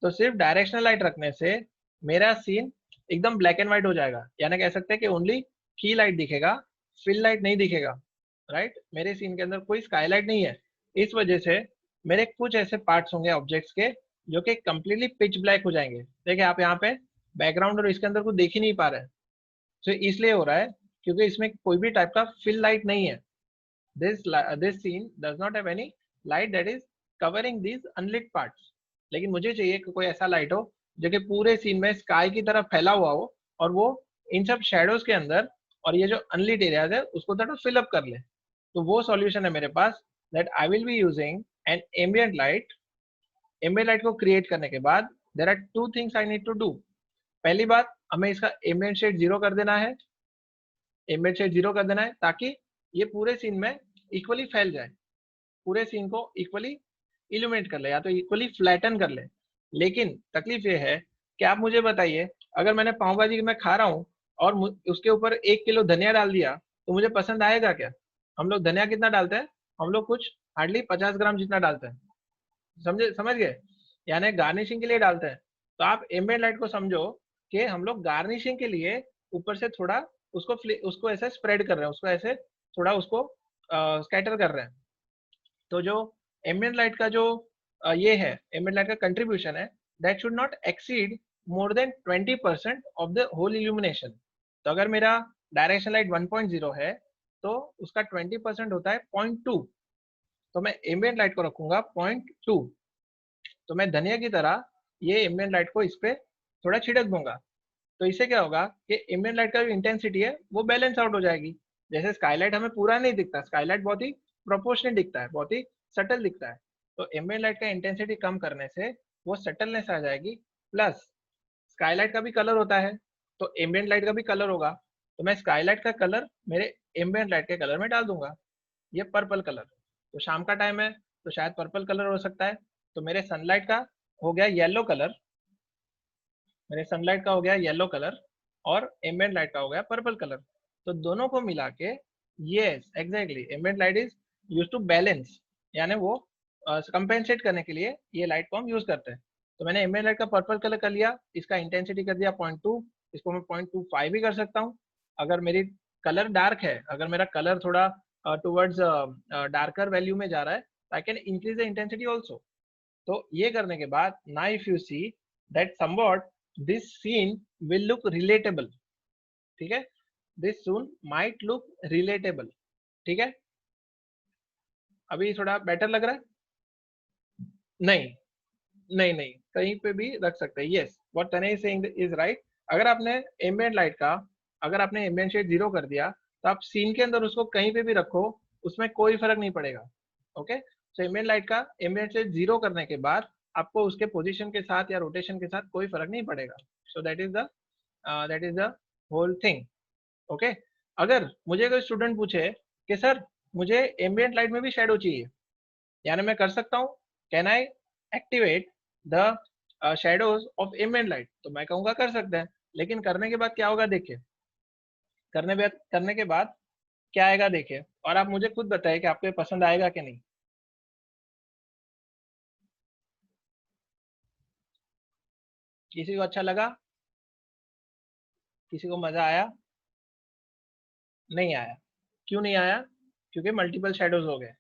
तो सिर्फ डायरेक्शनल लाइट रखने से मेरा सीन एकदम ब्लैक एंड व्हाइट हो जाएगा, यानी कह सकते हैं कि ओनली की लाइट दिखेगा, फिल लाइट नहीं दिखेगा। राइट, मेरे सीन के अंदर कोई स्काईलाइट नहीं है, इस वजह से मेरे कुछ ऐसे पार्ट्स होंगे ऑब्जेक्ट्स के जो कि कंप्लीटली पिच ब्लैक हो जाएंगे। देखिए आप यहाँ पे बैकग्राउंड और इसके अंदर कुछ देख ही नहीं पा रहे हैं। तो इसलिए हो रहा है क्योंकि इसमें कोई भी टाइप का फिल लाइट नहीं है। This scene does not have any light that is covering these unlit parts. लेकिन मुझे चाहिए कि कोई ऐसा लाइट हो जो कि पूरे सीन में स्काई की तरफ फैला हुआ हो और वो इन सब शेडोज के अंदर और ये जो अनलिट एरियाज है उसको थोड़ा फिल अप कर ले। तो वो सॉल्यूशन है मेरे पास, that I will be using an ambient light. Ambient light को क्रिएट करने के बाद there are 2 things I need to do. पहली बात, हमें इसका एम्बिएंट शेड 0 कर देना है, एम्बिएंट शेड 0 कर देना है ताकि ये पूरे सीन में इक्वली फैल जाए, पूरे सीन को इक्वली इल्यूमिनेट कर ले या तो इक्वली फ्लैटन कर ले। लेकिन तकलीफ ये है कि आप मुझे बताइए, अगर मैंने पाव भाजी मैं खा रहा हूँ और उसके ऊपर 1 किलो धनिया डाल दिया तो मुझे पसंद आएगा क्या? हम लोग धनिया कितना डालते हैं? हम लोग कुछ हार्डली 50 ग्राम जितना डालते हैं, समझ गए? यानी गार्निशिंग के लिए डालते हैं। तो आप एम्बिएंट लाइट को समझो कि हम लोग गार्निशिंग के लिए ऊपर से थोड़ा उसको ऐसे स्प्रेड कर रहे हैं, उसको ऐसे थोड़ा उसको स्कैटर कर रहे हैं। तो जो एम्बिएंट लाइट का जो ये है, एम्बिएंट लाइट का कंट्रीब्यूशन है, that should not exceed more than 20% of the whole illumination. तो अगर मेरा डायरेक्शन लाइट 1.0 है तो उसका 20% होता है 0.2, तो मैं एम्बिएंट लाइट को रखूंगा 0.2। तो मैं धनिया की तरह ये एम्बिएंट लाइट को इस पे थोड़ा छिड़क दूंगा। तो इससे क्या होगा कि एम्बिएंट लाइट का जो इंटेंसिटी है वो बैलेंस आउट हो जाएगी। जैसे स्काईलाइट हमें पूरा नहीं दिखता, स्काईलाइट बहुत ही प्रोपोर्शनल दिखता है, बहुत ही सटल दिखता है। तो एम्बिएंट लाइट का इंटेंसिटी कम करने से वो सटलनेस आ जाएगी। प्लस स्काईलाइट का भी कलर होता है तो एम्बिएंट लाइट का भी कलर होगा, तो मैं स्काईलाइट का कलर मेरे एम्बिएंट लाइट के कलर में डाल दूंगा, ये पर्पल कलर। तो शाम का टाइम है तो शायद पर्पल कलर हो सकता है, तो मेरे सनलाइट का हो गया येलो कलर, मेरे सनलाइट का हो गया येलो कलर और एम्बिएंट लाइट का हो गया पर्पल कलर। तो दोनों को मिला के yes exactly ambient light is use to balance, यानी वो कंपेंसेट करने के लिए ये लाइट को हम यूज करते हैं। तो मैंने एम्बिएंट लाइट का पर्पल कलर कर लिया, इसका इंटेंसिटी कर दिया 0.2, इसको मैं 0.25 भी कर सकता हूँ। अगर मेरी कलर डार्क है, अगर मेरा कलर थोड़ा टुवर्ड्स डार्कर वैल्यू में जा रहा है, I can increase the intensity also. तो ये करने के बाद now if you see that somewhat this scene will look relatable, ठीक है, this scene might look relatable, ठीक है। अभी थोड़ा बेटर लग रहा है? नहीं नहीं नहीं, कहीं पे भी रख सकते हैं। यस, व्हाट तने इज सेइंग इज राइट। अगर आपने एम्बिएंट लाइट का, अगर आपने एम्बिएंट शेड 0 कर दिया तो आप सीन के अंदर उसको कहीं पे भी रखो, उसमें कोई फर्क नहीं पड़ेगा। ओके, तो एम्बिएंट लाइट का एम्बिएंट शेड 0 करने के बाद आपको उसके पोजीशन के साथ या रोटेशन के साथ कोई फर्क नहीं पड़ेगा। So that is the whole thing. Okay, अगर मुझे कोई स्टूडेंट पूछे कि सर मुझे एम्बिएंट लाइट में भी शेडो चाहिए, यानी मैं कर सकता हूँ, can I activate the shadows of ambient light, तो मैं कहूँगा कर सकते हैं। लेकिन करने के बाद क्या होगा देखिए, करने के बाद क्या आएगा देखिए, और आप मुझे खुद बताइए कि आपको ये पसंद आएगा कि नहीं। किसी को अच्छा लगा? किसी को मजा आया? नहीं आया? क्यों नहीं आया? क्योंकि मल्टीपल शेडोज हो गए,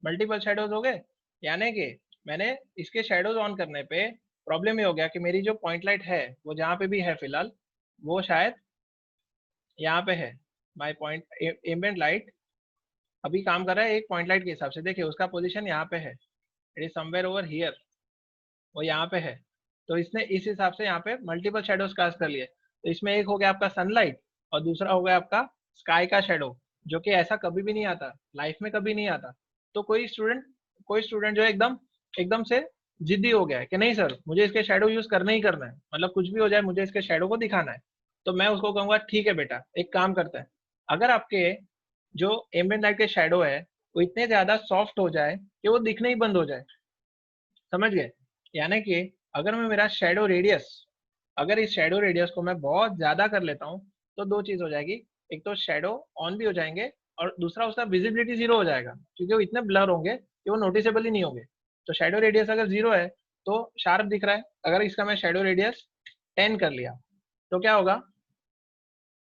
मल्टीपल शेडोज हो गए। यानी कि मैंने इसके शेडोज ऑन करने पे प्रॉब्लम ये हो गया कि मेरी जो पॉइंट लाइट है वो जहाँ पे भी है फिलहाल, वो शायद यहाँ पे है। माय पॉइंट एम्बिएंट लाइट अभी काम कर रहा है एक पॉइंट लाइट के हिसाब से, देखिए उसका पोजीशन यहाँ पे है, it is somewhere over here, वो यहाँ पे है। तो इसने इस हिसाब से यहाँ पे मल्टीपल शेडोज कास्ट कर लिए। तो इसमें एक हो गया आपका सनलाइट और दूसरा हो गया आपका स्काई का शेडो, जो कि ऐसा कभी भी नहीं आता, लाइफ में कभी नहीं आता। तो कोई स्टूडेंट जो है एकदम एकदम से जिद्दी हो गया है कि नहीं सर मुझे इसके शेडो यूज करना ही करना है, मतलब कुछ भी हो जाए मुझे इसके शेडो को दिखाना है। तो मैं उसको कहूंगा ठीक है बेटा, एक काम करते हैं, अगर आपके जो एम्बिएंट लाइट के शेडो है वो इतने ज्यादा सॉफ्ट हो जाए कि वो दिखने ही बंद हो जाए, समझ गए? यानी कि अगर मैं मेरा शेडो रेडियस, अगर इस शेडो रेडियस को मैं बहुत ज्यादा कर लेता हूँ तो दो चीज हो जाएगी, एक तो शेडो ऑन भी हो जाएंगे और दूसरा उसका विजिबिलिटी 0 हो जाएगा, क्योंकि वो इतने ब्लर होंगे कि वो नोटिसेबल ही नहीं होंगे। तो शेडो रेडियस अगर 0 है तो शार्प दिख रहा है, अगर इसका मैं शेडो रेडियस 10 कर लिया तो क्या होगा?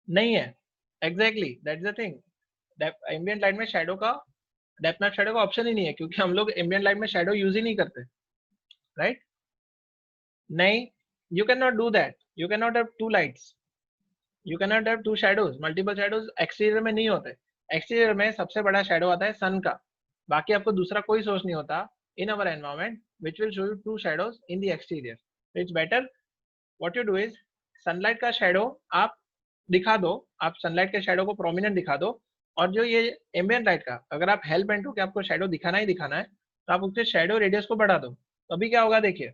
नहीं है। Exactly that's the thing, ambient light में शेडो का डेप्थ मैप शेडो का ऑप्शन ही नहीं है, क्योंकि हम लोग एम्बिएंट लाइट में शेडो यूज ही नहीं करते, राइट? नहीं, you cannot do that, you cannot have two lights, you cannot have two shadows, multiple shadows exterior में नहीं होते। एक्सटीरियर में सबसे बड़ा शेडो आता है सन का, बाकी आपको दूसरा कोई सोर्स नहीं होता in our environment which will show you two shadows in the exterior. It's better what you do is sunlight का शेडो आप दिखा दो, आप सनलाइट के शेडो को प्रोमिनेंट दिखा दो, और जो ये एम्बिएंट लाइट का अगर आप हेल्प एंड कि आपको शेडो दिखाना ही दिखाना है तो आप उसके शेडो रेडियस को बढ़ा दो। तो अभी क्या होगा देखिए,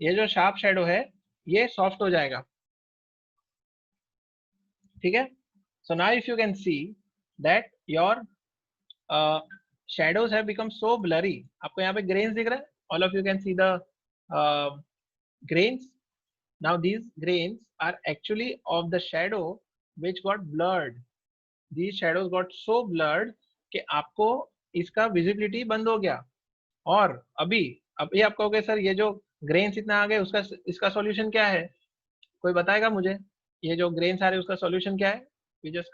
ये जो शार्प शेडो है ये सॉफ्ट हो जाएगा, ठीक है. So now if you can see that your shadows have become so blurry. आपको यहाँ पे grains दिख रहा है. All of you can see the grains. Now these grains are actually of the shadow which got blurred. These shadows got so blurred कि आपको इसका visibility बंद हो गया. और अभी आप कहोगे सर ये जो ग्रेन्स इतना आ गए उसका इसका सॉल्यूशन क्या है? कोई बताएगा मुझे? ये जो ग्रेन्स आ रहे हैं उसका सॉल्यूशन क्या है? We just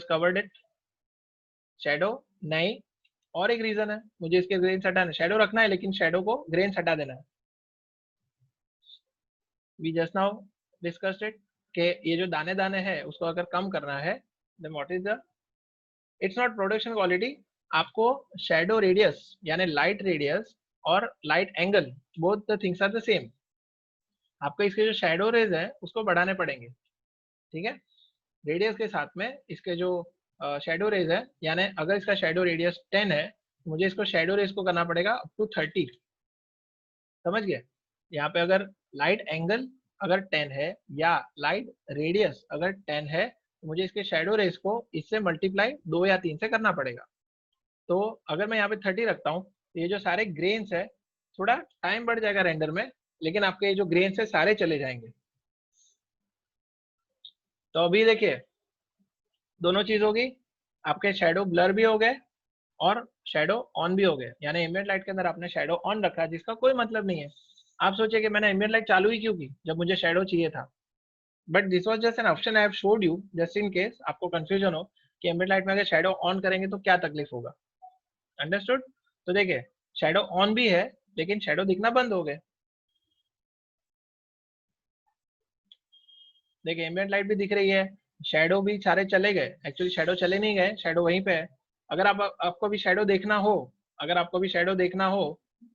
covered it. Shadow नहीं, और एक रीजन है, मुझे इसके ग्रेन्स हटाना, शैडो रखना है लेकिन शैडो को ग्रेन्स हटा देना है. We just now discussed it कि ये जो दाने दाने हैं उसको अगर कम करना है, then what is the, it's not production quality. आपको शैडो रेडियस यानी लाइट रेडियस और light angle, both the things are the same. आपको इसके जो शैडो रेज है उसको बढ़ाने पड़ेंगे. ठीक है. रेडियस के साथ में इसके जो शैडो रेज है, यानी अगर इसका शैडो रेडियस 10 है, मुझे इसको शैडो रेज को करना पड़ेगा अप टू 30. समझ गए? यहाँ पे अगर लाइट एंगल अगर 10 है या लाइट रेडियस अगर 10 है, तो मुझे इसके शैडो रेज को इससे मल्टीप्लाई 2 या 3 से करना पड़ेगा. तो अगर मैं यहाँ पे 30 रखता हूँ, तो ये जो सारे ग्रेन्स है, थोड़ा टाइम बढ़ जाएगा रेंडर में, लेकिन आपके ये जो ग्रेन्स है सारे चले जाएंगे. तो अभी देखिए दोनों चीज होगी, आपके शैडो ब्लर भी हो गए और शैडो ऑन भी हो गए. यानी एम्बिएंट लाइट के अंदर आपने शैडो ऑन रखा जिसका कोई मतलब नहीं है. आप सोचिए कि मैंने एम्बिएंट लाइट चालू ही क्यों की जब मुझे शैडो चाहिए था. But this was just an option I have showed you just in case आपको कंफ्यूजन हो कि एम्बिएंट लाइट में अगर शैडो ऑन करेंगे तो क्या तकलीफ होगा. अंडरस्टूड? तो देखिए शैडो ऑन भी है लेकिन शैडो दिखना बंद हो गए. देखिए एम्बिएंट लाइट भी दिख रही है, शैडो भी सारे चले गए. एक्चुअली शैडो चले नहीं गए, शैडो वहीं पे है. अगर आपको भी शैडो देखना हो,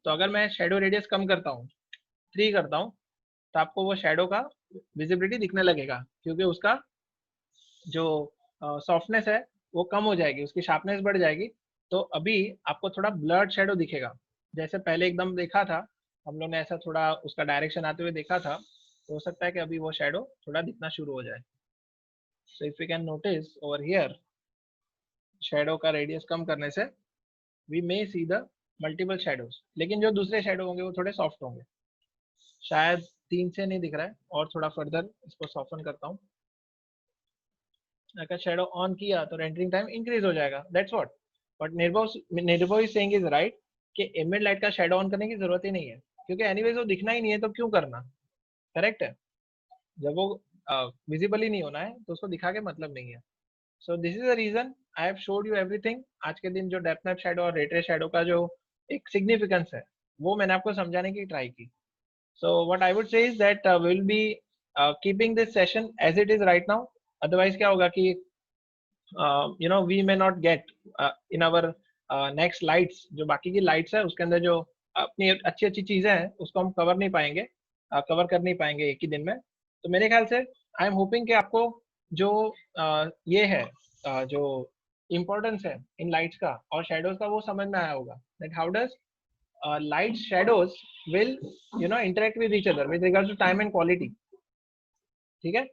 तो अगर मैं शैडो रेडियस कम करता हूँ, 3 करता हूँ, तो आपको वो शैडो का विजिबिलिटी दिखने लगेगा, क्योंकि उसका जो सॉफ्टनेस है वो कम हो जाएगी, उसकी शार्पनेस बढ़ जाएगी. तो अभी आपको थोड़ा ब्लर्ड शैडो दिखेगा. जैसे पहले एकदम देखा था हम लोग ने, ऐसा थोड़ा उसका डायरेक्शन आते हुए देखा था, तो हो सकता है कि अभी वो शैडो थोड़ा दिखना शुरू हो जाए. So if you can notice over here, shadow का रेडियस कम करने से we may see the multiple shadows, लेकिन जो दूसरे शैडो होंगे वो थोड़े सॉफ्ट होंगे. शायद 3 से नहीं दिख रहा है, और थोड़ा फर्दर इसको सॉफ्टन करता हूँ. अगर शैडो ऑन किया तो रेंडरिंग टाइम इंक्रीज हो जाएगा. That's what. But Nirbhav is saying is right कि एम्बिएंट लाइट का शैडो ऑन करने की जरूरत ही नहीं है, क्योंकि एनीवेज वो दिखना ही नहीं है, तो क्यों करना. करेक्ट है. जब वो विजिबल ही नहीं होना है तो उसको दिखा के मतलब नहीं है. So this is the reason I have showed you everything. आज के दिन जो डेप्थ मैप शैडो और रेट रेस शैडो का जो एक सिग्निफिकेंस है वो मैंने आपको समझाने की ट्राई की. So what I would say is that will be keeping this session as it is right now. Otherwise क्या होगा कि we may not get in our next lights, जो बाकी की लाइट्स है उसके अंदर जो अपनी अच्छी अच्छी चीजें हैं उसको हम कवर नहीं पाएंगे, कवर कर नहीं पाएंगे एक ही दिन में. तो मेरे ख्याल से आई एम होपिंग कि आपको जो ये है जो इम्पोर्टेंस है इन लाइट्स का और शेडोज का वो समझ में आया होगा. That how does light shadows will interact with each other with regards to time and quality. ठीक है.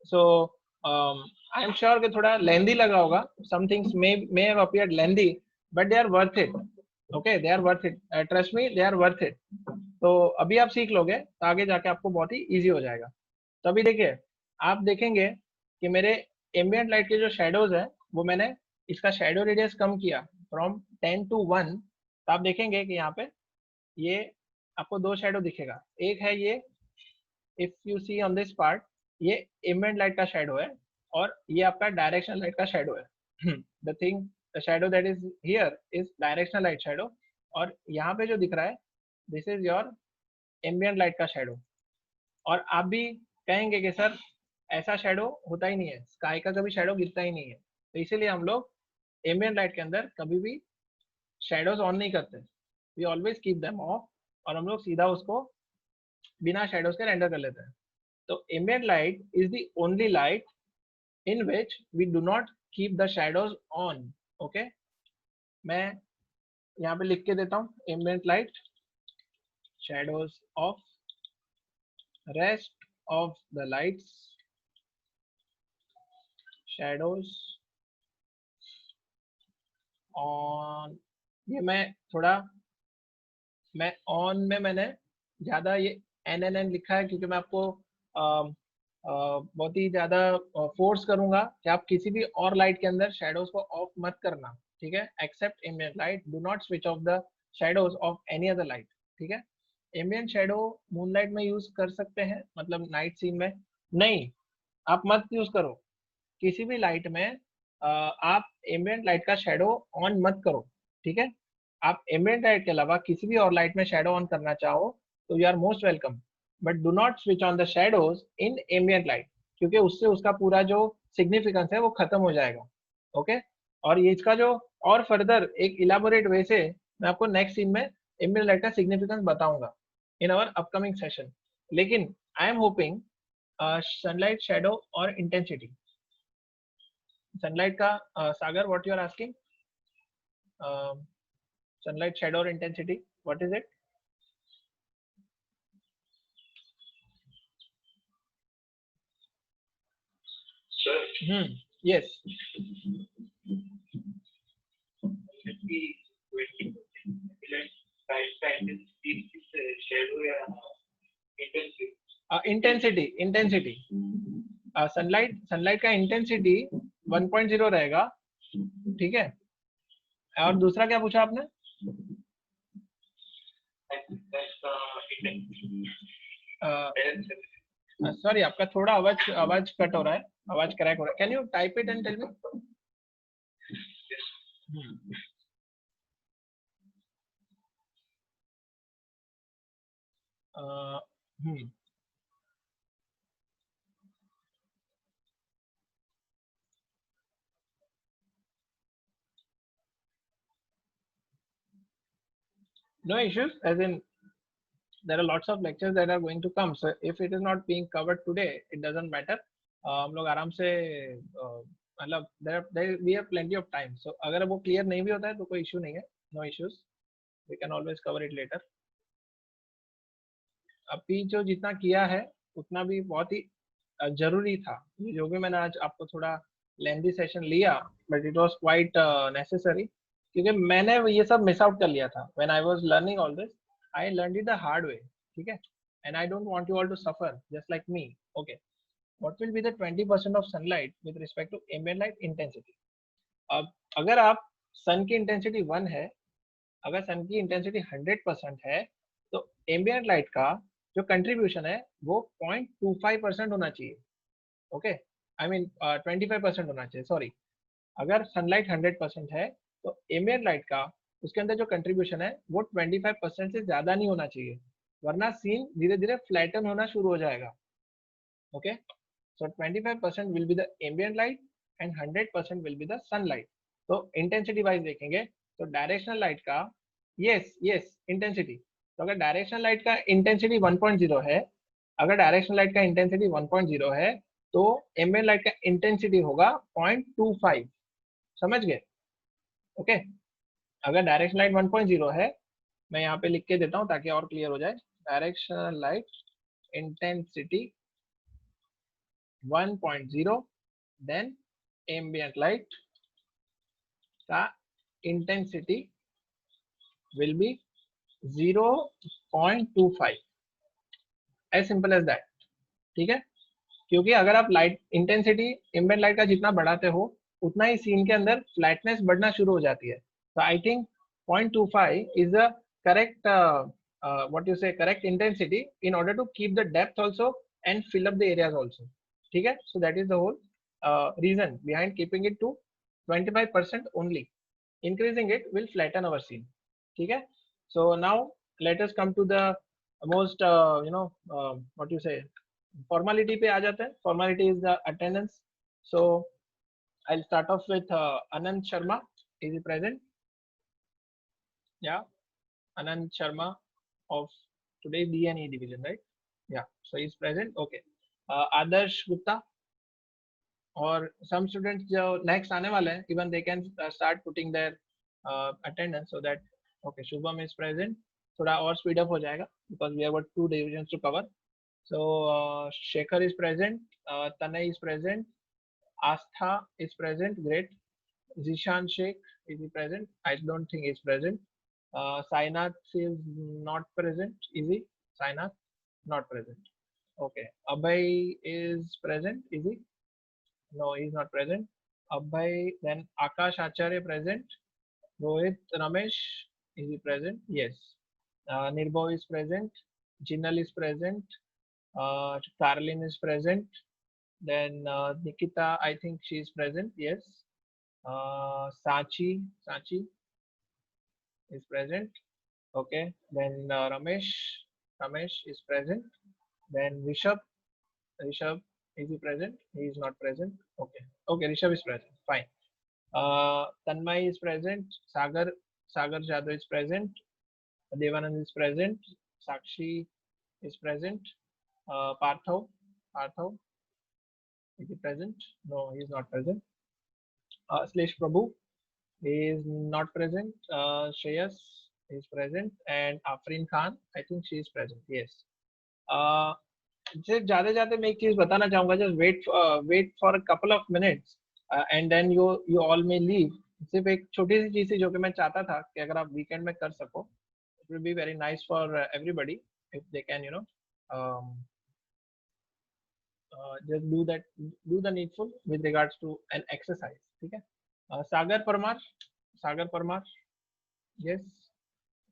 So I am sure कि थोड़ा लेंदी लगा होगा. Some things may have appeared lengthy, but they are worth it. Okay, they are worth it. Trust me, they are worth it. तो अभी आप सीख लोगे तो आगे जाके आपको बहुत ही इजी हो जाएगा. तो अभी देखिए आप देखेंगे कि मेरे एम्बिएंट लाइट के जो शेडोज है वो मैंने इसका शेडो रेडियस कम किया फ्रॉम 10 to 1. तो आप देखेंगे कि यहाँ पे ये आपको 2 शेडो दिखेगा. एक है ये, if you see on this part, ये एम्बिएंट लाइट का शेडो है और ये आपका डायरेक्शनल लाइट का शेडो है. The shadow that is here is directional light shadow, और यहाँ पे जो दिख रहा है this is your ambient light का शेडो. और आप भी कहेंगे कि सर ऐसा शेडो होता ही नहीं है, स्काई का कभी शेडो गिरता ही नहीं है. तो इसीलिए हम लोग एम्बिएंट लाइट के अंदर कभी भी शेडोज ऑन नहीं करते. We always keep them off, और हम लोग सीधा उसको बिना शेडोज के रेंडर कर लेते हैं. So ambient light is the only light in which we do not keep the shadows on. Okay, मैं यहाँ पे लिख के देता हूँ ambient light shadows of rest of the lights, shadows on, ये मैं ऑन में मैंने ज्यादा ये NNN लिखा है क्योंकि मैं आपको बहुत ही ज्यादा फोर्स करूंगा कि आप किसी भी और लाइट के अंदर शेडोज को ऑफ मत करना, ठीक है, except ambient light, do not switch off the shadows of any other light, ठीक है। एम्बिएंट शेडो मूनलाइट में यूज कर सकते हैं, मतलब नाइट सीन में नहीं, आप मत यूज करो किसी भी लाइट में। आप एम्बिएंट लाइट का शेडो ऑन मत करो, ठीक है। आप एम्बिएंट लाइट के अलावा किसी भी और लाइट में शेडो ऑन करना चाहो तो you are most welcome, but do not switch on the shadows in ambient light, क्योंकि उससे उसका पूरा जो सिग्निफिकेंस है वो खत्म हो जाएगा, ओके। और ये इसका जो और फर्दर एक इलाबोरेट वे से मैं आपको नेक्स्ट सीन में एम्बिएंट लाइट का सिग्निफिकेंस बताऊंगा इन आवर अपकमिंग सेशन। लेकिन I am hoping sunlight shadow और इंटेंसिटी, सनलाइट का Sagar, what you are asking, sunlight shadow or intensity, what is it? Sir, yes, 20 shadow या intensity सनलाइट का intensity 1.0 रहेगा, ठीक है। और दूसरा क्या पूछा आपने? सॉरी, आपका थोड़ा आवाज कट हो रहा है, आवाज क्रैक हो रहा है, can you type it and tell me? No issues, as in there are lots of lectures that are going to come, so if it is not being covered today it doesn't matter. हम लोग आराम से मतलब we have plenty of time, so अगर वो clear नहीं भी होता है तो कोई इशू नहीं है, no issues, we can always cover it later. अभी जो जितना किया है उतना भी बहुत ही जरूरी था, जो भी मैंने आज आपको थोड़ा लेंथी सेशन लिया, but it was quite necessary, क्योंकि मैंने ये सब मिस आउट कर लिया था when I was learning all this, I learned it the hard way, ठीक है, and I don't want you all to suffer just like me, okay. What will be the 20% of sunlight with respect to ambient light intensity? अब अगर आप सन की intensity 1 है, अगर सन की intensity 100% है, तो एम्बिएंट लाइट का जो कंट्रीब्यूशन है वो 0.25% होना चाहिए, ओके, आई मीन 25% होना चाहिए, सॉरी। अगर सनलाइट 100% है तो एम्बिएंट लाइट का उसके अंदर जो कंट्रीब्यूशन है वो 25% से ज्यादा नहीं होना चाहिए, वरना सीन धीरे धीरे फ्लैटन होना शुरू हो जाएगा, okay. So 25% will be the ambient light and 100% will be the sunlight. तो इंटेंसिटी वाइज देखेंगे तो डायरेक्शनल लाइट का, यस इंटेंसिटी, तो अगर डायरेक्शनल लाइट का इंटेंसिटी 1.0 है, अगर डायरेक्शनल लाइट का इंटेंसिटी 1.0 है तो एम्बिएंट लाइट का इंटेंसिटी होगा 0.25, समझ गए, ओके। अगर डायरेक्शनल लाइट 1.0 है, मैं यहाँ पे लिख के देता हूँ ताकि और क्लियर हो जाए, directional light intensity 1.0, then ambient light का intensity will be 0.25, as simple as that, ठीक है। क्योंकि अगर आप लाइट इंटेंसिटी एम्बिएंट लाइट का जितना बढ़ाते हो उतना ही सीन के अंदर फ्लैटनेस बढ़ना शुरू हो जाती है, तो I think 0.25 is the correct what you say correct intensity in order to keep the depth also and fill up the areas also, ठीक है। so that is the whole reason behind keeping it to 25% only, increasing it will flatten our scene, ठीक है। so now let us come to the most what you say formality पे आ जाते हैं, formality is the attendance, so I'll start off with Anand Sharma, is he present? Yeah, Anand Sharma of today's D&E division, right? Yeah, so he's present, okay. Adarsh Gupta, और some students जो next आने वाले हैं, even they can start putting their attendance so that, okay, Shubham is present, थोड़ा और speed up हो जाएगा because we have got 2 divisions to cover. So Shekhar is present, Tanay is present, Astha is present. Great. Zishan Sheikh, is he present? I don't think he's present. Sainath is not present. Is he? Sainath not present. Okay. Abhay is present. Is he? No, he's not present. Abhay, then Akash Acharya present. Rohit Ramesh, is he present? Yes. Nirbhav is present. Jinal is present. Carlin is present. Then Nikita, I think she is present. Yes. Sachi is present. Okay. Then Ramesh is present. Then Rishabh, is he present? He is not present. Okay. Okay, Rishabh is present. Fine. Tanmay is present. Sagar Jadhav is present. Devanand is present. Sakshi is present. Parthav, is he present? No, he is not present. Slesh Prabhu is not present. Shreyas is present, and Afrin Khan, I think she is present. Yes. सिर्फ जाते जाते मैं एक चीज बताना चाहूंगा, just wait for a couple of minutes and then you all may leave. सिर्फ एक छोटी सी चीज थी जो कि मैं चाहता था कि अगर आप वीकेंड में कर सको, it will be very nice for everybody if they can just do the needful with regards to an exercise. ठीक है. सागर Parmar, yes.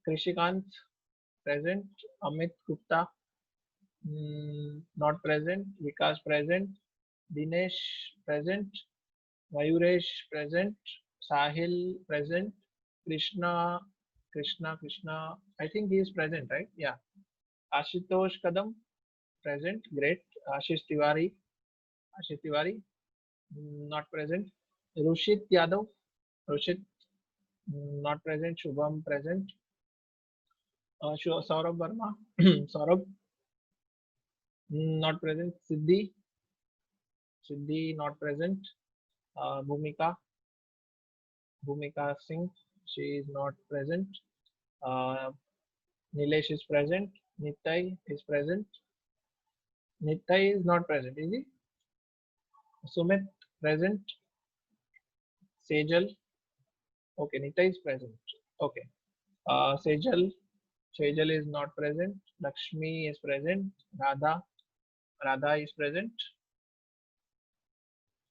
Krishikant present. Amit Gupta, not present. Vikas present. Dinesh present. Mayuresh present. Sahil present. Krishna, I think he is present, right? Yeah. Ashutosh Kadam present. Great. Ashish Tiwari, not present. Rushit Yadav, not present. Shubham present. Saurabh Verma, Saurabh, not present. Siddhi, not present. Bhumika Singh, she is not present. Nilesh is present. Nitai is present. Nitai is not present, is he? Sumit present. Sejal, okay. Nitai is present, okay. Sejal is not present. Lakshmi is present. Radha is present.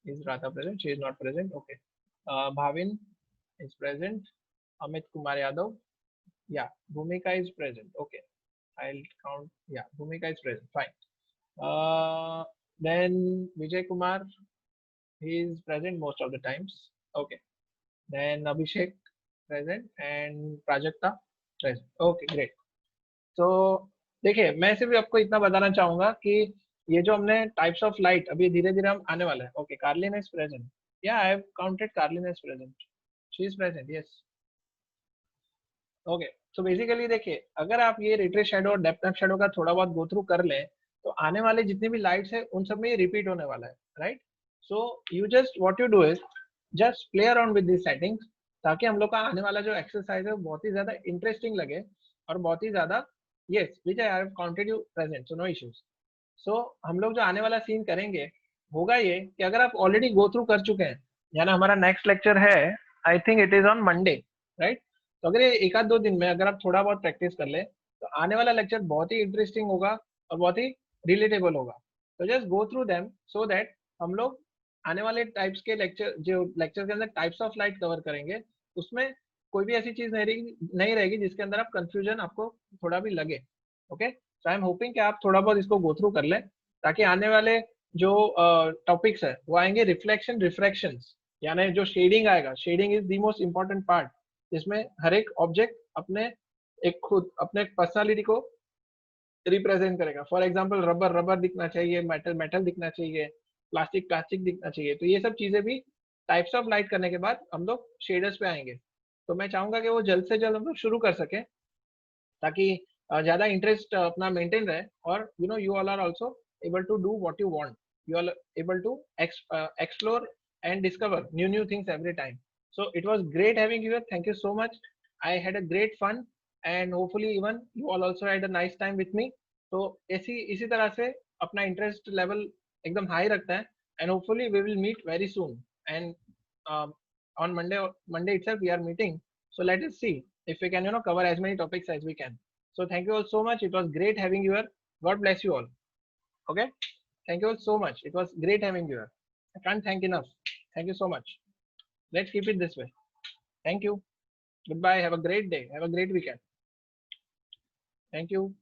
Is Radha present? She is not present, okay. Bhavin is present. Amit Kumar Yadav, yeah. Bhumika is present, okay. I'll count, yeah. Bhumika is present, fine. Then Vijay Kumar, he is present most of the times, okay. Then Abhishek present and Prajakta present, okay, great. तो देखिए, मैं सिर्फ आपको इतना बताना चाहूंगा कि ये जो हमने टाइप्स ऑफ लाइट अभी धीरे धीरे हम आने वाला है. Okay, Carlin is present. Yeah I have counted Carlin is present. She is present, yes. Okay, so basically देखिए, अगर आप ये रिट्रेस शैडो और डेप्थ ऑफ शैडो का थोड़ा बहुत गो थ्रू कर लें, तो आने वाले जितने भी लाइट्स है उन सब में ये रिपीट होने वाला है, right. So you just what you do is just play around with this settings, ताकि हम लोग का आने वाला जो एक्सरसाइज है बहुत ही ज्यादा इंटरेस्टिंग लगे और बहुत ही ज्यादा. Yes, Vijay, I have counted you present, so no issues. So हम लोग जो आने वाला सीन करेंगे होगा ये कि अगर आप ऑलरेडी गो थ्रू कर चुके हैं, यानी हमारा नेक्स्ट लेक्चर है, आई think it is on Monday, right. तो अगर ये एक आध दो दिन में अगर आप थोड़ा बहुत प्रैक्टिस कर ले, तो आने वाला लेक्चर बहुत ही इंटरेस्टिंग होगा और बहुत ही रिलेटेबल होगा. तो just go through them so that हम लोग आने वाले टाइप्स के लेक्चर, जो लेक्चर के अंदर टाइप्स ऑफ लाइट कवर करेंगे, उसमें कोई भी ऐसी चीज नहीं रहेगी जिसके अंदर आप कंफ्यूजन आपको थोड़ा भी लगे. Okay, so I am hoping कि आप थोड़ा बहुत इसको गो थ्रू कर लें, ताकि आने वाले जो टॉपिक्स है वो आएंगे रिफ्लेक्शन रिफ्रैक्शंस, यानी जो शेडिंग आएगा. Shading is the most important part, जिसमें हर एक ऑब्जेक्ट अपने अपने पर्सनालिटी को रिप्रेजेंट करेगा. फॉर एग्जाम्पल रबर दिखना चाहिए, मेटल दिखना चाहिए, प्लास्टिक दिखना चाहिए. तो ये सब चीजें भी टाइप्स ऑफ लाइट करने के बाद हम लोग शेडर्स पे आएंगे. तो मैं चाहूंगा कि वो जल्द से जल्द हम लोग शुरू कर सकें, ताकि ज्यादा इंटरेस्ट अपना मेंटेन रहे, और you all are also able to do what you want. You are able to explore and discover new things every time. So it was great having you here. Thank you so much. I had a great fun, and hopefully even you all also had a nice time with me. तो इसी तरह से अपना interest level एकदम high रखता है, and hopefully we will meet very soon, and on Monday itself we are meeting, so let us see if we can cover as many topics as we can. So thank you all so much, it was great having you here. God bless you all. Okay, thank you all so much, it was great having you here. I can't thank enough. Thank you so much. Let's keep it this way. Thank you. Goodbye. Have a great day. Have a great weekend. Thank you.